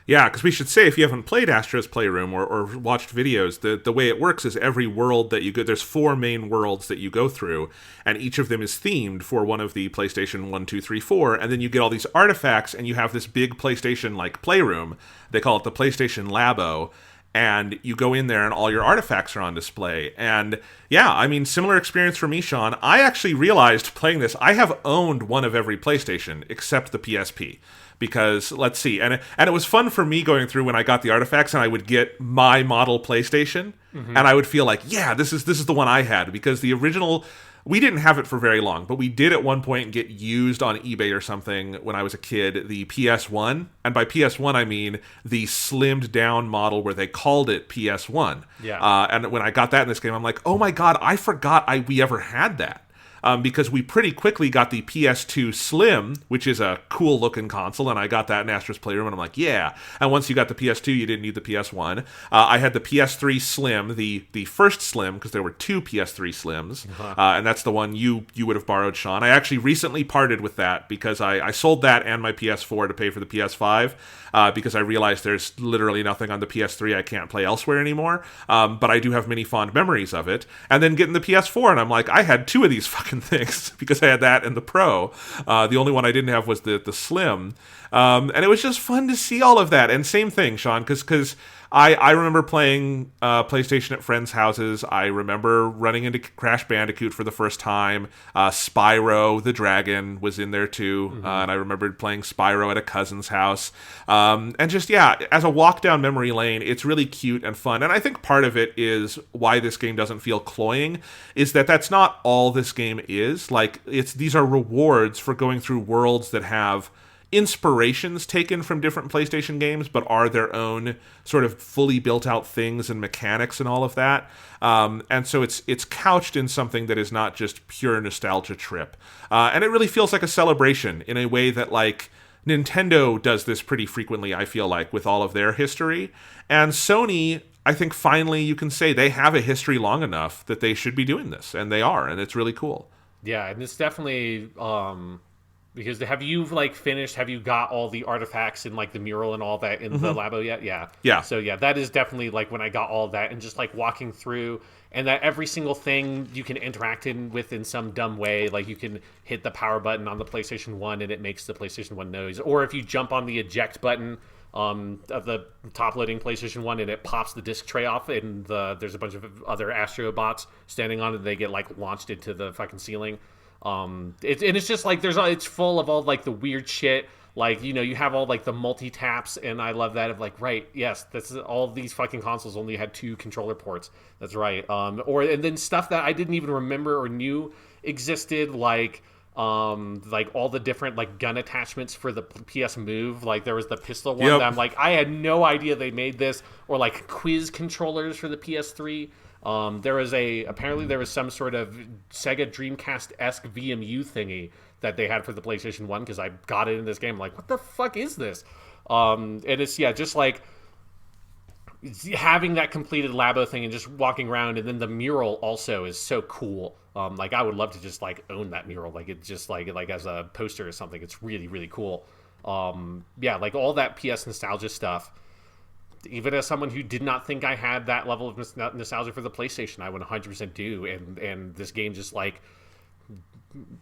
Yeah, because we should say, if you haven't played Astro's Playroom or watched videos, the way it works is every world that you go, there's 4 main worlds that you go through, and each of them is themed for one of the PlayStation 1, 2, 3, 4, and then you get all these artifacts, and you have this big PlayStation-like playroom. They call it the PlayStation Labo, and you go in there and all your artifacts are on display. And yeah, I mean, similar experience for me, Sean. I actually realized playing this, I have owned one of every PlayStation except the PSP. Because, let's see, and it was fun for me going through when I got the artifacts and I would get my model PlayStation, and I would feel like, yeah, this is the one I had, because the original, we didn't have it for very long, but we did at one point get used on eBay or something when I was a kid, the PS1, and by PS1 I mean the slimmed down model where they called it PS1. Yeah. And when I got that in this game, I'm like, oh my god, I forgot we ever had that. Because we pretty quickly got the PS2 Slim, which is a cool-looking console, and I got that in Astro's Playroom, and I'm like, yeah. And once you got the PS2, you didn't need the PS1. I had the PS3 Slim, the first Slim, because there were 2 PS3 Slims, and that's the one you would have borrowed, Sean. I actually recently parted with that, because I sold that and my PS4 to pay for the PS5, because I realized there's literally nothing on the PS3 I can't play elsewhere anymore, but I do have many fond memories of it. And then getting the PS4, and I'm like, I had 2 of these fucking things, because I had that and the Pro. The only one I didn't have was the Slim. And it was just fun to see all of that. And same thing, Sean, because I remember playing PlayStation at friends' houses. I remember running into Crash Bandicoot for the first time. Spyro the Dragon was in there too. And I remembered playing Spyro at a cousin's house. And just, yeah, as a walk down memory lane, it's really cute and fun. And I think part of it is why this game doesn't feel cloying, is that that's not all this game is. Like, these are rewards for going through worlds that have inspirations taken from different PlayStation games, but are their own sort of fully built out things and mechanics and all of that. And so it's couched in something that is not just pure nostalgia trip. And it really feels like a celebration in a way that, like, Nintendo does this pretty frequently, I feel like, with all of their history. And Sony, I think finally you can say they have a history long enough that they should be doing this, and they are, and it's really cool. Yeah, and it's definitely because have you got all the artifacts and like the mural and all that in the Labo yet? Yeah. So yeah, that is definitely like when I got all that, and just like walking through, and that every single thing you can interact with in some dumb way. Like you can hit the power button on the PlayStation 1 and it makes the PlayStation 1 noise, or if you jump on the eject button of the top loading PlayStation 1 and it pops the disc tray off, and there's a bunch of other Astro bots standing on it, and they get like launched into the fucking ceiling. It's just like it's full of all like the weird shit. Like, you know, you have all like the multi taps, and I love that of like, right, yes, that's all of these fucking consoles only had 2 controller ports. That's right. And then stuff that I didn't even remember or knew existed, like all the different like gun attachments for the PS Move. Like there was the pistol one that I'm like, I had no idea they made this, or like quiz controllers for the PS3. Apparently there was some sort of Sega Dreamcast-esque VMU thingy that they had for the PlayStation 1, because I got it in this game. I'm like, what the fuck is this? And it's, yeah, just like having that completed Labo thing and just walking around, and then the mural also is so cool. Like I would love to just like own that mural. Like it's just like as a poster or something. It's really, really cool. Yeah, like all that PS nostalgia stuff. Even as someone who did not think I had that level of nostalgia for the PlayStation, I would 100% do. And this game just like,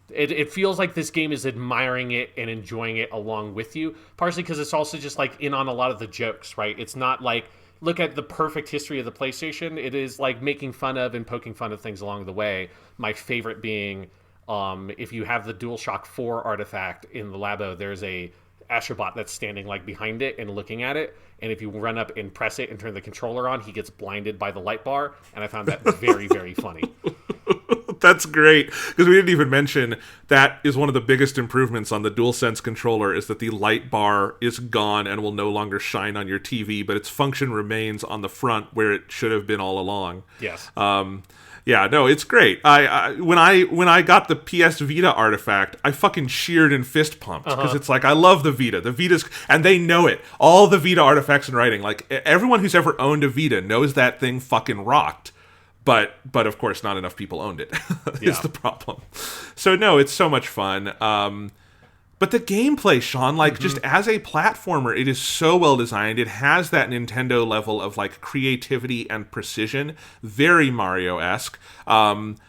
it feels like this game is admiring it and enjoying it along with you. Partially because it's also just like in on a lot of the jokes, right? It's not like, look at the perfect history of the PlayStation. It is like making fun of and poking fun of things along the way. My favorite being, if you have the DualShock 4 artifact in the Labo, there's a Astrobot that's standing like behind it and looking at it, and if you run up and press it and turn the controller on, he gets blinded by the light bar, and I found that very, very funny. That's great, because we didn't even mention that is one of the biggest improvements on the DualSense controller is that the light bar is gone and will no longer shine on your TV, but its function remains on the front where it should have been all along. Yes. Yeah, no, it's great. When I got the PS Vita artifact, I fucking cheered and fist pumped because it's like I love the Vita. The Vita's, and they know it. All the Vita artifacts and writing, like everyone who's ever owned a Vita knows that thing fucking rocked. But of course, not enough people owned it. Is the problem. So no, it's so much fun. But the gameplay, Sean, like just as a platformer, it is so well designed. It has that Nintendo level of like creativity and precision, very Mario-esque. And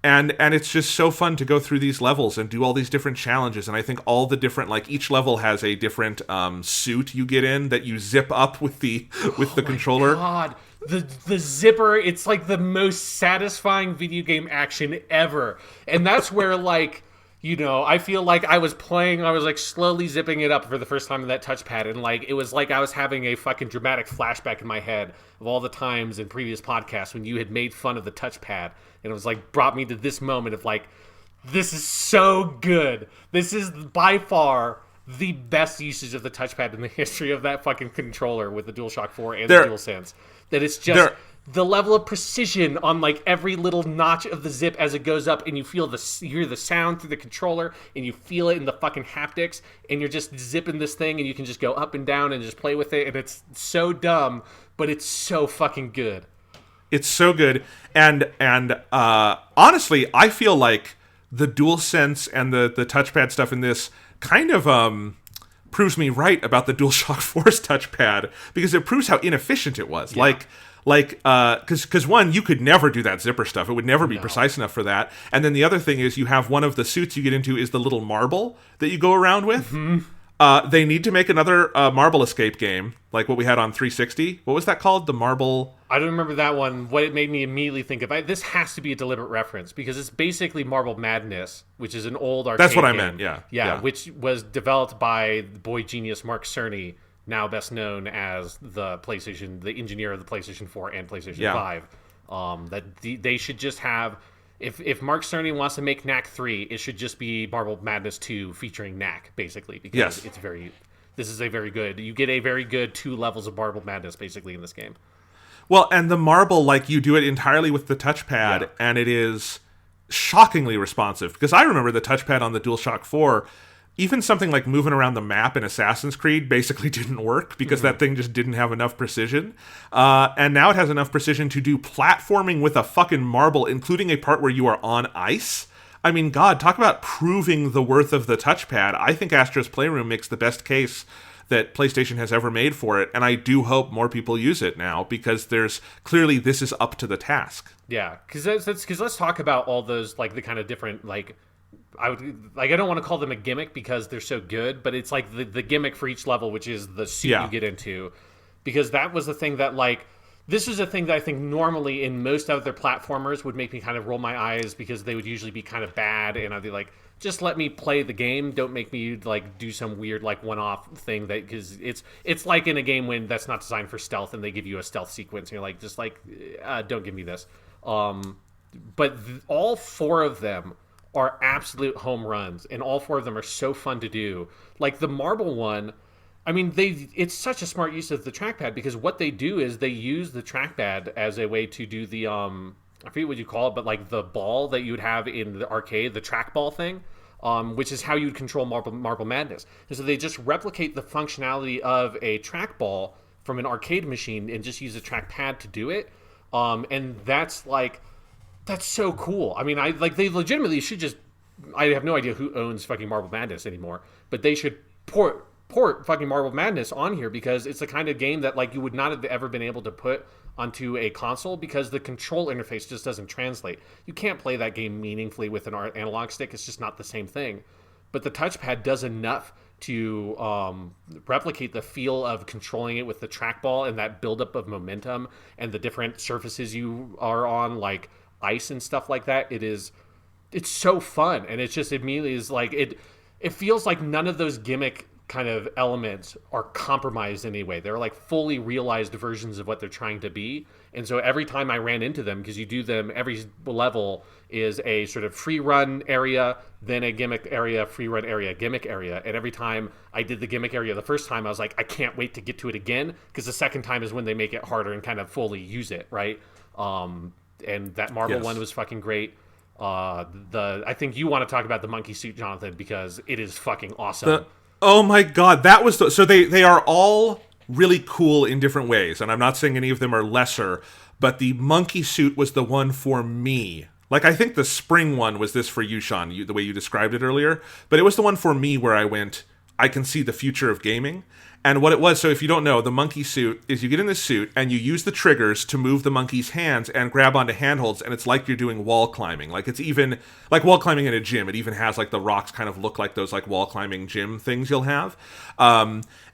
it's just so fun to go through these levels and do all these different challenges. And I think all the different, like each level has a different suit you get in that you zip up with the controller. God. The zipper, it's like the most satisfying video game action ever. And that's where, like, you know, I feel like I was like slowly zipping it up for the first time in that touchpad. And like, it was like I was having a fucking dramatic flashback in my head of all the times in previous podcasts when you had made fun of the touchpad. And it was like, brought me to this moment of like, this is so good. This is by far the best usage of the touchpad in the history of that fucking controller with the DualShock 4 and the DualSense. That it's just the level of precision on like every little notch of the zip as it goes up, and you hear the sound through the controller, and you feel it in the fucking haptics, and you're just zipping this thing, and you can just go up and down and just play with it, and it's so dumb, but it's so fucking good. It's so good, and honestly, I feel like the DualSense and the touchpad stuff in this kind of proves me right about the DualShock 4's touchpad, because it proves how inefficient it was. Yeah. Because one, you could never do that zipper stuff. It would never be precise enough for that. And then the other thing is you have one of the suits you get into is the little marble that you go around with. Mm-hmm. They need to make another Marble Escape game, like what we had on 360. What was that called? The Marble... I don't remember that one. What it made me immediately think of, this has to be a deliberate reference, because it's basically Marble Madness, which is an old arcade That's what game. I meant, yeah. Yeah, which was developed by the boy genius Mark Cerny, now best known as the engineer of the PlayStation 4 and PlayStation 5. They should just have... If Mark Cerny wants to make Knack 3, it should just be Marble Madness 2 featuring Knack, basically, because this is a very good... You get a very good 2 levels of Marble Madness, basically, in this game. Well, and the marble, like, you do it entirely with the touchpad, and it is shockingly responsive. Because I remember the touchpad on the DualShock 4, even something like moving around the map in Assassin's Creed basically didn't work, because that thing just didn't have enough precision. And now it has enough precision to do platforming with a fucking marble, including a part where you are on ice. I mean, God, talk about proving the worth of the touchpad. I think Astro's Playroom makes the best case that PlayStation has ever made for it, and I do hope more people use it now, because there's clearly this is up to the task. Yeah, because let's talk about all those, like, the kind of different, like, I don't want to call them a gimmick because they're so good, but it's like the gimmick for each level, which is the suit you get into, because that was the thing that, like, this is a thing that I think normally in most other platformers would make me kind of roll my eyes, because they would usually be kind of bad, and I'd be like, just let me play the game. Don't make me like do some weird like one-off thing, that because it's like in a game when that's not designed for stealth and they give you a stealth sequence and you're like, just like don't give me this. But all 4 of them are absolute home runs, and all 4 of them are so fun to do. Like the marble one, I mean, it's such a smart use of the trackpad, because what they do is they use the trackpad as a way to do the I forget what you call it, but like the ball that you would have in the arcade, the trackball thing, which is how you'd control Marble Madness. And so they just replicate the functionality of a trackball from an arcade machine and just use a trackpad to do it. And that's so cool. I mean, they legitimately should just... I have no idea who owns fucking Marble Madness anymore, but they should port fucking Marble Madness on here, because it's the kind of game that like you would not have ever been able to put onto a console, because the control interface just doesn't translate. You can't play that game meaningfully with an analog stick. It's just not the same thing. But the touchpad does enough to replicate the feel of controlling it with the trackball, and that buildup of momentum and the different surfaces you are on, like ice and stuff like that. It's so fun, and it's just immediately is like it feels like none of those gimmick kind of elements are compromised in any way. They're like fully realized versions of what they're trying to be, And so every time I ran into them, because you do them, every level is a sort of free run area, then a gimmick area, free run area, gimmick area. And every time I did the gimmick area the first time, I was like, I can't wait to get to it again, because the second time is when they make it harder and kind of fully use it, right? And that marble one was fucking great. I think you want to talk about the monkey suit, Jonathan, because it is fucking awesome. Oh my god, that was so they are all really cool in different ways, and I'm not saying any of them are lesser, but the monkey suit was the one for me. Like, I think the spring one was this for you, Sean, the way you described it earlier, but it was the one for me where I went, I can see the future of gaming. And what it was, so if you don't know, the monkey suit is you get in this suit and you use the triggers to move the monkey's hands and grab onto handholds, and it's like you're doing wall climbing. Like, it's even like wall climbing in a gym. It even has like the rocks kind of look like those like wall climbing gym things you'll have.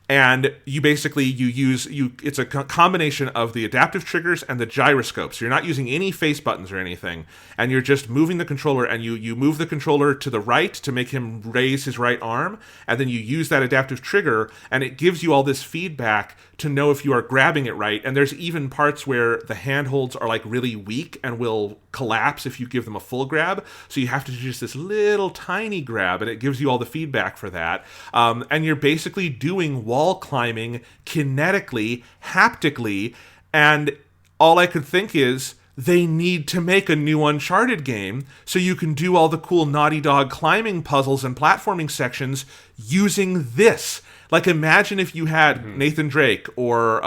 And you basically it's a combination of the adaptive triggers and the gyroscopes. So you're not using any face buttons or anything, and you're just moving the controller, and you move the controller to the right to make him raise his right arm, and then you use that adaptive trigger, and it gives you all this feedback to know if you are grabbing it right. And there's even parts where the handholds are like really weak and will collapse if you give them a full grab. So you have to do just this little tiny grab, and it gives you all the feedback for that. And you're basically doing wall climbing kinetically, haptically, and all I could think is they need to make a new Uncharted game so you can do all the cool Naughty Dog climbing puzzles and platforming sections using this. Like, imagine if you had Nathan Drake or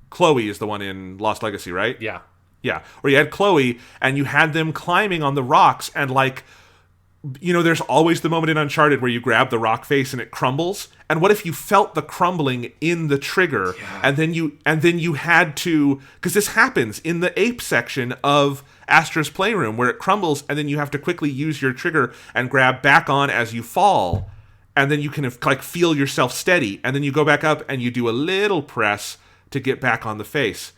Chloe is the one in Lost Legacy, right? Yeah. Yeah. Or you had Chloe and you had them climbing on the rocks, and like, you know, there's always the moment in Uncharted where you grab the rock face and it crumbles. And what if you felt the crumbling in the trigger, and then you had to, because this happens in the ape section of Astro's Playroom where it crumbles, and then you have to quickly use your trigger and grab back on as you fall, and then you can like feel yourself steady, and then you go back up and you do a little press to get back on the face.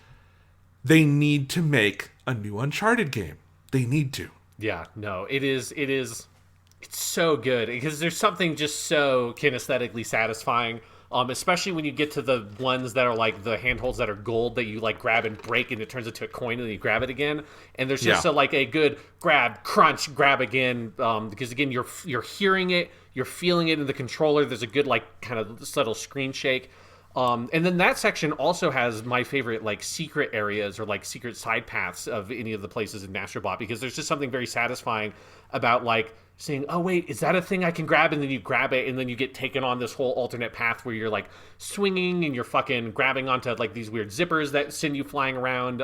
They need to make a new Uncharted game. They need to. Yeah, no, it's so good, because there's something just so kinesthetically satisfying, especially when you get to the ones that are like the handholds that are gold that you like grab and break and it turns into a coin and then you grab it again, and there's just like a good grab, crunch, grab again, because again you're hearing it, you're feeling it in the controller. There's a good like kind of subtle screen shake. And then that section also has my favorite like secret areas or like secret side paths of any of the places in Astrobot, because there's just something very satisfying about like saying, oh wait, is that a thing I can grab? And then you grab it, and then you get taken on this whole alternate path where you're like swinging and you're fucking grabbing onto like these weird zippers that send you flying around.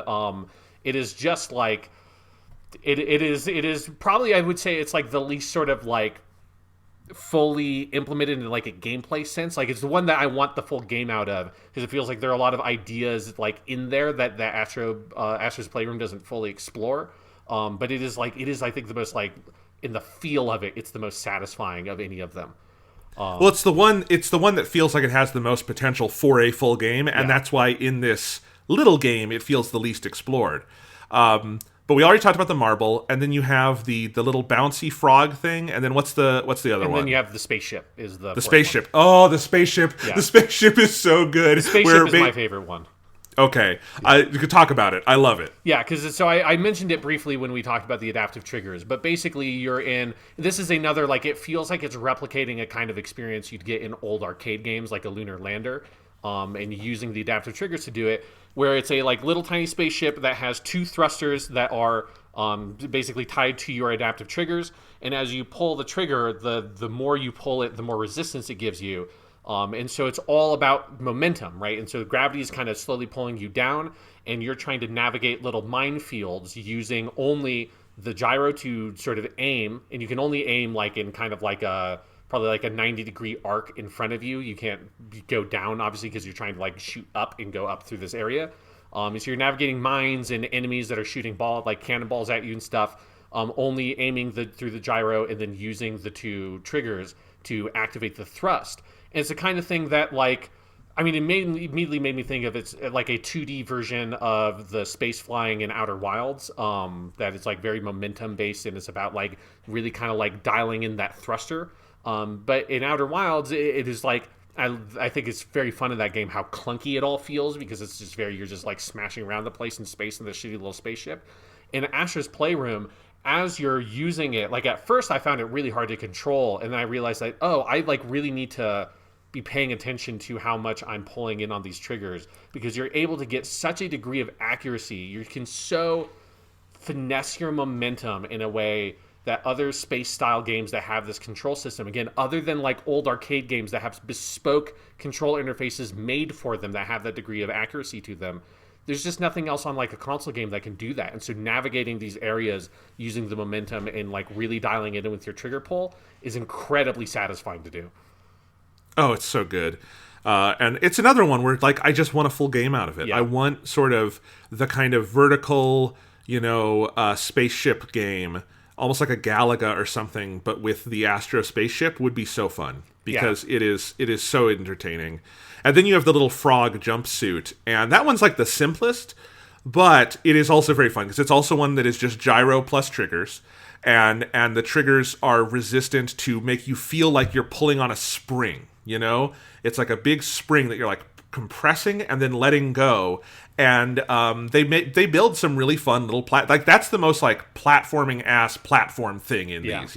It is just like it is probably, I would say it's like the least sort of like fully implemented in like a gameplay sense. Like, it's the one that I want the full game out of, because it feels like there are a lot of ideas like in there that Astro's Playroom doesn't fully explore. But it is I think the most like in the feel of it, it's the most satisfying of any of them. Well, it's the one that feels like it has the most potential for a full game, and that's why in this little game it feels the least explored. But we already talked about the marble, and then you have the little bouncy frog thing, and then what's the other one? And then you have the spaceship. The spaceship. One. Oh, the spaceship! Yeah. The spaceship is so good. The spaceship is my favorite one. Okay, you could talk about it. I love it. Yeah, because I mentioned it briefly when we talked about the adaptive triggers, but basically you're in. This is another like it feels like it's replicating a kind of experience you'd get in old arcade games like a Lunar Lander, and using the adaptive triggers to do it, where it's a like little tiny spaceship that has two thrusters that are basically tied to your adaptive triggers, and as you pull the trigger, the more you pull it, the more resistance it gives you. And so it's all about momentum, right? And so gravity is kind of slowly pulling you down, and you're trying to navigate little minefields using only the gyro to sort of aim, and you can only aim like in kind of like probably like a 90-degree arc in front of you. You can't go down, obviously, because you're trying to like shoot up and go up through this area. So you're navigating mines and enemies that are shooting like cannonballs at you and stuff, only aiming through the gyro and then using the two triggers to activate the thrust. And it's the kind of thing that, like, I mean, immediately made me think of it's like a 2D version of the space flying in Outer Wilds, that is like very momentum based, and it's about like really kind of like dialing in that thruster. But in Outer Wilds, it is like I think it's very fun in that game how clunky it all feels, because it's just you're just like smashing around the place in space in this shitty little spaceship. In Astro's Playroom, as you're using it, like at first I found it really hard to control, and then I realized that, I like really need to be paying attention to how much I'm pulling in on these triggers, because you're able to get such a degree of accuracy. You can so finesse your momentum in a way that other space-style games that have this control system, again, other than like old arcade games that have bespoke control interfaces made for them that have that degree of accuracy to them, there's just nothing else on like a console game that can do that. And so navigating these areas using the momentum and like really dialing it in with your trigger pull is incredibly satisfying to do. Oh, it's so good. And it's another one where like I just want a full game out of it. Yeah. I want sort of the kind of vertical, spaceship game, almost like a Galaga or something, but with the Astro spaceship would be so fun, because it is so entertaining. And then you have the little frog jumpsuit, and that one's like the simplest, but it is also very fun because it's also one that is just gyro plus triggers, and the triggers are resistant to make you feel like you're pulling on a spring. It's like a big spring that you're like compressing and then letting go. And they build some really fun little like that's the most like platforming ass platform thing in these,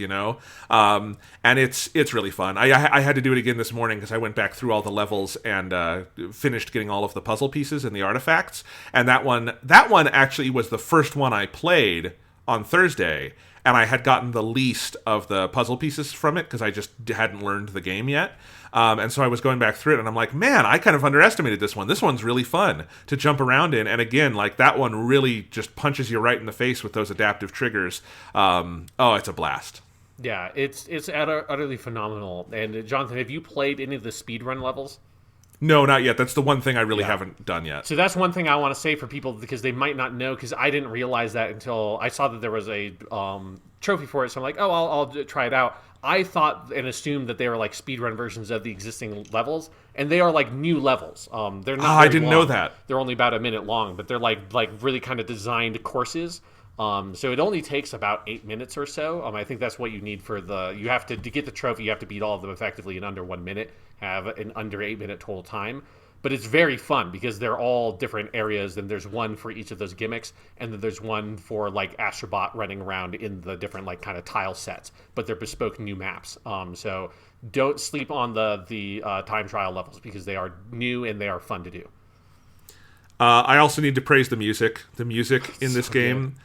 and it's really fun. I had to do it again this morning because I went back through all the levels and finished getting all of the puzzle pieces and the artifacts. And that one actually was the first one I played on Thursday, and I had gotten the least of the puzzle pieces from it because I just hadn't learned the game yet. And so I was going back through it, and I'm like, man, I kind of underestimated this one. This one's really fun to jump around in. And again, like that one really just punches you right in the face with those adaptive triggers. It's a blast. Yeah, it's utterly phenomenal. And Jonathan, have you played any of the speedrun levels? No, not yet. That's the one thing I really haven't done yet. So that's one thing I want to say for people, because they might not know, because I didn't realize that until I saw that there was a trophy for it. So I'm like, I'll try it out. I thought and assumed that they were like speedrun versions of the existing levels, and they are like new levels. They're not. I didn't know that. They're only about a minute long, but they're like really kind of designed courses. So it only takes about 8 minutes or so. I think that's what you need for you have to get the trophy. You have to beat all of them effectively in under 1 minute. Have an under 8 minute total time. But it's very fun because they're all different areas, and there's one for each of those gimmicks, and then there's one for like Astrobot running around in the different like kind of tile sets, but they're bespoke new maps. So don't sleep on the time trial levels, because they are new and they are fun to do. I also need to praise the music. The music in this game,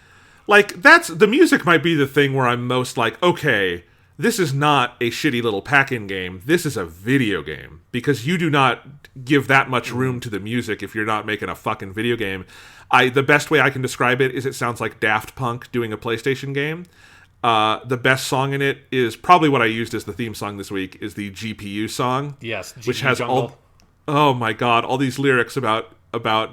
like the music might be the thing where I'm most like, okay, this is not a shitty little pack-in game. This is a video game, because you do not give that much room to the music if you're not making a fucking video game. The best way I can describe it is it sounds like Daft Punk doing a PlayStation game. The best song in it is probably what I used as the theme song this week, is the GPU song. Yes, GPU which has Jungle. Oh my god, all these lyrics about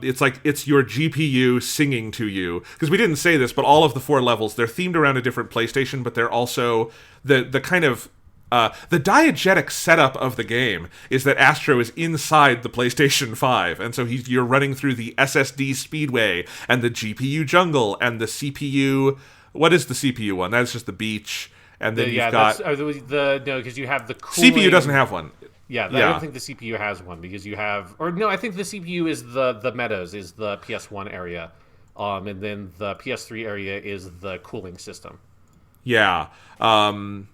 it's like it's your GPU singing to you, because we didn't say this, but all of the 4 levels, they're themed around a different PlayStation, but they're also the kind of the diegetic setup of the game is that Astro is inside the PlayStation 5, and so you're running through the SSD speedway and the GPU jungle and the CPU. What is the CPU one? That's just the beach, and then you've got because you have the cooling. CPU doesn't have one. Yeah, I don't think the CPU has one, because you have... Or no, I think the CPU is the Meadows, is the PS1 area. And then the PS3 area is the cooling system. Yeah. Or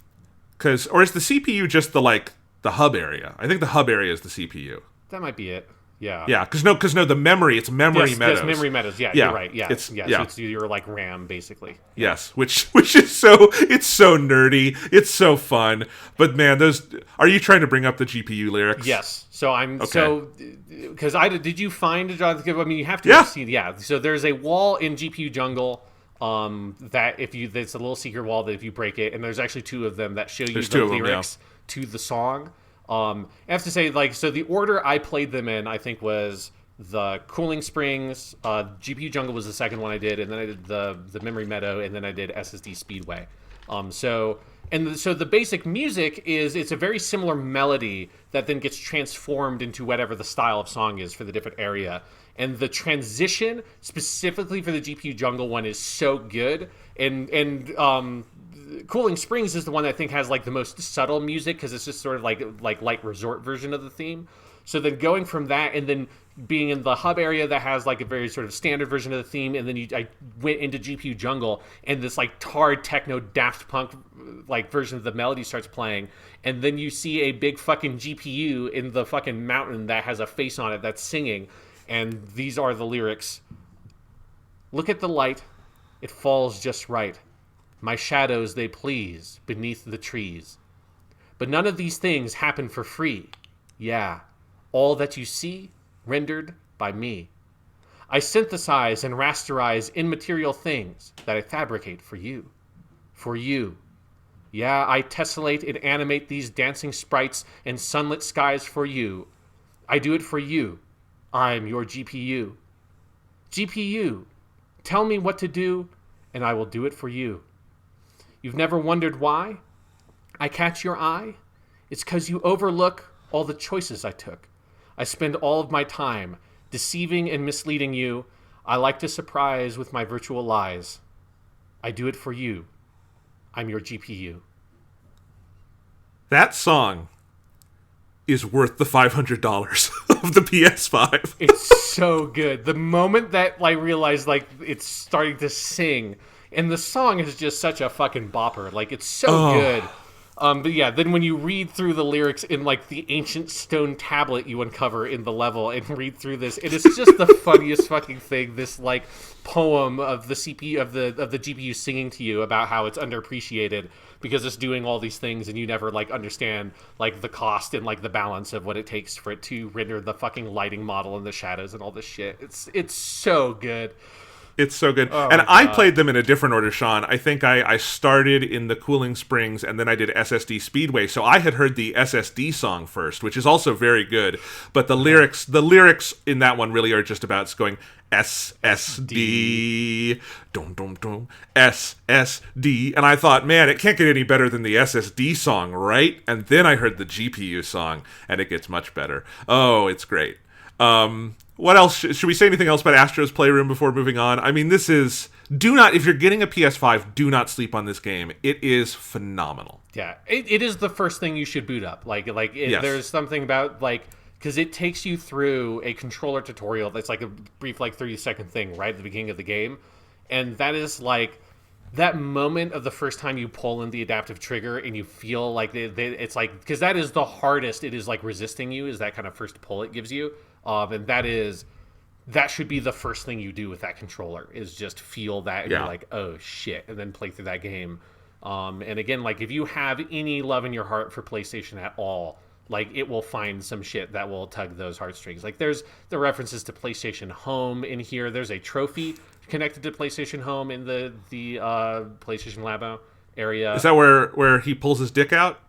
is the CPU just the hub area? I think the hub area is the CPU. That might be it. Yeah. Yeah, because the memory, it's memory Meadows. Yes, memory Meadows. Yeah, you're right. Yeah. So it's your like RAM, basically. Yes, which is it's so nerdy. It's so fun. But man, are you trying to bring up the GPU lyrics? Yes. So because did you find, Jonathan? I mean, you have to see. Yeah. So there's a wall in GPU Jungle. That's a little secret wall that if you break it, and there's actually 2 of them that show you the lyrics to the song. I have to say, so the order I played them in, I think, was the Cooling Springs, GPU Jungle was the second one I did, and then I did the Memory Meadow, and then I did SSD Speedway. So the basic music it's a very similar melody that then gets transformed into whatever the style of song is for the different area. And the transition specifically for the GPU Jungle one is so good. And Cooling Springs is the one that I think has like the most subtle music because it's just sort of like light resort version of the theme. So then going from that and then being in the hub area that has like a very sort of standard version of the theme, and then I went into GPU Jungle and this like tarred techno Daft Punk like version of the melody starts playing, and then you see a big fucking GPU in the fucking mountain that has a face on it that's singing, and these are the lyrics. Look at the light, it falls just right. My shadows they please beneath the trees. But none of these things happen for free. Yeah, all that you see rendered by me. I synthesize and rasterize immaterial things that I fabricate for you. For you. Yeah, I tessellate and animate these dancing sprites and sunlit skies for you. I do it for you. I'm your GPU. GPU, tell me what to do, and I will do it for you. You've never wondered why? I catch your eye? It's 'cause you overlook all the choices I took. I spend all of my time deceiving and misleading you. I like to surprise with my virtual lies. I do it for you. I'm your GPU. That song is worth the $500 of the PS5. It's so good. The moment that I realized like it's starting to sing, and the song is just such a fucking bopper. Like it's so good. But yeah, then when you read through the lyrics in like the ancient stone tablet you uncover in the level and read through this, it is just the funniest fucking thing. This like poem of the CPU of the GPU singing to you about how it's underappreciated because it's doing all these things and you never like understand like the cost and like the balance of what it takes for it to render the fucking lighting model and the shadows and all this shit. It's so good. It's so good. And I played them in a different order, Sean. I think I started in the Cooling Springs and then I did SSD Speedway. So I had heard the SSD song first, which is also very good. But the lyrics in that one really are just about going SSD, dum dum dum, SSD. And I thought, man, it can't get any better than the SSD song, right? And then I heard the GPU song and it gets much better. Oh, it's great. What else? Should we say anything else about Astro's Playroom before moving on? I mean, if you're getting a PS5, do not sleep on this game. It is phenomenal. Yeah, it is the first thing you should boot up. Yes. There's something about, because it takes you through a controller tutorial that's like a brief, 30-second thing right at the beginning of the game. And that is that moment of the first time you pull in the adaptive trigger and you feel like it's like, because that is the hardest it is resisting you, is that kind of first pull it gives you. And that should be the first thing you do with that controller, is just feel that and you're like, oh shit, and then play through that game. And again, if you have any love in your heart for PlayStation at all, it will find some shit that will tug those heartstrings. There's the references to PlayStation Home in here. There's a trophy connected to PlayStation Home in the PlayStation Labo area. Is that where he pulls his dick out?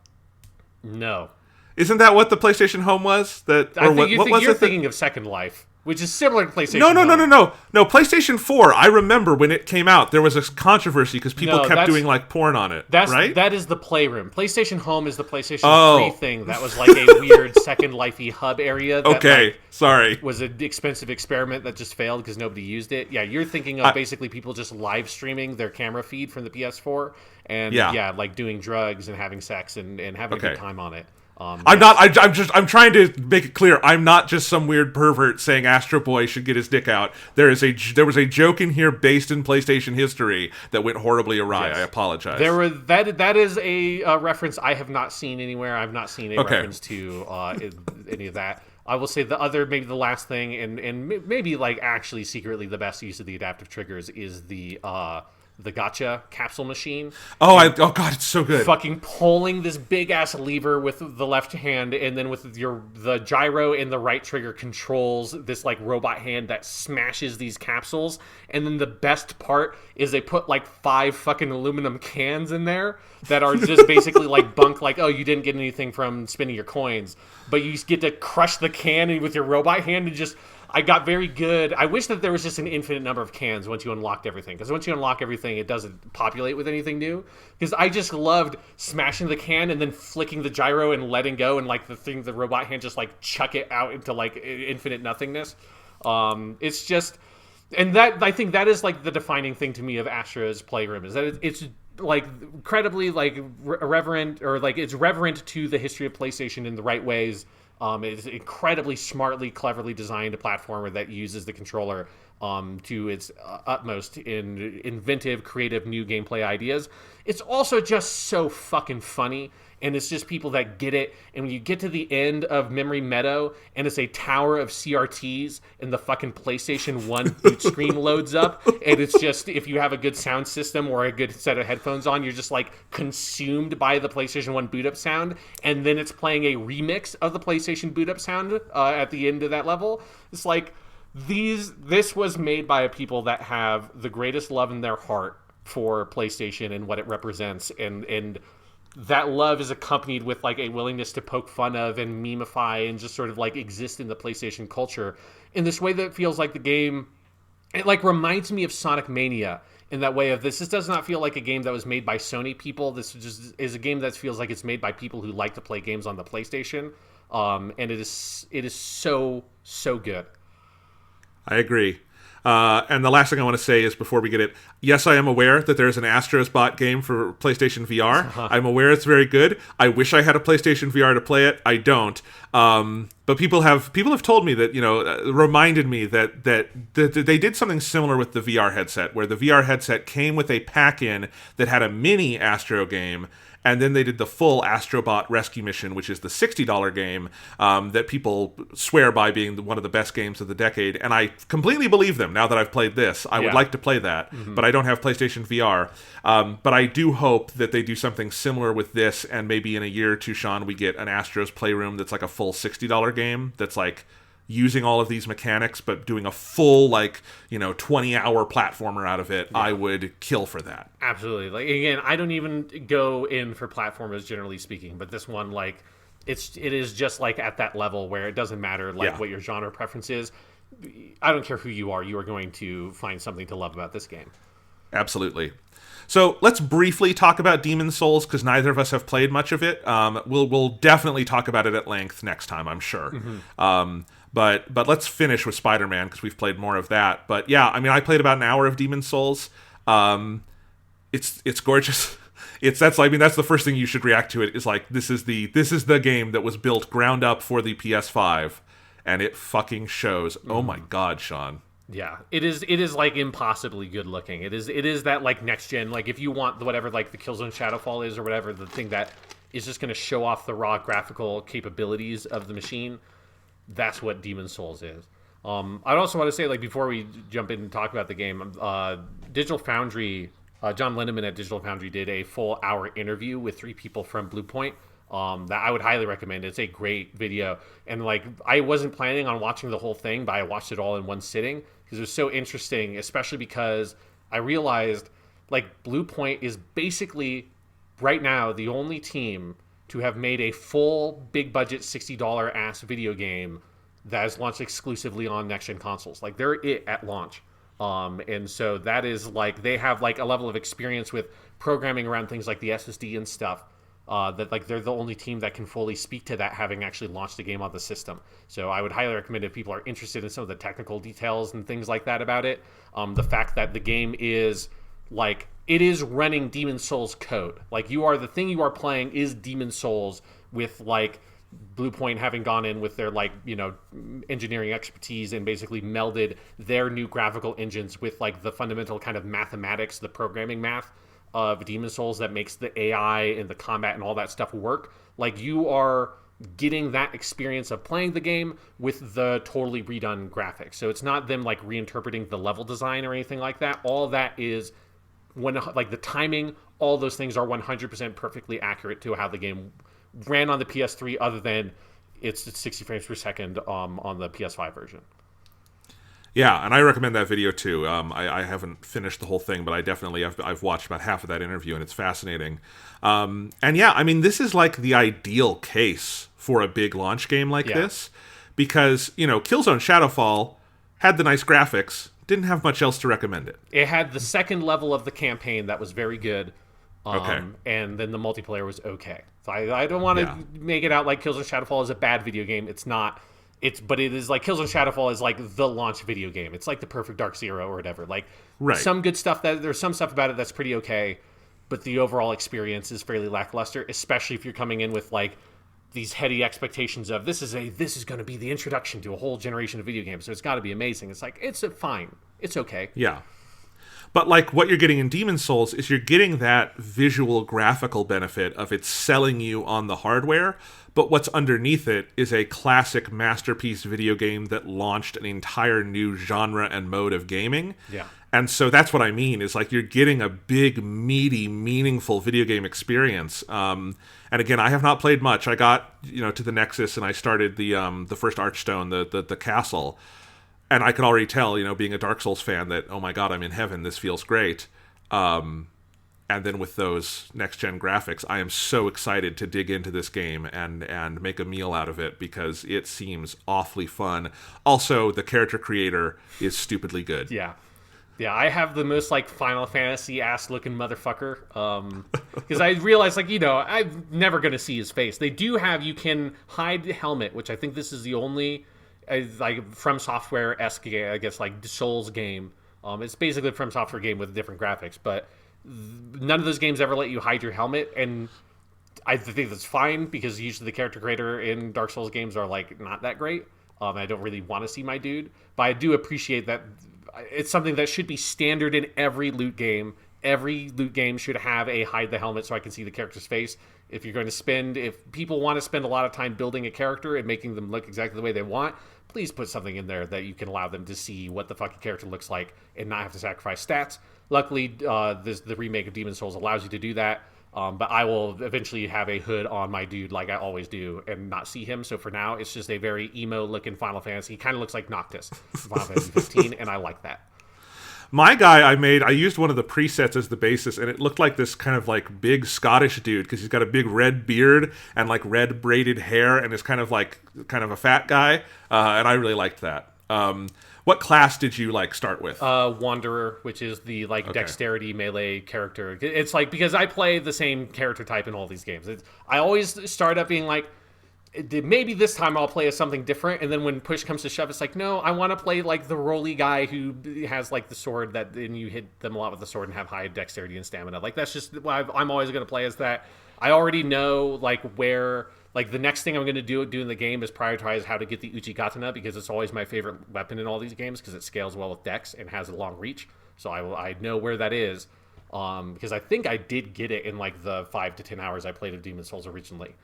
No. Isn't that what the PlayStation Home was? You're thinking of Second Life, which is similar to PlayStation Home. No, PlayStation 4, I remember when it came out, there was a controversy because people kept doing porn on it, right? That is the Playroom. PlayStation Home is the PlayStation 3 thing that was a weird Second Life-y hub area that sorry. was an expensive experiment that just failed because nobody used it. Yeah, you're thinking of basically people just live streaming their camera feed from the PS4 and doing drugs and having sex and having a good time on it. I'm trying to make it clear. I'm not just some weird pervert saying Astro Boy should get his dick out. There was a joke in here based in PlayStation history that went horribly awry. Yes. I apologize. That is a reference I have not seen anywhere. I've not seen a reference to any of that. I will say maybe the last thing, and maybe actually secretly the best use of the adaptive triggers is the gacha capsule machine. Oh god, it's so good. Fucking pulling this big ass lever with the left hand, and then with the gyro and the right trigger controls this robot hand that smashes these capsules. And then the best part is they put 5 fucking aluminum cans in there that are just basically bunk. Oh, you didn't get anything from spinning your coins, but you get to crush the can with your robot hand and just. I got very good. I wish that there was just an infinite number of cans once you unlocked everything. Because once you unlock everything, it doesn't populate with anything new. Because I just loved smashing the can and then flicking the gyro and letting go. And the robot hand just chuck it out into infinite nothingness. It's just... And that, I think that is the defining thing to me of Astro's Playroom, is that like incredibly like irreverent, or like it's reverent to the history of PlayStation in the right ways. It's incredibly smartly, cleverly designed a platformer that uses the controller to its utmost in inventive, creative, new gameplay ideas. It's also just so fucking funny, and it's just people that get it. And when you get to the end of Memory Meadow, and it's a tower of CRTs, and the fucking PlayStation 1 boot screen loads up, and it's just, if you have a good sound system or a good set of headphones on, you're just like consumed by the PlayStation 1 boot up sound, and then it's playing a remix of the PlayStation boot up sound at the end of that level. It's like, this was made by people that have the greatest love in their heart for PlayStation and what it represents, and that love is accompanied with like a willingness to poke fun of and memeify and just sort of like exist in the PlayStation culture in this way that feels like the game, it like reminds me of Sonic Mania in that way of this does not feel like a game that was made by Sony people. This just is a game that feels like it's made by people who like to play games on the PlayStation, and it is so good. I agree. And the last thing I want to say is, before we get it, yes, I am aware that there's an Astro's bot game for PlayStation VR. I'm aware it's very good. I wish I had a PlayStation VR to play it. I don't. But people have told me that, reminded me that they did something similar with the VR headset, where the VR headset came with a pack-in that had a mini Astro game. And then they did the full Astrobot Rescue Mission, which is the $60 game that people swear by being one of the best games of the decade. And I completely believe them now that I've played this. I would like to play that, but I don't have PlayStation VR. But I do hope that they do something similar with this, and maybe in a year or two, Sean, we get an Astro's Playroom that's like a full $60 game that's like using all of these mechanics, but doing a full 20-hour platformer out of it. Yeah. I would kill for that. Absolutely. Like, again, I don't even go in for platformers generally speaking, but this one, like, it is just like at that level where it doesn't matter what your genre preference is. I don't care who you are going to find something to love about this game. Absolutely. So let's briefly talk about Demon's Souls, because neither of us have played much of it. We'll definitely talk about it at length next time, I'm sure. But let's finish with Spider-Man, because we've played more of that. But yeah, I mean, I played about an hour of Demon's Souls. It's gorgeous. That's the first thing you should react to. It is like, this is the game that was built ground up for the PS5, and it fucking shows. Oh my God, Sean. Yeah, it is like impossibly good looking. It is that like next gen, like if you want whatever like the Killzone Shadowfall is or whatever, the thing that is just going to show off the raw graphical capabilities of the machine. That's what Demon's Souls is. I'd also want to say, like, before we jump in and talk about the game, Digital Foundry, John Lindemann at Digital Foundry did a full hour interview with 3 people from Bluepoint that I would highly recommend. It's a great video. And, like, I wasn't planning on watching the whole thing, but I watched it all in one sitting because it was so interesting, especially because I realized, like, Bluepoint is basically, right now, the only team to have made a full big budget $60 ass video game that is launched exclusively on next gen consoles. Like, they're it at launch. And so that is like, they have like a level of experience with programming around things like the SSD and stuff that like they're the only team that can fully speak to that, having actually launched the game on the system. So I would highly recommend, if people are interested in some of the technical details and things like that about it, the fact that the game is like, it is running Demon's Souls code. Like, the thing you are playing is Demon's Souls, with like Bluepoint having gone in with their engineering expertise and basically melded their new graphical engines with like the fundamental kind of mathematics, the programming math of Demon's Souls that makes the AI and the combat and all that stuff work. Like, you are getting that experience of playing the game with the totally redone graphics. So it's not them like reinterpreting the level design or anything like that. All that is like the timing, all those things are 100% perfectly accurate to how the game ran on the PS3, other than it's 60 frames per second on the PS5 version. Yeah, and I recommend that video too. I haven't finished the whole thing, but I've watched about half of that interview, and it's fascinating. And yeah, I mean, this is like the ideal case for a big launch game like this, because Killzone Shadowfall had the nice graphics, didn't have much else to recommend it. It had the second level of the campaign that was very good. And then the multiplayer was okay. So I don't want to make it out like Killzone Shadowfall is a bad video game. It's not. But it is like Killzone Shadowfall is like the launch video game. It's like the perfect Dark Zero or whatever. Like, some good stuff, there's some stuff about it that's pretty okay, but the overall experience is fairly lackluster, especially if you're coming in with like these heady expectations of this is going to be the introduction to a whole generation of video games, so it's got to be amazing. It's like it's fine, it's okay. Yeah. But like what you're getting in Demon's Souls is you're getting that visual graphical benefit of it selling you on the hardware, but what's underneath it is a classic masterpiece video game that launched an entire new genre and mode of gaming. Yeah. And so that's what I mean, is like you're getting a big, meaty, meaningful video game experience. And again, I have not played much. I got, to the Nexus and I started the first Archstone, the castle. And I could already tell, being a Dark Souls fan, that, oh my god, I'm in heaven, this feels great. And then with those next-gen graphics, I am so excited to dig into this game and make a meal out of it, because it seems awfully fun. Also, the character creator is stupidly good. Yeah. Yeah, I have the most, like, Final Fantasy-ass-looking motherfucker. Because I realized, like, I'm never going to see his face. They do have, you can hide the helmet, which I think this is the only... like From Software-esque, I guess, like Souls game. It's basically a From Software game with different graphics, but none of those games ever let you hide your helmet, and I think that's fine, because usually the character creator in Dark Souls games are like not that great. I don't really want to see my dude, but I do appreciate that it's something that should be standard in every loot game. Every loot game should have a hide the helmet so I can see the character's face. If you're going to if people want to spend a lot of time building a character and making them look exactly the way they want, please put something in there that you can allow them to see what the fucking character looks like and not have to sacrifice stats. Luckily, the remake of Demon's Souls allows you to do that, but I will eventually have a hood on my dude like I always do and not see him. So for now, it's just a very emo-looking Final Fantasy. He kind of looks like Noctis from Final Fantasy 15, and I like that. My guy I used one of the presets as the basis, and it looked like this kind of like big Scottish dude, because he's got a big red beard and like red braided hair, and is kind of a fat guy, and I really liked that. What class did you like start with? Wanderer, which is the dexterity melee character. It's like, because I play the same character type in all these games. I always start up being like, maybe this time I'll play as something different, and then when push comes to shove, it's like, no, I want to play like the roly guy who has like the sword that, and you hit them a lot with the sword and have high dexterity and stamina. Like that's just what I'm always going to play as that. I already know like where, like the next thing I'm going to do in the game is prioritize how to get the Uchigatana, because it's always my favorite weapon in all these games, because it scales well with dex and has a long reach. So I know where that is, because I think I did get it in like the 5 to 10 hours I played of Demon's Souls originally.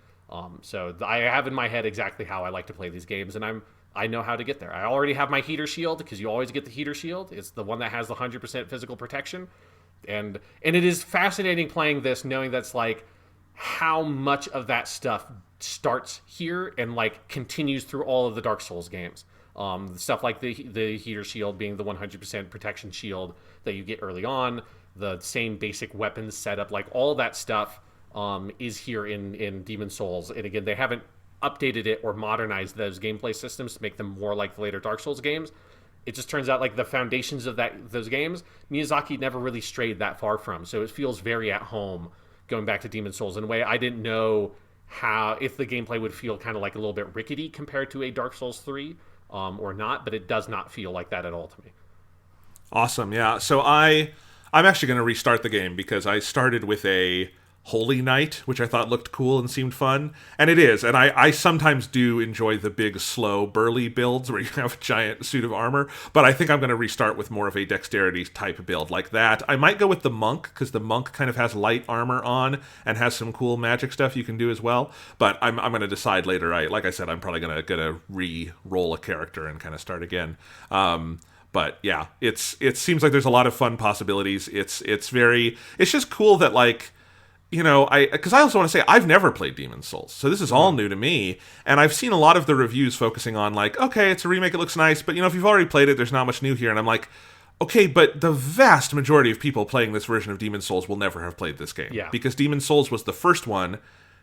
So I have in my head exactly how I like to play these games, and I know how to get there. I already have my heater shield, because you always get the heater shield. It's the one that has the 100% physical protection, and it is fascinating playing this, knowing that's like how much of that stuff starts here and like continues through all of the Dark Souls games. Stuff like the heater shield being the 100% protection shield that you get early on, the same basic weapons setup, like all that stuff. Is here in Demon's Souls. And again, they haven't updated it or modernized those gameplay systems to make them more like the later Dark Souls games. It just turns out like the foundations of those games, Miyazaki never really strayed that far from. So it feels very at home going back to Demon's Souls in a way I didn't know if the gameplay would feel kind of like a little bit rickety compared to a Dark Souls 3 or not, but it does not feel like that at all to me. Awesome, yeah. So I'm actually going to restart the game, because I started with a Holy Knight, which I thought looked cool and seemed fun, and it is. And I sometimes do enjoy the big, slow, burly builds where you have a giant suit of armor, but I think I'm going to restart with more of a dexterity type build like that. I might go with the monk, because the monk kind of has light armor on and has some cool magic stuff you can do as well, but I'm going to decide later. Like I said, I'm probably going to re-roll a character and kind of start again. But yeah, it seems like there's a lot of fun possibilities. It's just cool that like, because I also want to say I've never played Demon's Souls, so this is all new to me, and I've seen a lot of the reviews focusing on like, okay, it's a remake, it looks nice, but if you've already played it, there's not much new here, and I'm like, okay, but the vast majority of people playing this version of Demon's Souls will never have played this game, because Demon's Souls was the first one.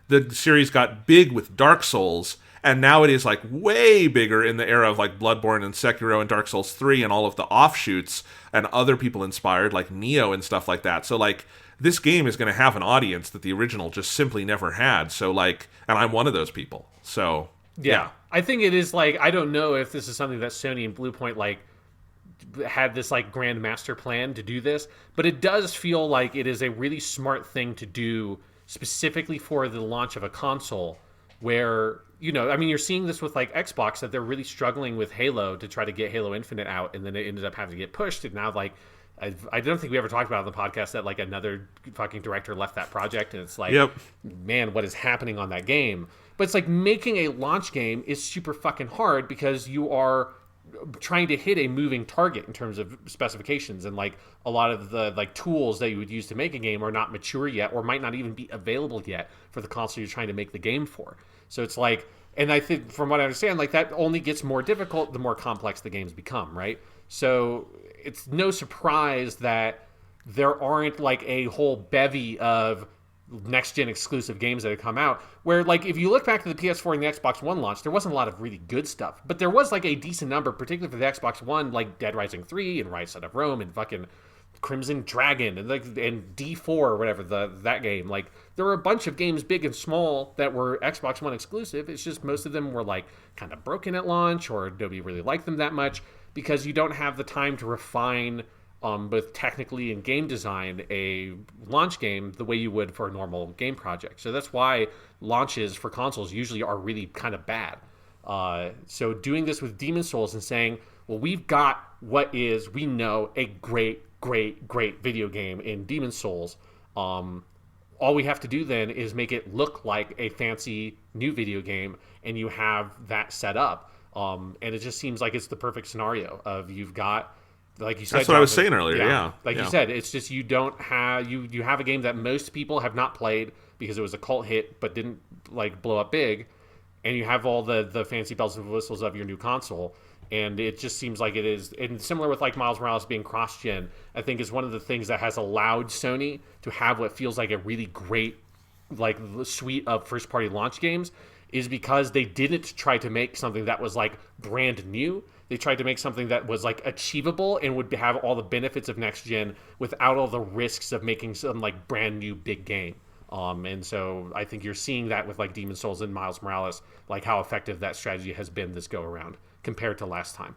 The series got big with Dark Souls, and now it is like way bigger in the era of like Bloodborne and Sekiro and Dark Souls 3 and all of the offshoots and other people inspired like Neo and stuff like that. So like, this game is going to have an audience that the original just simply never had. So like, and I'm one of those people. So yeah. I think it is like, I don't know if this is something that Sony and Bluepoint like had this like grand master plan to do this, but it does feel like it is a really smart thing to do specifically for the launch of a console where, you know, I mean, you're seeing this with like Xbox, that they're really struggling with Halo to try to get Halo Infinite out, and then it ended up having to get pushed, and now like I don't think we ever talked about on the podcast that like another fucking director left that project, and it's like, man, what is happening on that game? But it's like making a launch game is super fucking hard because you are trying to hit a moving target in terms of specifications, and like a lot of the like tools that you would use to make a game are not mature yet, or might not even be available yet for the console you're trying to make the game for. So it's like, and I think from what I understand, like that only gets more difficult the more complex the games become, right? So it's no surprise that there aren't like a whole bevy of next-gen exclusive games that have come out, where like if you look back to the PS4 and the Xbox One launch, there wasn't a lot of really good stuff, but there was like a decent number, particularly for the Xbox One, like Dead Rising 3 and Rise of Rome and fucking Crimson Dragon and like and D4 or whatever that game. Like there were a bunch of games, big and small, that were Xbox One exclusive. It's just most of them were like kind of broken at launch, or nobody really liked them that much because you don't have the time to refine both technically and game design a launch game the way you would for a normal game project. So that's why launches for consoles usually are really kind of bad. So doing this with Demon's Souls and saying, well, we've got what is, we know, a great video game in Demon's Souls. All we have to do then is make it look like a fancy new video game, and you have that set up. And it just seems like it's the perfect scenario of you've got, like you said, that's what I was saying earlier. Yeah. You said, it's just you don't have you have a game that most people have not played because it was a cult hit but didn't like blow up big, and you have all the fancy bells and whistles of your new console, and it just seems like it is. And similar with like Miles Morales being cross-gen, I think is one of the things that has allowed Sony to have what feels like a really great like suite of first-party launch games, is because they didn't try to make something that was like brand new. They tried to make something that was like achievable and would have all the benefits of next gen without all the risks of making some like brand new big game. And so I think you're seeing that with like Demon's Souls and Miles Morales, like how effective that strategy has been this go around compared to last time.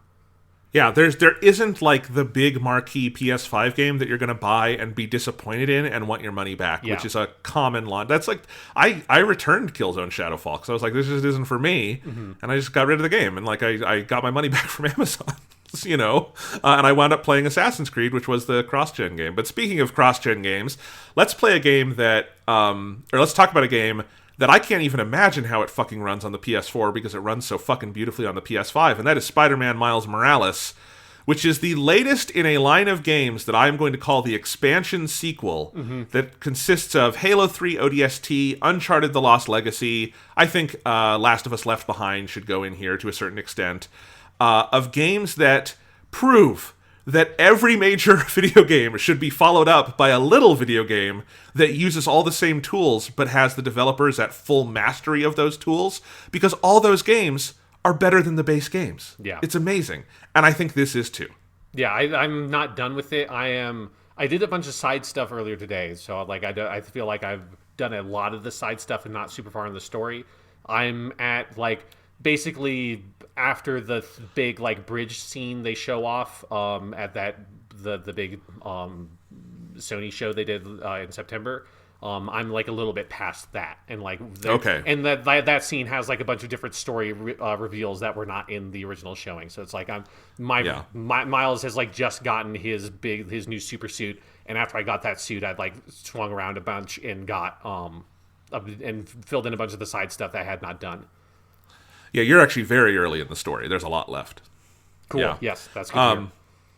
Yeah, there isn't like the big marquee PS5 game that you're going to buy and be disappointed in and want your money back, which is a common launch. That's like, I returned Killzone Shadowfall because I was like, this just isn't for me, and I just got rid of the game, and like I got my money back from Amazon, you know, and I wound up playing Assassin's Creed, which was the cross-gen game. But speaking of cross-gen games, let's play a game that, or let's talk about a game that I can't even imagine how it fucking runs on the PS4 because it runs so fucking beautifully on the PS5, and that is Spider-Man Miles Morales, which is the latest in a line of games that I'm going to call the expansion sequel that consists of Halo 3 ODST, Uncharted The Lost Legacy, I think Last of Us Left Behind should go in here to a certain extent, of games that prove that every major video game should be followed up by a little video game that uses all the same tools but has the developers at full mastery of those tools, because all those games are better than the base games. Yeah. It's amazing. And I think this is too. Yeah, I'm not done with it. I did a bunch of side stuff earlier today, so like I feel like I've done a lot of the side stuff and not super far in the story. I'm at like basically after the big like bridge scene they show off at the big Sony show they did in September. I'm like a little bit past that, and like and that scene has like a bunch of different story reveals that were not in the original showing. So it's like Miles has like just gotten his new super suit, and after I got that suit, I'd like swung around a bunch and got and filled in a bunch of the side stuff that I had not done. Yeah, you're actually very early in the story. There's a lot left. Cool. Yeah. Yes, that's good.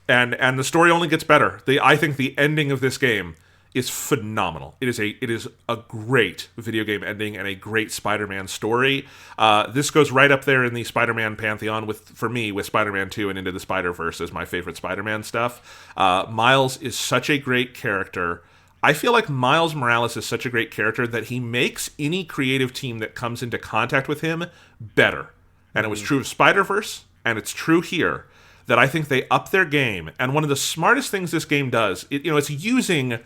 And the story only gets better. I think the ending of this game is phenomenal. It is a great video game ending and a great Spider-Man story. This goes right up there in the Spider-Man pantheon for me with Spider-Man 2 and Into the Spider-Verse as my favorite Spider-Man stuff. Miles is such a great character. I feel like Miles Morales is such a great character that he makes any creative team that comes into contact with him better. And it was true of Spider-Verse, and it's true here, that I think they up their game. And one of the smartest things this game does, it's using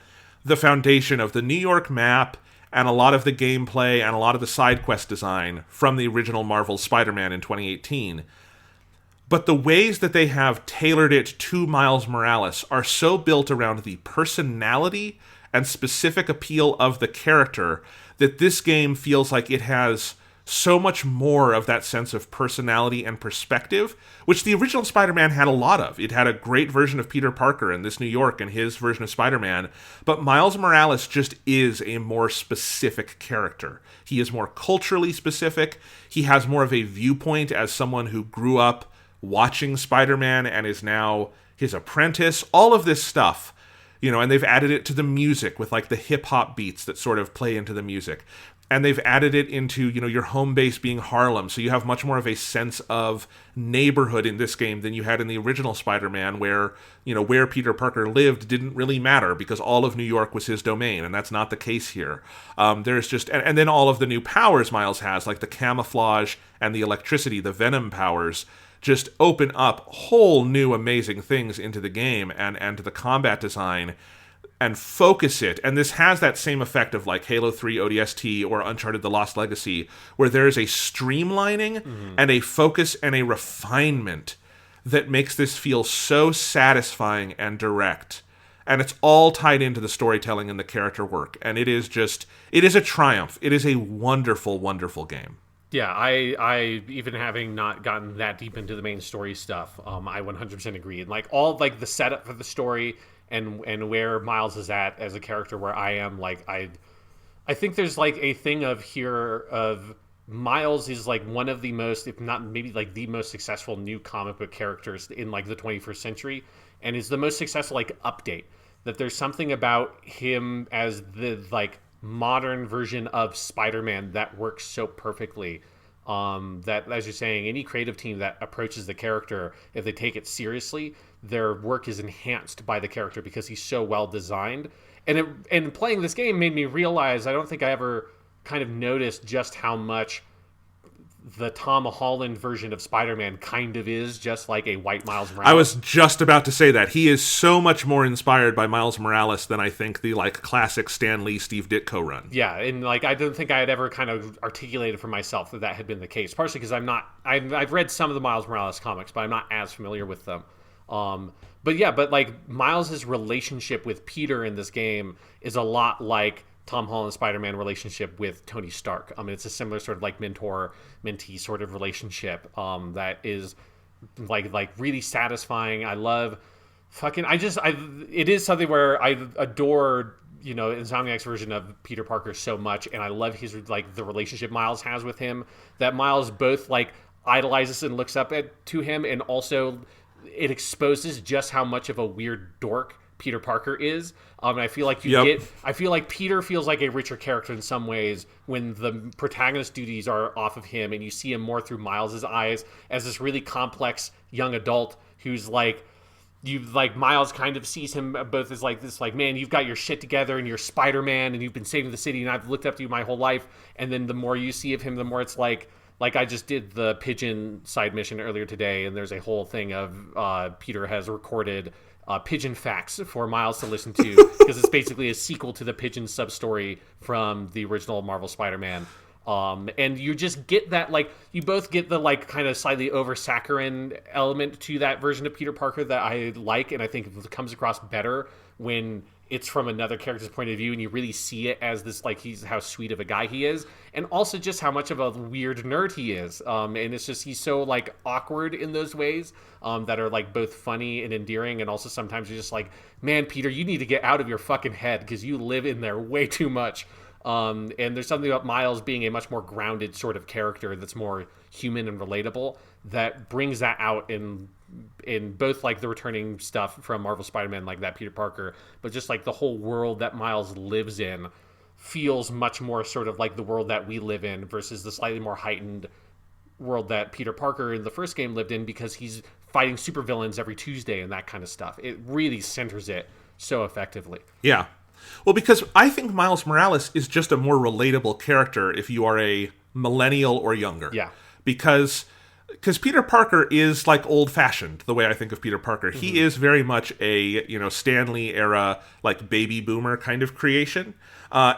the foundation of the New York map and a lot of the gameplay and a lot of the side quest design from the original Marvel Spider-Man in 2018. But the ways that they have tailored it to Miles Morales are so built around the personality and specific appeal of the character that this game feels like it has so much more of that sense of personality and perspective, which the original Spider-Man had a lot of. It had a great version of Peter Parker in this New York and his version of Spider-Man, but Miles Morales just is a more specific character. He is more culturally specific. He has more of a viewpoint as someone who grew up watching Spider-Man and is now his apprentice. All of this stuff, and they've added it to the music with like the hip-hop beats that sort of play into the music. And they've added it into, your home base being Harlem, so you have much more of a sense of neighborhood in this game than you had in the original Spider-Man, where, where Peter Parker lived didn't really matter because all of New York was his domain, and that's not the case here. There's just, and then all of the new powers Miles has, like the camouflage and the electricity, the Venom powers, just open up whole new amazing things into the game and to the combat design, and focus it. And this has that same effect of like Halo 3 ODST or Uncharted The Lost Legacy, where there is a streamlining and a focus and a refinement that makes this feel so satisfying and direct. And it's all tied into the storytelling and the character work. And it is a triumph. It is a wonderful, wonderful game. Yeah, I even having not gotten that deep into the main story stuff, I 100% agree. And like all like the setup for the story and where Miles is at as a character, where I am, like I think there's like a thing of Miles is like one of the most, if not maybe like the most successful new comic book characters in like the 21st century, and is the most successful like update. That there's something about him as the like modern version of Spider-Man that works so perfectly. That, as you're saying, any creative team that approaches the character, if they take it seriously, their work is enhanced by the character because he's so well designed. And playing this game made me realize, I don't think I ever kind of noticed just how much the Tom Holland version of Spider-Man kind of is just like a white Miles Morales. I was just about to say that. He is so much more inspired by Miles Morales than I think the like classic Stan Lee, Steve Ditko run. Yeah, and like I don't think I had ever kind of articulated for myself that had been the case. Partially because I've read some of the Miles Morales comics, but I'm not as familiar with them. But like Miles's relationship with Peter in this game is a lot like Tom Holland's Spider-Man relationship with Tony Stark. I mean, it's a similar sort of like mentor-mentee sort of relationship that is like really satisfying. I love it is something where I adore, Insomniac's version of Peter Parker so much, and I love his like the relationship Miles has with him, that Miles both like idolizes and looks up to him, and also it exposes just how much of a weird dork Peter Parker is. And I feel like I feel like Peter feels like a richer character in some ways when the protagonist duties are off of him, and you see him more through Miles's eyes as this really complex young adult who's like, Miles kind of sees him both as like this, like, man, you've got your shit together and you're Spider-Man and you've been saving the city and I've looked up to you my whole life. And then the more you see of him, the more it's like I just did the Pigeon side mission earlier today, and there's a whole thing of Peter has recorded Pigeon Facts for Miles to listen to, because it's basically a sequel to the Pigeon sub-story from the original Marvel Spider-Man. And you just get that, like, you both get the, like, kind of slightly over-saccharine element to that version of Peter Parker that I like, and I think it comes across better when it's from another character's point of view, and you really see it as this, like, he's how sweet of a guy he is, and also just how much of a weird nerd he is. And it's just, he's so, like, awkward in those ways that are, like, both funny and endearing, and also sometimes you're just like, man, Peter, you need to get out of your fucking head, because you live in there way too much. And there's something about Miles being a much more grounded sort of character that's more human and relatable that brings that out in both like the returning stuff from Marvel Spider-Man, like that Peter Parker, but just like the whole world that Miles lives in feels much more sort of like the world that we live in versus the slightly more heightened world that Peter Parker in the first game lived in, because he's fighting supervillains every Tuesday and that kind of stuff. It really centers it so effectively. Yeah. Well, because I think Miles Morales is just a more relatable character if you are a millennial or younger. Yeah. Because Peter Parker is like old-fashioned, the way I think of Peter Parker. Mm-hmm. He is very much a, Stan Lee era, like baby boomer kind of creation.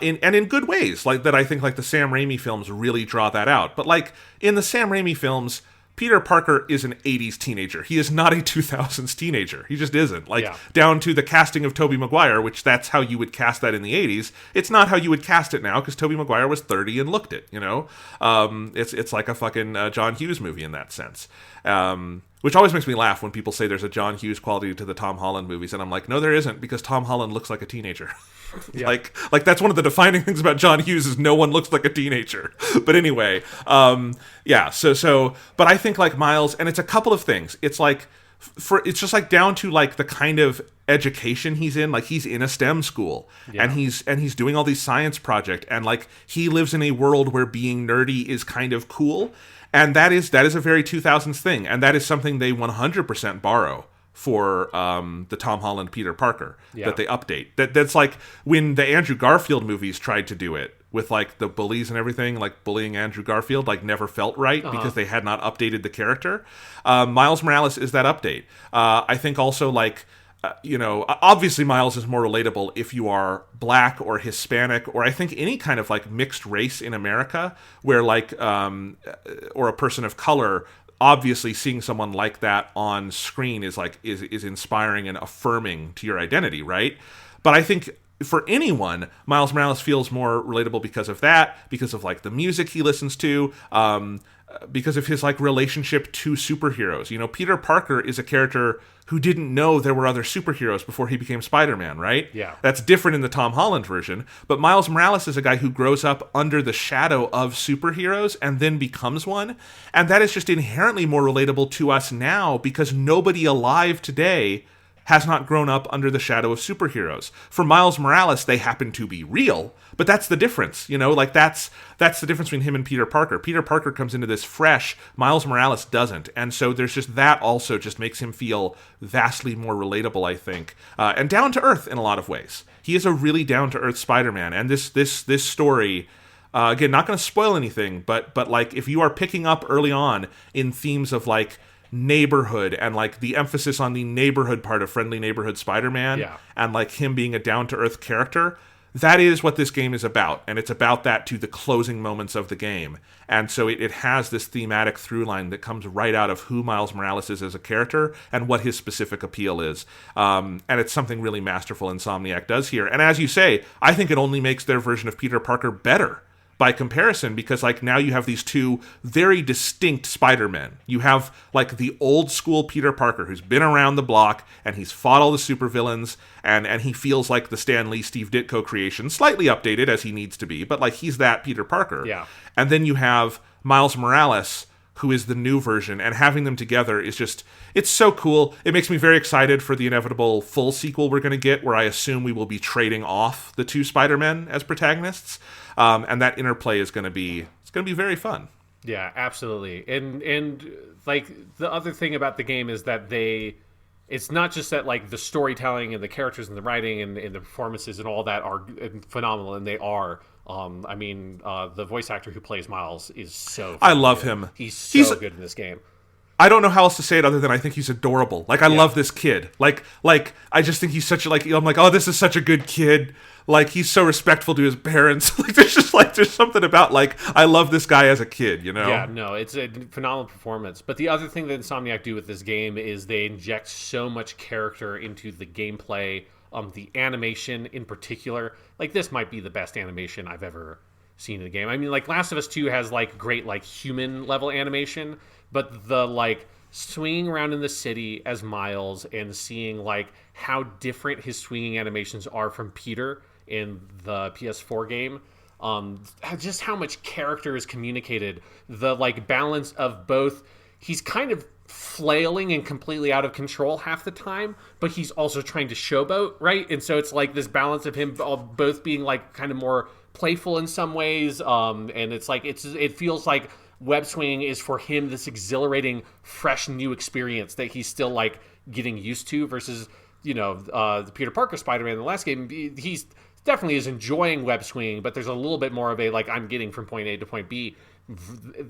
In good ways, like that I think like the Sam Raimi films really draw that out. But like in the Sam Raimi films, Peter Parker is an 80s teenager. He is not a 2000s teenager. He just isn't. Like, Yeah. down to the casting of Tobey Maguire, which that's how you would cast that in the 80s. It's not how you would cast it now, because Tobey Maguire was 30 and looked it, you know? It's like a fucking John Hughes movie in that sense. Which always makes me laugh when people say there's a John Hughes quality to the Tom Holland movies, and I'm like, no, there isn't, because Tom Holland looks like a teenager. Yeah. Like that's one of the defining things about John Hughes is no one looks like a teenager. But anyway, yeah. So, but I think like Miles, and it's a couple of things. It's like it's just like down to like the kind of education he's in. Like he's in a STEM school, and he's doing all these science projects, and like he lives in a world where being nerdy is kind of cool. And that is a very 2000s thing, and that is something they 100% borrow for the Tom Holland Peter Parker that they update. That's like when the Andrew Garfield movies tried to do it with like the bullies and everything, like bullying Andrew Garfield, like never felt right because they had not updated the character. Miles Morales is that update. I think also like. Obviously Miles is more relatable if you are black or Hispanic or I think any kind of like mixed race in America where like or a person of color. Obviously seeing someone like that on screen is like is inspiring and affirming to your identity, right? But I think for anyone, Miles Morales feels more relatable because of that, because of like the music he listens to, because of his like relationship to superheroes. You know, Peter Parker is a character who didn't know there were other superheroes before he became Spider-Man, right? Yeah. That's different in the Tom Holland version. But Miles Morales is a guy who grows up under the shadow of superheroes and then becomes one. And that is just inherently more relatable to us now because nobody alive today has not grown up under the shadow of superheroes. For Miles Morales, they happen to be real, but that's the difference, you know? Like, that's the difference between him and Peter Parker. Peter Parker comes into this fresh, Miles Morales doesn't, and so there's just that also just makes him feel vastly more relatable, I think, and down-to-earth in a lot of ways. He is a really down-to-earth Spider-Man, and this story... again, not going to spoil anything, but like, if you are picking up early on in themes of, like, neighborhood and like the emphasis on the neighborhood part of Friendly Neighborhood Spider-Man and like him being a down-to-earth character, that is what this game is about, and it's about that to the closing moments of the game. And so it has this thematic through line that comes right out of who Miles Morales is as a character and what his specific appeal is. And it's something really masterful Insomniac does here. And as you say, I think it only makes their version of Peter Parker better by comparison, because like now you have these two very distinct Spider-Men. You have like the old school Peter Parker who's been around the block and he's fought all the supervillains and he feels like the Stan Lee Steve Ditko creation, slightly updated as he needs to be, but like he's that Peter Parker. Yeah. And then you have Miles Morales, who is the new version, and having them together is just, it's so cool. It makes me very excited for the inevitable full sequel we're going to get, where I assume we will be trading off the two Spider-Men as protagonists. And that interplay is going to be very fun. Yeah, absolutely. And like the other thing about the game is that it's not just that like the storytelling and the characters and the writing and the performances and all that are phenomenal, and they are. The voice actor who plays Miles is so I love good. him. He's good in this game. I don't know how else to say it other than I think he's adorable. Like, I love this kid. Like, I just think he's such a, like, I'm like, oh, this is such a good kid. Like, he's so respectful to his parents. Like, there's something about, like, I love this guy as a kid, you know? Yeah, no, it's a phenomenal performance. But the other thing that Insomniac do with this game is they inject so much character into the gameplay, the animation in particular. Like, this might be the best animation I've ever seen in the game. I mean, like, Last of Us 2 has, like, great, like, human-level animation, but the, like, swinging around in the city as Miles and seeing, like, how different his swinging animations are from Peter in the PS4 game, just how much character is communicated, the, like, balance of both, he's kind of flailing and completely out of control half the time, but he's also trying to showboat, right? And so it's like this balance of him both being like kind of more playful in some ways, and it's like it feels like web swinging is for him this exhilarating, fresh new experience that he's still like getting used to, versus the Peter Parker Spider-Man in the last game, he's definitely is enjoying web swinging, but there's a little bit more of a like I'm getting from point A to point B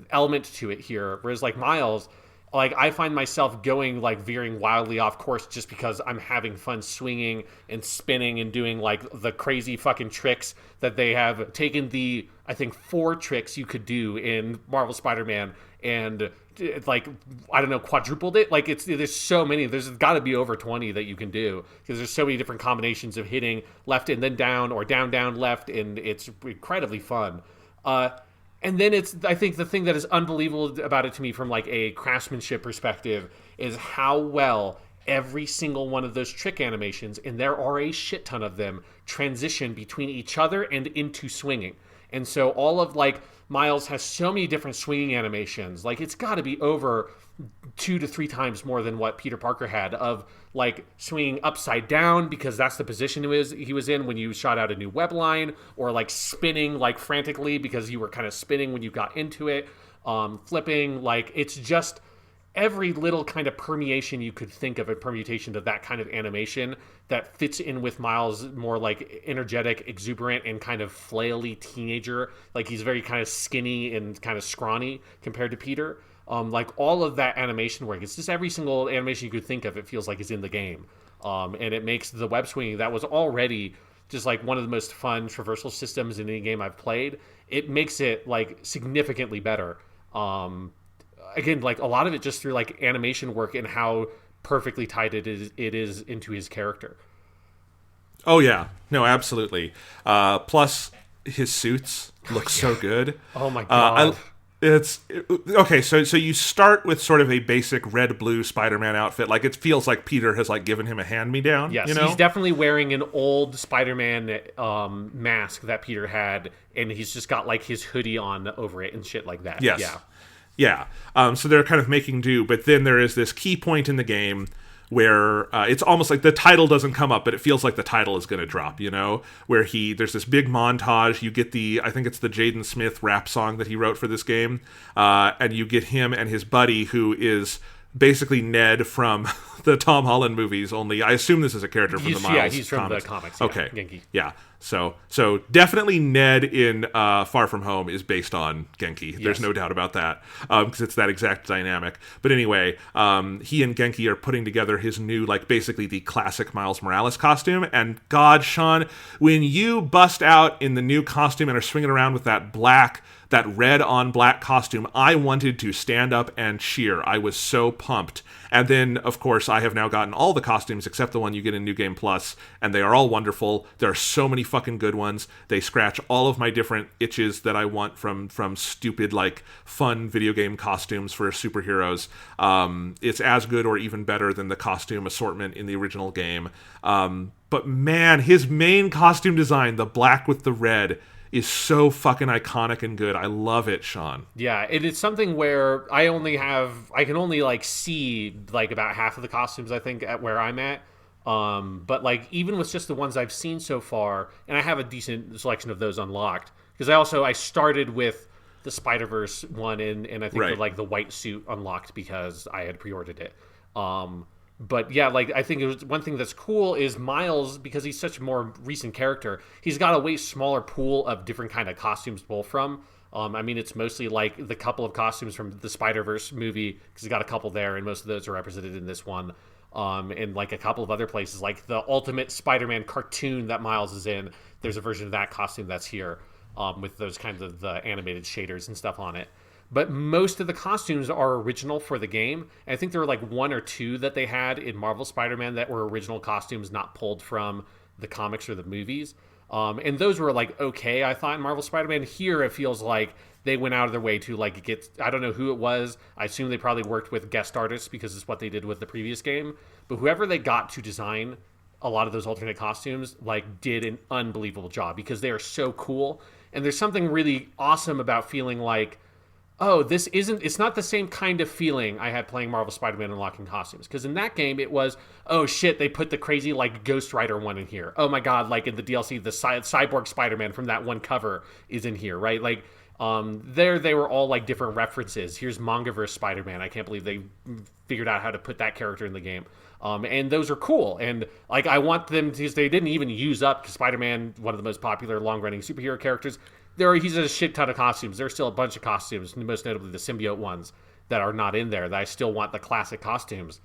element to it here, whereas like Miles, like I find myself going like veering wildly off course just because I'm having fun swinging and spinning and doing like the crazy fucking tricks that they have taken the, I think, 4 tricks you could do in Marvel Spider-Man and like, I don't know, quadrupled it. Like there's so many, there's got to be over 20 that you can do because there's so many different combinations of hitting left and then down or down, down, left. And it's incredibly fun. And then I think the thing that is unbelievable about it to me from like a craftsmanship perspective is how well every single one of those trick animations, and there are a shit ton of them, transition between each other and into swinging. And so all of like Miles has so many different swinging animations. Like it's got to be over 2 to 3 times more than what Peter Parker had of like swinging upside down because that's the position he was in when you shot out a new web line, or like spinning like frantically because you were kind of spinning when you got into it, flipping. Like it's just every little kind of permeation you could think of, a permutation of that kind of animation that fits in with Miles' more like energetic, exuberant, and kind of flaily teenager. Like he's very kind of skinny and kind of scrawny compared to Peter. Like all of that animation work, it's just every single animation you could think of, it feels like is in the game. And it makes the web swinging that was already just like one of the most fun traversal systems in any game I've played. It makes it like significantly better. Again, like a lot of it just through like animation work and how perfectly tied it is into his character. Oh yeah, no, absolutely. Plus, his suits look so good. Oh my god. It's okay. So you start with sort of a basic red-blue Spider-Man outfit. Like it feels like Peter has like given him a hand-me-down. Yes, you know? He's definitely wearing an old Spider-Man mask that Peter had, and he's just got like his hoodie on over it and shit like that. Yes. Yeah. Yeah. So they're kind of making do, but then there is this key point in the game where it's almost like the title doesn't come up, but it feels like the title is going to drop, you know, where there's this big montage. You get I think it's the Jaden Smith rap song that he wrote for this game. And you get him and his buddy, who is basically Ned from the Tom Holland movies, only I assume this is a character from the Miles Yeah, he's from comics. the comics. Okay. Genki. Yeah. So definitely Ned in Far From Home is based on Genki. Yes. There's no doubt about that because it's that exact dynamic. But anyway, he and Genki are putting together his new, like basically the classic Miles Morales costume. And God, Sean, when you bust out in the new costume and are swinging around with that red on black costume, I wanted to stand up and cheer. I was so pumped. And then, of course, I have now gotten all the costumes except the one you get in New Game Plus, and they are all wonderful. There are so many fucking good ones. They scratch all of my different itches that I want from stupid, like, fun video game costumes for superheroes. It's as good or even better than the costume assortment in the original game. But man, his main costume design, the black with the red, is so fucking iconic and good. I love it, Sean. Yeah, it is something where I can only like see like about half of the costumes, I think, at where I'm at. But like even with just the ones I've seen so far, and I have a decent selection of those unlocked, because I started with the Spider-Verse one and I think the white suit unlocked because I had pre-ordered it. But yeah, like I think it was one thing that's cool is Miles, because he's such a more recent character, he's got a way smaller pool of different kind of costumes to pull from. I mean, it's mostly like the couple of costumes from the Spider-Verse movie, because he's got a couple there, and most of those are represented in this one. And like a couple of other places, like the Ultimate Spider-Man cartoon that Miles is in, there's a version of that costume that's here, with those kinds of the animated shaders and stuff on it. But most of the costumes are original for the game. And I think there were like 1 or 2 that they had in Marvel Spider-Man that were original costumes, not pulled from the comics or the movies. And those were like okay, I thought, in Marvel Spider-Man. Here it feels like they went out of their way to like get, I don't know who it was. I assume they probably worked with guest artists because it's what they did with the previous game. But whoever they got to design a lot of those alternate costumes like did an unbelievable job, because they are so cool. And there's something really awesome about feeling like, oh, it's not the same kind of feeling I had playing Marvel Spider-Man unlocking costumes. Because in that game, it was, oh shit, they put the crazy, like, Ghost Rider one in here. Oh my god, like in the DLC, the Cyborg Spider-Man from that one cover is in here, right? Like, there they were all, like, different references. Here's Mangaverse Spider-Man. I can't believe they figured out how to put that character in the game. And those are cool. And, like, I want them to, they didn't even use up, because Spider-Man, one of the most popular long-running superhero characters, he's a shit ton of costumes. There's still a bunch of costumes, most notably the symbiote ones, that are not in there, that I still want the classic costumes.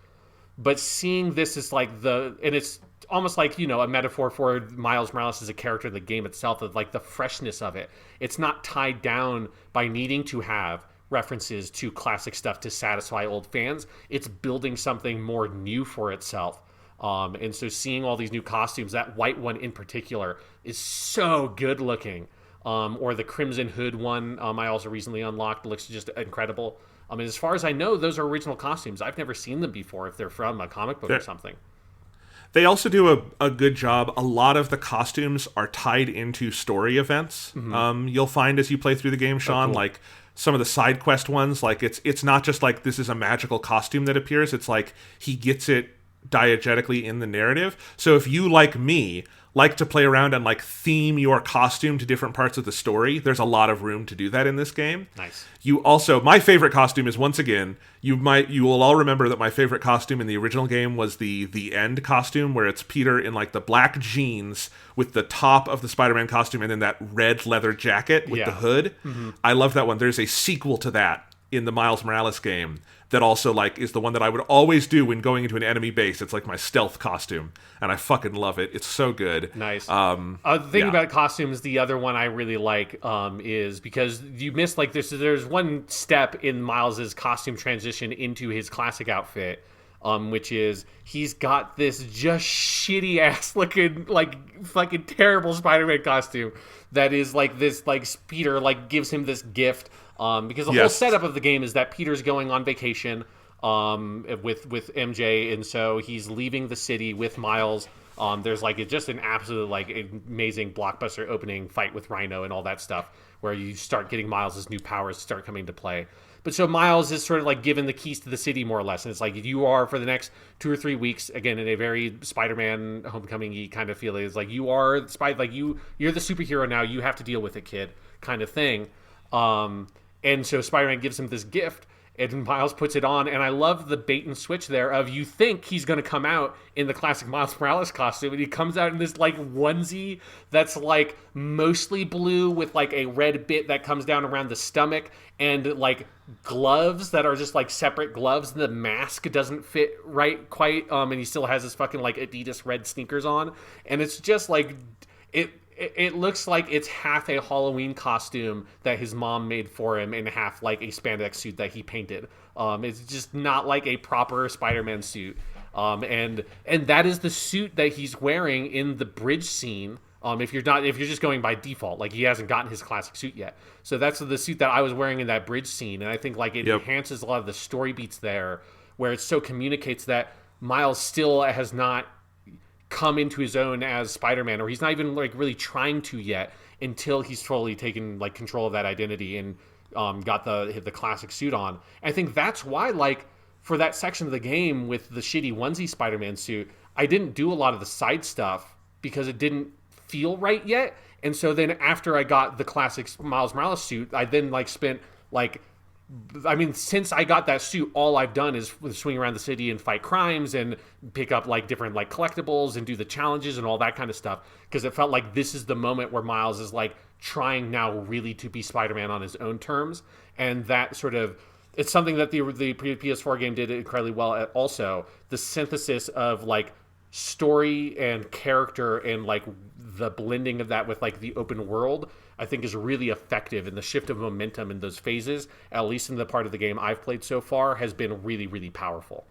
But seeing this is like and it's almost like, a metaphor for Miles Morales as a character in the game itself, of like the freshness of it. It's not tied down by needing to have references to classic stuff to satisfy old fans. It's building something more new for itself. And so seeing all these new costumes, that white one in particular is so good looking. Or the Crimson Hood one I also recently unlocked, looks just incredible. I mean, as far as I know, those are original costumes. I've never seen them before if they're from a comic book or something. They also do a good job. A lot of the costumes are tied into story events. Mm-hmm. You'll find as you play through the game, Sean, cool. Like some of the side quest ones, like it's not just like this is a magical costume that appears. It's like he gets it diegetically in the narrative. So if you, like me, like to play around and like theme your costume to different parts of the story, there's a lot of room to do that in this game. Nice. You also, my favorite costume is, once again, you will all remember that my favorite costume in the original game was the end costume, where it's Peter in like the black jeans with the top of the Spider-Man costume and then that red leather jacket with the hood. Mm-hmm. I love that one. There's a sequel to that in the Miles Morales game that also like is the one that I would always do when going into an enemy base. It's like my stealth costume, and I fucking love it. It's so good. Nice. The thing about costumes, the other one I really like is because you missed like there's one step in Miles's costume transition into his classic outfit, which is he's got this just shitty ass looking like fucking terrible Spider-Man costume that is like this like Peter like gives him this gift. Because the whole setup of the game is that Peter's going on vacation with MJ, and so he's leaving the city with Miles. There's like just an absolute like amazing blockbuster opening fight with Rhino and all that stuff, where you start getting Miles' new powers start coming to play. But so Miles is sort of like given the keys to the city more or less, and it's like you are for the next 2 or 3 weeks, again in a very Spider-Man Homecoming-y kind of feeling. It's like you are you're the superhero now. You have to deal with it, kid, kind of thing. And so Spider-Man gives him this gift, and Miles puts it on, and I love the bait and switch there of you think he's going to come out in the classic Miles Morales costume, and he comes out in this, like, onesie that's, like, mostly blue with, like, a red bit that comes down around the stomach, and, like, gloves that are just, like, separate gloves, and the mask doesn't fit right quite, and he still has his fucking, like, Adidas red sneakers on, and it's just, like, It looks like it's half a Halloween costume that his mom made for him and half like a spandex suit that he painted. It's just not like a proper Spider-Man suit. And that is the suit that he's wearing in the bridge scene. If you're just going by default, like he hasn't gotten his classic suit yet. So that's the suit that I was wearing in that bridge scene. And I think like it enhances a lot of the story beats there, where it so communicates that Miles still has not come into his own as Spider-Man, or he's not even like really trying to yet, until he's totally taken like control of that identity and got the classic suit on. And I think that's why, like, for that section of the game with the shitty onesie Spider-Man suit, I didn't do a lot of the side stuff because it didn't feel right yet. And so then after I got the classic Miles Morales suit, I then like spent like, I mean, since I got that suit, all I've done is swing around the city and fight crimes and pick up like different like collectibles and do the challenges and all that kind of stuff. Because it felt like this is the moment where Miles is like trying now really to be Spider-Man on his own terms. And that sort of, it's something that the PS4 game did incredibly well at also. The synthesis of like story and character and like the blending of that with like the open world, I think is really effective, and the shift of momentum in those phases, at least in the part of the game I've played so far, has been really, really powerful.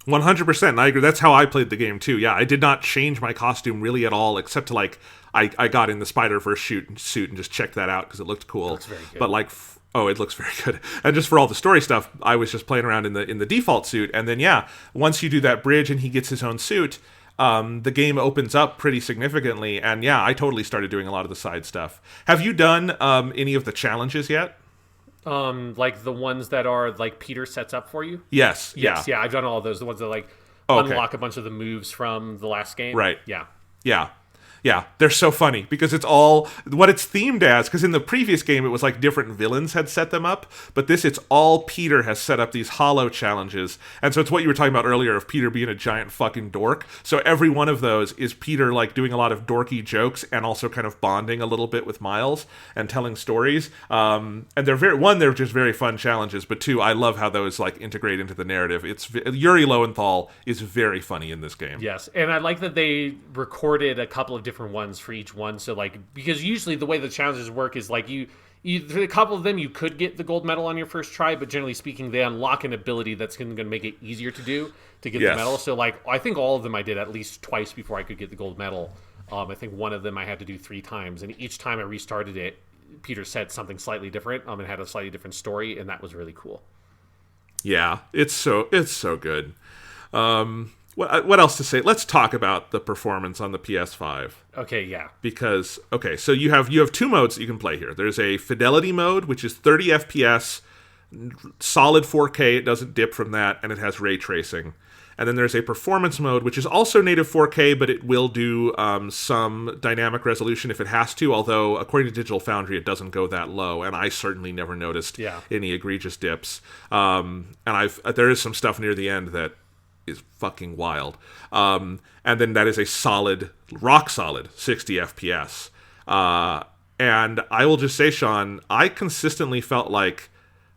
100%. I agree. That's how I played the game too. Yeah, I did not change my costume really at all, except to like I got in the Spider-Verse suit and just checked that out because it looked cool. It looks very good. But like, it looks very good. And just for all the story stuff, I was just playing around in the default suit, and then once you do that bridge and he gets his own suit, the game opens up pretty significantly, and I totally started doing a lot of the side stuff. Have you done any of the challenges yet? Like the ones that are like Peter sets up for you? Yes. Yeah, I've done all of those. The ones that like unlock a bunch of the moves from the last game. Right. Yeah. Yeah. Yeah, they're so funny because it's all what it's themed as. Because in the previous game, it was like different villains had set them up, but this it's all Peter has set up these hollow challenges, and so it's what you were talking about earlier of Peter being a giant fucking dork. So every one of those is Peter like doing a lot of dorky jokes and also kind of bonding a little bit with Miles and telling stories. And they're just very fun challenges, but two, I love how those like integrate into the narrative. It's Yuri Lowenthal is very funny in this game. Yes, and I like that they recorded a couple of different ones for each one. So like, because usually the way the challenges work is like you for a couple of them you could get the gold medal on your first try, but generally speaking they unlock an ability that's going to make it easier to get the medal. So like I think all of them I did at least twice before I could get the gold medal. I think one of them I had to do 3 times, and each time I restarted it, Peter said something slightly different and had a slightly different story, and that was really cool. Yeah, it's so good. What else to say? Let's talk about the performance on the PS5. Okay, yeah. Because so you have 2 modes that you can play here. There's a fidelity mode, which is 30 FPS, solid 4K. It doesn't dip from that, and it has ray tracing. And then there's a performance mode, which is also native 4K, but it will do some dynamic resolution if it has to. Although, according to Digital Foundry, it doesn't go that low, and I certainly never noticed any egregious dips. And there is some stuff near the end that is fucking wild. And then that is a rock solid 60 FPS. And I will just say, Sean, I consistently felt like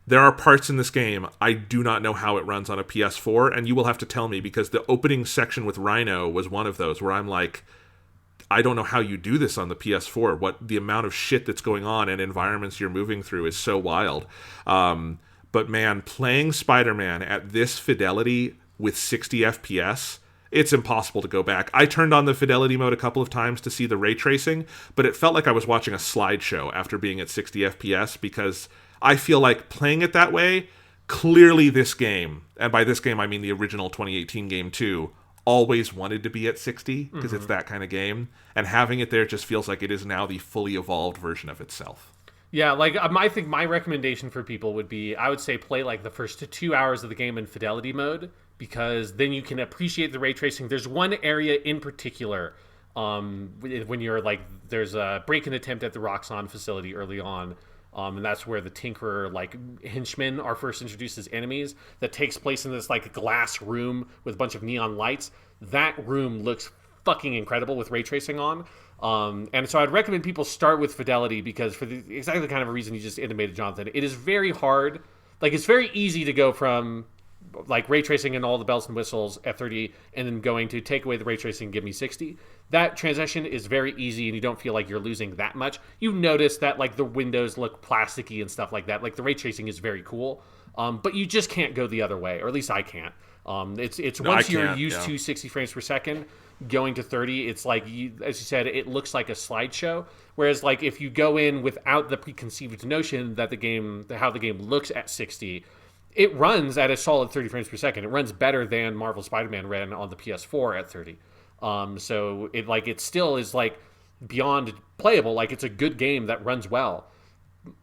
there are parts in this game I do not know how it runs on a PS4, and you will have to tell me, because the opening section with Rhino was one of those where I'm like, I don't know how you do this on the PS4. What the amount of shit that's going on and environments you're moving through is so wild. But man, playing Spider-Man at this fidelity with 60 FPS, it's impossible to go back. I turned on the fidelity mode a couple of times to see the ray tracing, but it felt like I was watching a slideshow after being at 60 FPS, because I feel like playing it that way, clearly this game, and by this game I mean the original 2018 game too, always wanted to be at 60 because it's that kind of game, and having it there just feels like it is now the fully evolved version of itself. Yeah, like I think my recommendation for people would be, I would say play like the first 2 hours of the game in fidelity mode, because then you can appreciate the ray tracing. There's one area in particular when you're like, there's a break-in attempt at the Roxxon facility early on, and that's where the Tinkerer like henchmen are first introduced as enemies. That takes place in this like glass room with a bunch of neon lights. That room looks fucking incredible with ray tracing on. And so I'd recommend people start with fidelity, because for exactly the kind of a reason you just intimated, Jonathan, it is very hard. Like, it's very easy to go from like ray tracing and all the bells and whistles at 30 and then going to take away the ray tracing and give me 60. That transition is very easy, and you don't feel like you're losing that much. You notice that like the windows look plasticky and stuff like that. Like the ray tracing is very cool, but you just can't go the other way, or at least I can't. It's once you're used to 60 frames per second, going to 30, it's like, as you said, it looks like a slideshow. Whereas like if you go in without the preconceived notion that how the game looks at 60, it runs at a solid 30 frames per second. It runs better than Marvel Spider-Man ran on the PS4 at 30. So it still is like beyond playable. Like, it's a good game that runs well.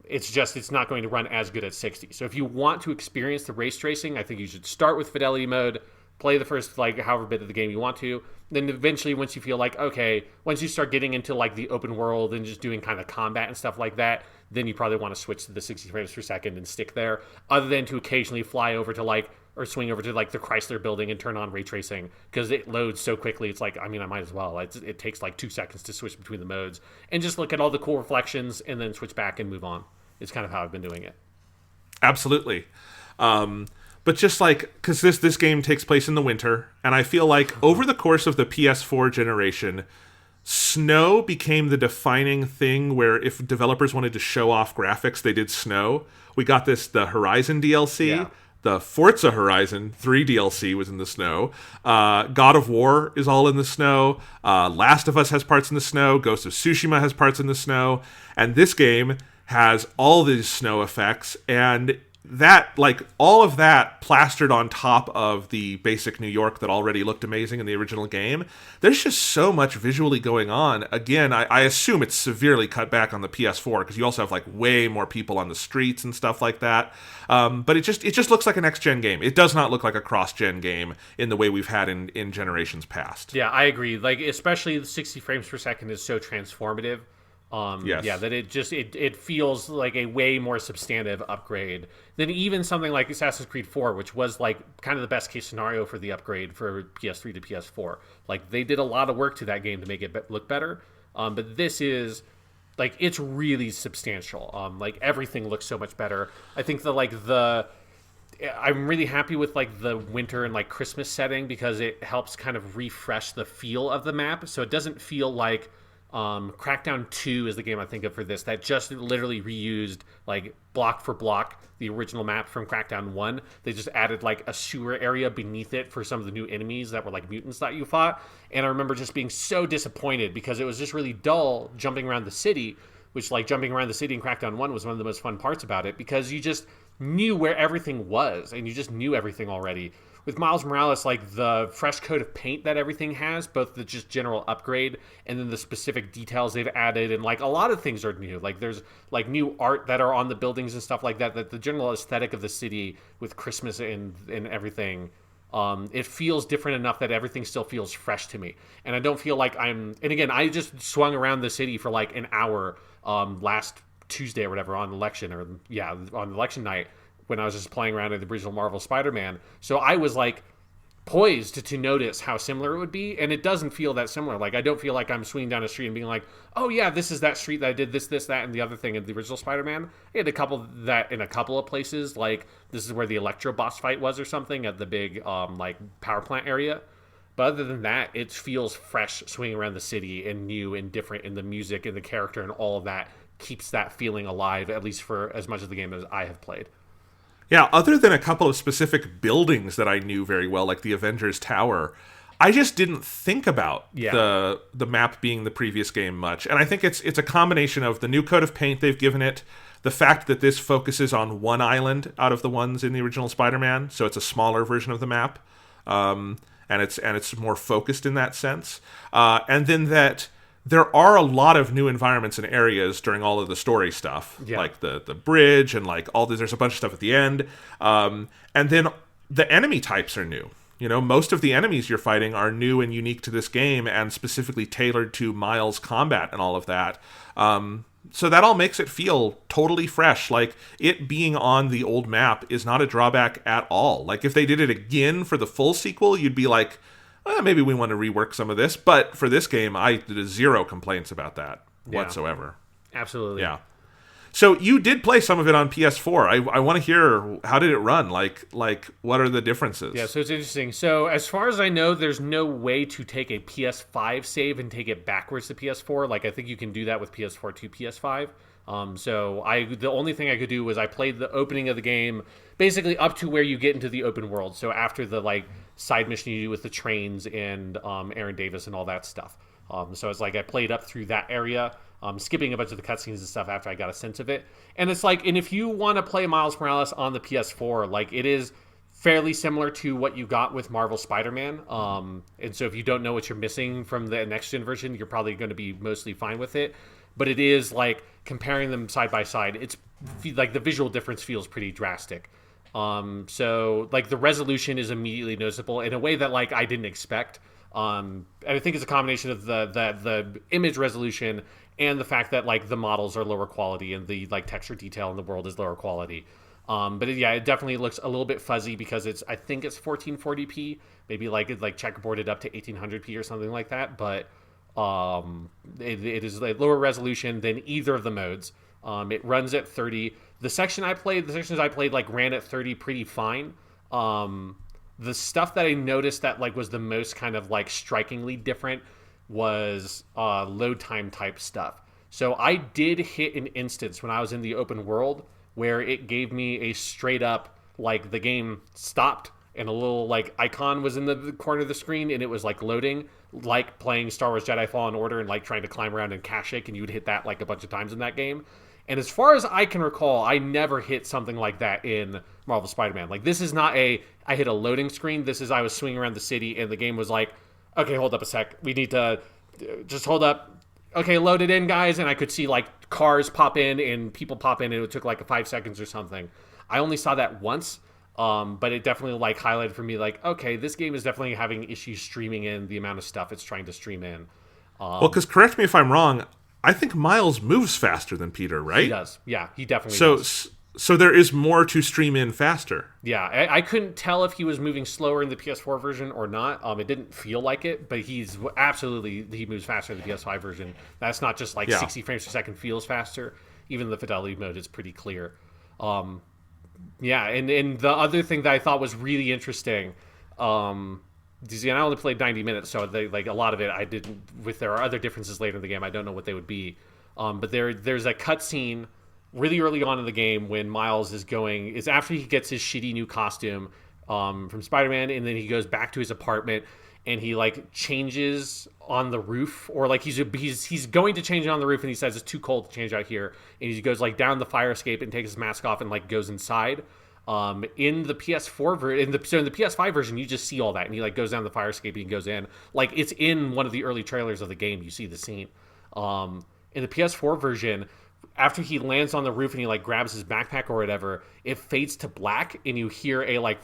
It's not going to run as good at 60. So if you want to experience the race tracing, I think you should start with fidelity mode, play the first like however bit of the game you want to. Then eventually, once you feel like, okay, once you start getting into like the open world and just doing kind of combat and stuff like that, then you probably want to switch to the 60 frames per second and stick there, other than to occasionally fly over to like, or swing over to like the Chrysler building and turn on ray tracing, because it loads so quickly. It's like, I mean, I might as well. It takes like 2 seconds to switch between the modes and just look at all the cool reflections and then switch back and move on. It's kind of how I've been doing it. Absolutely. But just like, because this game takes place in the winter, and I feel like over the course of the PS4 generation, snow became the defining thing where if developers wanted to show off graphics, they did snow. We got the Horizon DLC. Yeah. The Forza Horizon 3 DLC was in the snow. God of War is all in the snow. Last of Us has parts in the snow. Ghost of Tsushima has parts in the snow. And this game has all these snow effects, and that, like, all of that plastered on top of the basic New York that already looked amazing in the original game, there's just so much visually going on. Again, I assume it's severely cut back on the PS4 because you also have, like, way more people on the streets and stuff like that. But it just looks like a next-gen game. It does not look like a cross-gen game in the way we've had in generations past. Yeah, I agree. Like, especially the 60 frames per second is so transformative. Yes. Yeah, that it feels like a way more substantive upgrade than even something like Assassin's Creed 4, which was like kind of the best case scenario for the upgrade for PS3 to PS4. Like, they did a lot of work to that game to make it look better. But this is like, it's really substantial. Like, everything looks so much better. I think I'm really happy with like the winter and like Christmas setting because it helps kind of refresh the feel of the map. So it doesn't feel like Crackdown 2 is the game I think of for this, that just literally reused like block for block the original map from Crackdown 1. They just added like a sewer area beneath it for some of the new enemies that were like mutants that you fought. And I remember just being so disappointed because it was just really dull jumping around the city, which, like, jumping around the city in Crackdown 1 was one of the most fun parts about it because you just knew where everything was and you just knew everything already. With Miles Morales, like, the fresh coat of paint that everything has, both the just general upgrade and then the specific details they've added, and like a lot of things are new. Like, there's like new art that are on the buildings and stuff like that, that the general aesthetic of the city with Christmas and everything, it feels different enough that everything still feels fresh to me. And I don't feel like and again, I just swung around the city for like an hour last Tuesday or whatever on election night, when I was just playing around in the original Marvel Spider-Man. So I was like poised to notice how similar it would be, and it doesn't feel that similar. Like, I don't feel like I'm swinging down a street and being like, oh yeah, this is that street that I did this, that, and the other thing in the original Spider-Man. I had a couple that in a couple of places, like this is where the Electro boss fight was or something at the big like power plant area. But other than that, it feels fresh swinging around the city and new and different, and the music and the character and all of that keeps that feeling alive, at least for as much of the game as I have played. Yeah, other than a couple of specific buildings that I knew very well, like the Avengers Tower, I just didn't think about the map being the previous game much. And I think it's a combination of the new coat of paint they've given it, the fact that this focuses on one island out of the ones in the original Spider-Man, so it's a smaller version of the map, and it's more focused in that sense, and then that there are a lot of new environments and areas during all of the story stuff, like the bridge and like all this. There's a bunch of stuff at the end, and then the enemy types are new. You know, most of the enemies you're fighting are new and unique to this game and specifically tailored to Miles' combat and all of that. So that all makes it feel totally fresh. Like, it being on the old map is not a drawback at all. Like, if they did it again for the full sequel, you'd be like, maybe we want to rework some of this. But for this game, I did zero complaints about that whatsoever. Absolutely. Yeah. So you did play some of it on PS4. I want to hear, how did it run? Like what are the differences? Yeah, so it's interesting. So as far as I know, there's no way to take a PS5 save and take it backwards to PS4. Like, I think you can do that with PS4 to PS5. So the only thing I could do was I played the opening of the game basically up to where you get into the open world. So after the like side mission you do with the trains and Aaron Davis and all that stuff. So it's like I played up through that area, skipping a bunch of the cutscenes and stuff after I got a sense of it. And it's like, and if you want to play Miles Morales on the PS4, like, it is fairly similar to what you got with Marvel Spider-Man. And so if you don't know what you're missing from the next gen version, you're probably going to be mostly fine with it. But it is like comparing them side by side, it's like the visual difference feels pretty drastic. So like the resolution is immediately noticeable in a way that like I didn't expect. And I think it's a combination of the image resolution and the fact that like the models are lower quality and the like texture detail in the world is lower quality. But it definitely looks a little bit fuzzy because I think it's 1440p, maybe like it like checkerboarded up to 1800p or something like that. But it is like lower resolution than either of the modes. It runs at 30. The sections I played like ran at 30 pretty fine. The stuff that I noticed that like was the most kind of like strikingly different was load time type stuff. So I did hit an instance when I was in the open world where it gave me a straight up like the game stopped and a little like icon was in the corner of the screen and it was like loading, like playing Star Wars Jedi Fallen Order and like trying to climb around and cache it, and you would hit that like a bunch of times in that game. And as far as I can recall, I never hit something like that in Marvel Spider-Man. Like, this is not I hit a loading screen. This is I was swinging around the city, and the game was like, okay, hold up a sec. We need to just hold up. Okay, load it in, guys. And I could see, like, cars pop in and people pop in, and it took, like, 5 seconds or something. I only saw that once, but it definitely, like, highlighted for me, like, okay, this game is definitely having issues streaming in the amount of stuff it's trying to stream in. Well, because correct me if I'm wrong, I think Miles moves faster than Peter, right? He does. Yeah, he definitely does. So there is more to stream in faster. Yeah, I couldn't tell if he was moving slower in the PS4 version or not. It didn't feel like it, but he moves faster in the PS5 version. That's not just like 60 frames per second feels faster. Even the fidelity mode is pretty clear. And the other thing that I thought was really interesting, and I only played 90 minutes, so a lot of it I didn't. There are other differences later in the game. I don't know what they would be, but there's a cutscene really early on in the game when Miles is after he gets his shitty new costume from Spider-Man, and then he goes back to his apartment and he like changes on the roof, or like he's going to change on the roof, and he says it's too cold to change out here, and he goes like down the fire escape and takes his mask off and like goes inside. In the PS4 version, in the PS5 version, you just see all that, and he like goes down the fire escape and he goes in. Like, it's in one of the early trailers of the game. You see the scene. In the PS4 version, after he lands on the roof and he like grabs his backpack or whatever, it fades to black, and you hear a like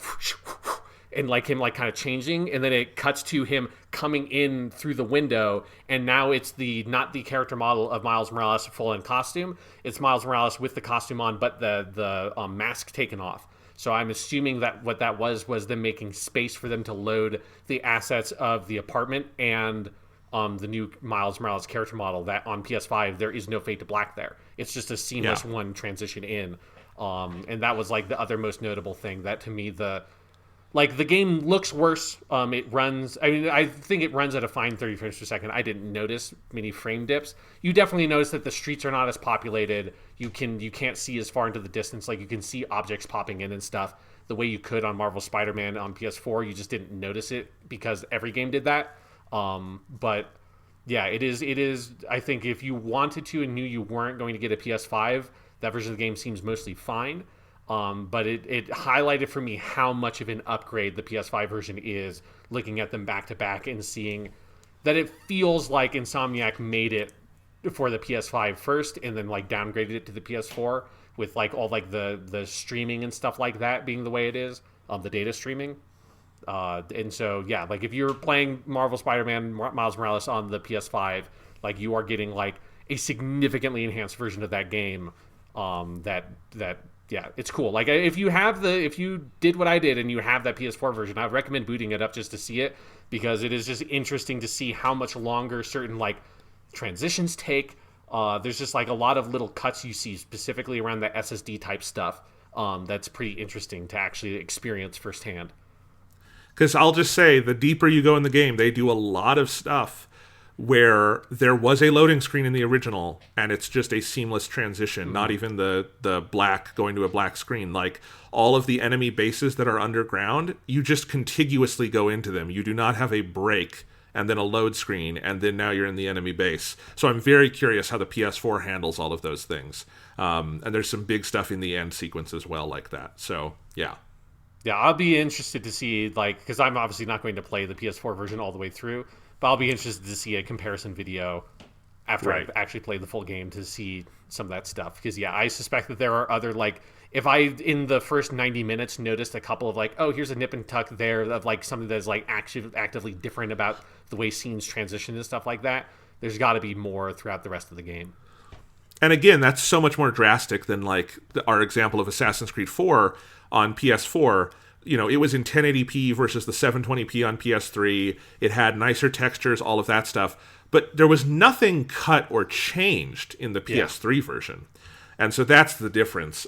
and like him like kind of changing, and then it cuts to him coming in through the window, and now it's not the character model of Miles Morales full in costume. It's Miles Morales with the costume on, but the mask taken off. So I'm assuming that what that was them making space for them to load the assets of the apartment and the new Miles Morales character model. That on PS5 there is no fade to black there. It's just a seamless one transition in. And that was like the other most notable thing. That to me the game looks worse. It runs. I mean, I think it runs at a fine 30 frames per second. I didn't notice many frame dips. You definitely notice that the streets are not as populated. You can't see as far into the distance. Like, you can see objects popping in and stuff the way you could on Marvel Spider-Man on PS4. You just didn't notice it because every game did that. But yeah, it is. I think if you wanted to and knew you weren't going to get a PS5, that version of the game seems mostly fine. But it highlighted for me how much of an upgrade the PS5 version is, looking at them back to back and seeing that it feels like Insomniac made it for the PS5 first and then like downgraded it to the PS4 with like all like the streaming and stuff like that being the way it is, the data streaming. And so, yeah, like if you're playing Marvel Spider-Man Miles Morales on the PS5, like you are getting like a significantly enhanced version of that game. Yeah, it's cool. Like if you did what I did and you have that PS4 version, I would recommend booting it up just to see it, because it is just interesting to see how much longer certain like transitions take. There's just like a lot of little cuts you see specifically around the SSD type stuff. That's pretty interesting to actually experience firsthand. Because I'll just say, the deeper you go in the game, they do a lot of stuff where there was a loading screen in the original, and it's just a seamless transition, not even the black going to a black screen. Like, all of the enemy bases that are underground, you just contiguously go into them. You do not have a break and then a load screen, and then now you're in the enemy base. So I'm very curious how the PS4 handles all of those things. And there's some big stuff in the end sequence as well like that. So, yeah. Yeah, I'll be interested to see, like, because I'm obviously not going to play the PS4 version all the way through, but I'll be interested to see a comparison video after I actually play the full game to see some of that stuff. Because, yeah, I suspect that there are other, like, if I, in the first 90 minutes, noticed a couple of, like, oh, here's a nip and tuck there of, like, something that's, like, actively different about the way scenes transition and stuff like that, there's got to be more throughout the rest of the game. And again, that's so much more drastic than, like, our example of Assassin's Creed 4 on PS4. You know, it was in 1080p versus the 720p on PS3. It had nicer textures, all of that stuff. But there was nothing cut or changed in the PS3 version. And so that's the difference.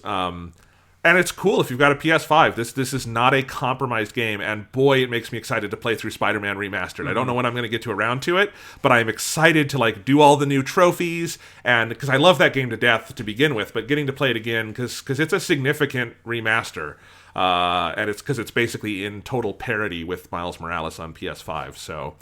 And it's cool if you've got a PS5. This is not a compromised game. And boy, it makes me excited to play through Spider-Man Remastered. Mm-hmm. I don't know when I'm going to get around to it, but I'm excited to like do all the new trophies. And because I love that game to death to begin with, but getting to play it again because it's a significant remaster. And it's because it's basically in total parity with Miles Morales on PS5. So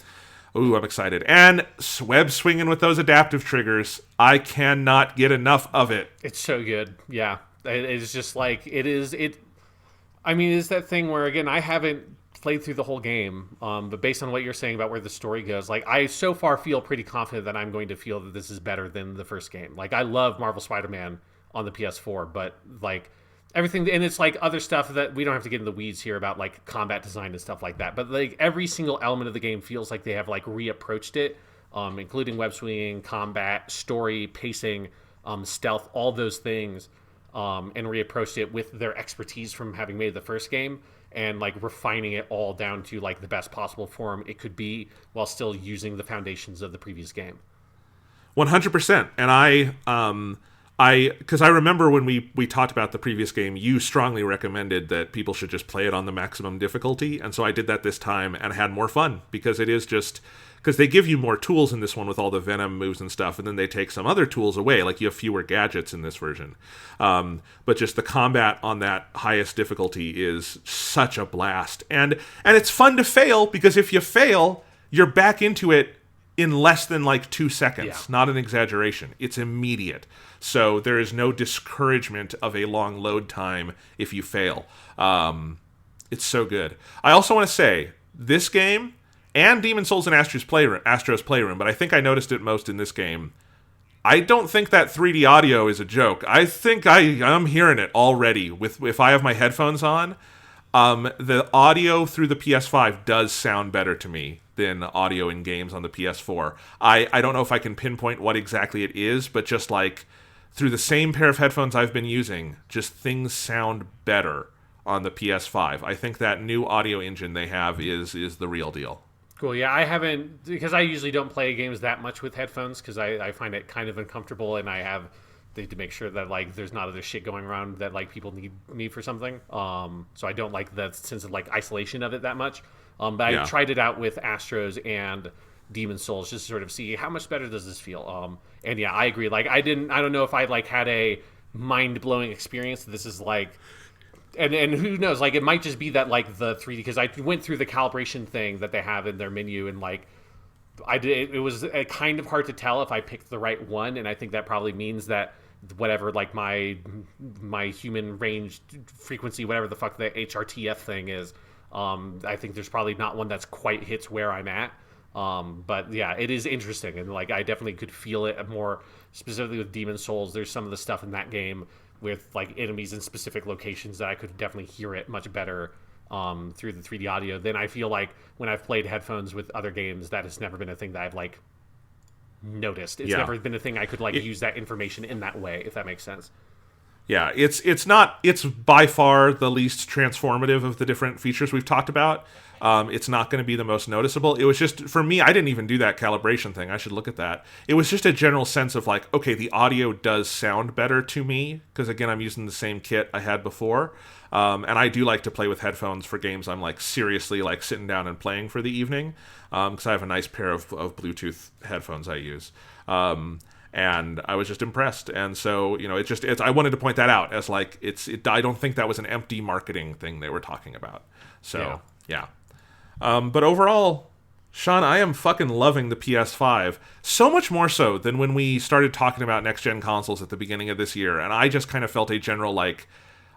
Ooh, I'm excited. And web swinging with those adaptive triggers. I cannot get enough of it. It's so good. Yeah. It's just like, I mean, it's that thing where, again, I haven't played through the whole game, but based on what you're saying about where the story goes, like, I so far feel pretty confident that I'm going to feel that this is better than the first game. Like, I love Marvel Spider-Man on the PS4, but, like, everything, and it's like other stuff that we don't have to get in the weeds here about, like, combat design and stuff like that, but, like, every single element of the game feels like they have, like, reapproached it, including web swinging, combat, story, pacing, stealth, all those things, and reapproached it with their expertise from having made the first game, and, like, refining it all down to, like, the best possible form it could be while still using the foundations of the previous game. 100%. And because I remember when we talked about the previous game, you strongly recommended that people should just play it on the maximum difficulty, and so I did that this time and had more fun, because it is just, because they give you more tools in this one with all the Venom moves and stuff, and then they take some other tools away, like you have fewer gadgets in this version. But just the combat on that highest difficulty is such a blast, and it's fun to fail, because if you fail, you're back into it in less than like 2 seconds. Yeah. Not an exaggeration. It's immediate. So there is no discouragement of a long load time if you fail. It's so good. I also want to say, this game, and Demon's Souls and Astro's Playroom, but I think I noticed it most in this game, I don't think that 3D audio is a joke. I think I'm hearing it already if I have my headphones on. The audio through the PS5 does sound better to me than audio in games on the PS4. I don't know if I can pinpoint what exactly it is, but just like through the same pair of headphones I've been using, just things sound better on the PS5. I think that new audio engine they have is the real deal. Cool. Yeah, I haven't, because I usually don't play games that much with headphones, because I find it kind of uncomfortable, and I have to make sure that, like, there's not other shit going around that, like, people need me for something. So I don't like the sense of, like, isolation of it that much. But I tried it out with Astros and Demon's Souls just to sort of see how much better does this feel. And yeah, I agree. Like, I don't know if I, like, had a mind-blowing experience. This is like, and who knows, like, it might just be that, like, the 3D, because I went through the calibration thing that they have in their menu, and, like, it was kind of hard to tell if I picked the right one, and I think that probably means that whatever, like, my human range frequency, whatever the fuck the HRTF thing is, I think there's probably not one that's quite hits where I'm at. But yeah, it is interesting, and, like, I definitely could feel it more specifically with Demon's Souls. There's some of the stuff in that game with, like, enemies in specific locations that I could definitely hear it much better through the 3D audio than I feel like when I've played headphones with other games. That has never been a thing that I've, like, noticed. It's never been a thing I could, like, use that information in that way, if that makes sense. Yeah, it's by far the least transformative of the different features we've talked about. It's not going to be the most noticeable. It was just, for me, I didn't even do that calibration thing. I should look at that. It was just a general sense of, like, okay, the audio does sound better to me, because, again, I'm using the same kit I had before. And I do like to play with headphones for games I'm, like, seriously, like, sitting down and playing for the evening, because I have a nice pair of Bluetooth headphones I use. And I was just impressed. And so, you know, I wanted to point that out as, like, I don't think that was an empty marketing thing they were talking about. So, yeah. But overall, Sean, I am fucking loving the PS5. So much more so than when we started talking about next-gen consoles at the beginning of this year. And I just kind of felt a general, like,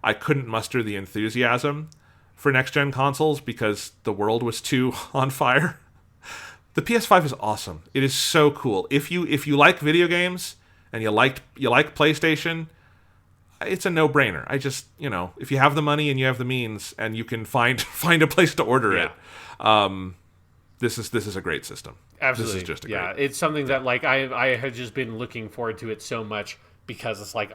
I couldn't muster the enthusiasm for next-gen consoles because the world was too on fire. The PS5 is awesome. It is so cool. If you like video games and you like PlayStation, it's a no-brainer. I just, you know, if you have the money and you have the means and you can find a place to order it, this is a great system. Absolutely. This is just a great. It's something that, like, I had just been looking forward to it so much, because it's like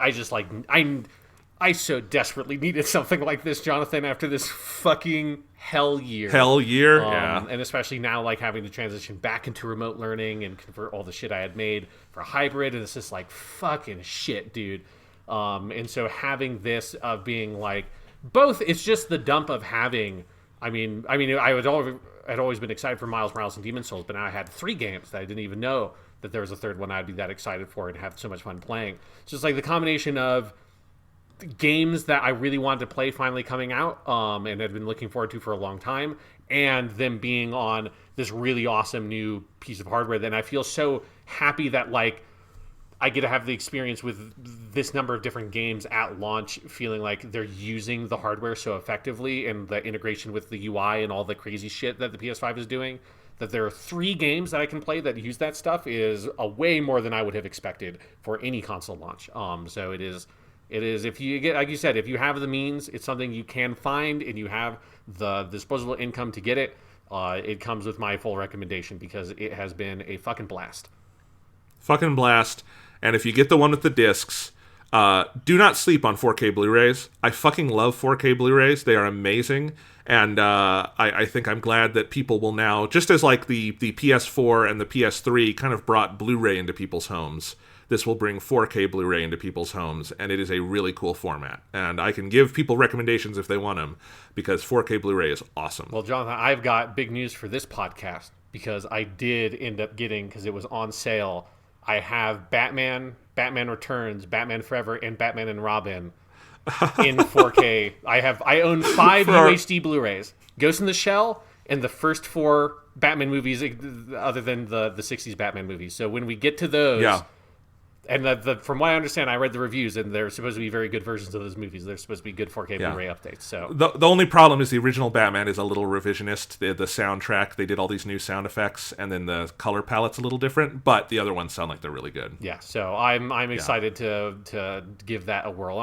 I so desperately needed something like this, Jonathan, after this fucking hell year. Yeah. And especially now, like, having to transition back into remote learning and convert all the shit I had made for hybrid, and it's just like, fucking shit, dude. And so having this of being, like, both, it's just the dump of having, I mean, I'd always been excited for Miles Morales and Demon's Souls, but now I had 3 games that I didn't even know that there was a third one I'd be that excited for and have so much fun playing. It's just like the combination of games that I really wanted to play finally coming out, and had been looking forward to for a long time, and them being on this really awesome new piece of hardware. Then I feel so happy that like I get to have the experience with this number of different games at launch, feeling like they're using the hardware so effectively, and the integration with the UI and all the crazy shit that the PS5 is doing. That there are 3 games that I can play that use that stuff is a way more than I would have expected for any console launch. So it is if you get, like you said, if you have the means, it's something you can find, and you have the disposable income to get it. It comes with my full recommendation because it has been a fucking blast. Fucking blast. And if you get the one with the discs, do not sleep on 4K Blu-rays. I fucking love 4K Blu-rays. They are amazing. And I think I'm glad that people will now, just as like the PS4 and the PS3 kind of brought Blu-ray into people's homes, this will bring 4K Blu-ray into people's homes, and it is a really cool format. And I can give people recommendations if they want them, because 4K Blu-ray is awesome. Well, Jonathan, I've got big news for this podcast, because I did end up getting, because it was on sale, I have Batman Returns, Batman Forever, and Batman and Robin in 4K. I own 5 UHD Blu-rays, Ghost in the Shell, and the first 4 Batman movies, other than the 60s Batman movies. So when we get to those, and from what I understand, I read the reviews, and they're supposed to be very good versions of those movies. They're supposed to be good 4K Blu-ray updates. So the only problem is the original Batman is a little revisionist. The soundtrack, they did all these new sound effects, and then the color palette's a little different. But the other ones sound like they're really good. Yeah, so I'm excited to give that a whirl.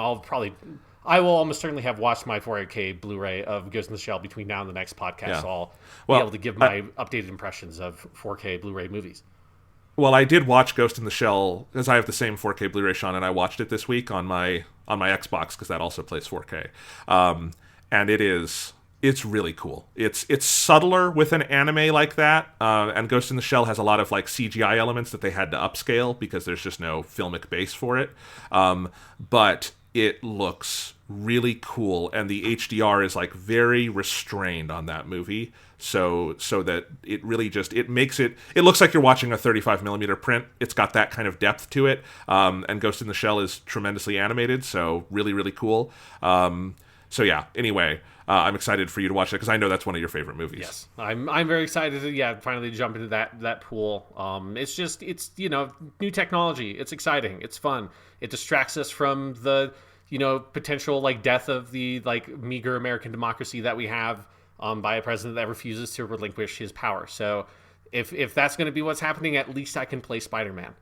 I will almost certainly have watched my 4K Blu-ray of Ghost in the Shell between now and the next podcast. So I'll be able to give my updated impressions of 4K Blu-ray movies. Well, I did watch Ghost in the Shell, because I have the same 4K Blu-ray, Sean, and I watched it this week on my Xbox, because that also plays 4K. And it's really cool. It's subtler with an anime like that, and Ghost in the Shell has a lot of like CGI elements that they had to upscale because there's just no filmic base for it. But it looks really cool, and the HDR is like very restrained on that movie, so that it really just it looks like you're watching a 35mm print. It's got that kind of depth to it, and Ghost in the Shell is tremendously animated, so really, really cool. So yeah, anyway, I'm excited for you to watch it, because I know that's one of your favorite movies. Yes, I'm very excited to finally jump into that pool. It's new technology. It's exciting. It's fun. It distracts us from the potential like death of the like meager American democracy that we have by a president that refuses to relinquish his power. So if that's going to be what's happening, at least I can play Spider-Man.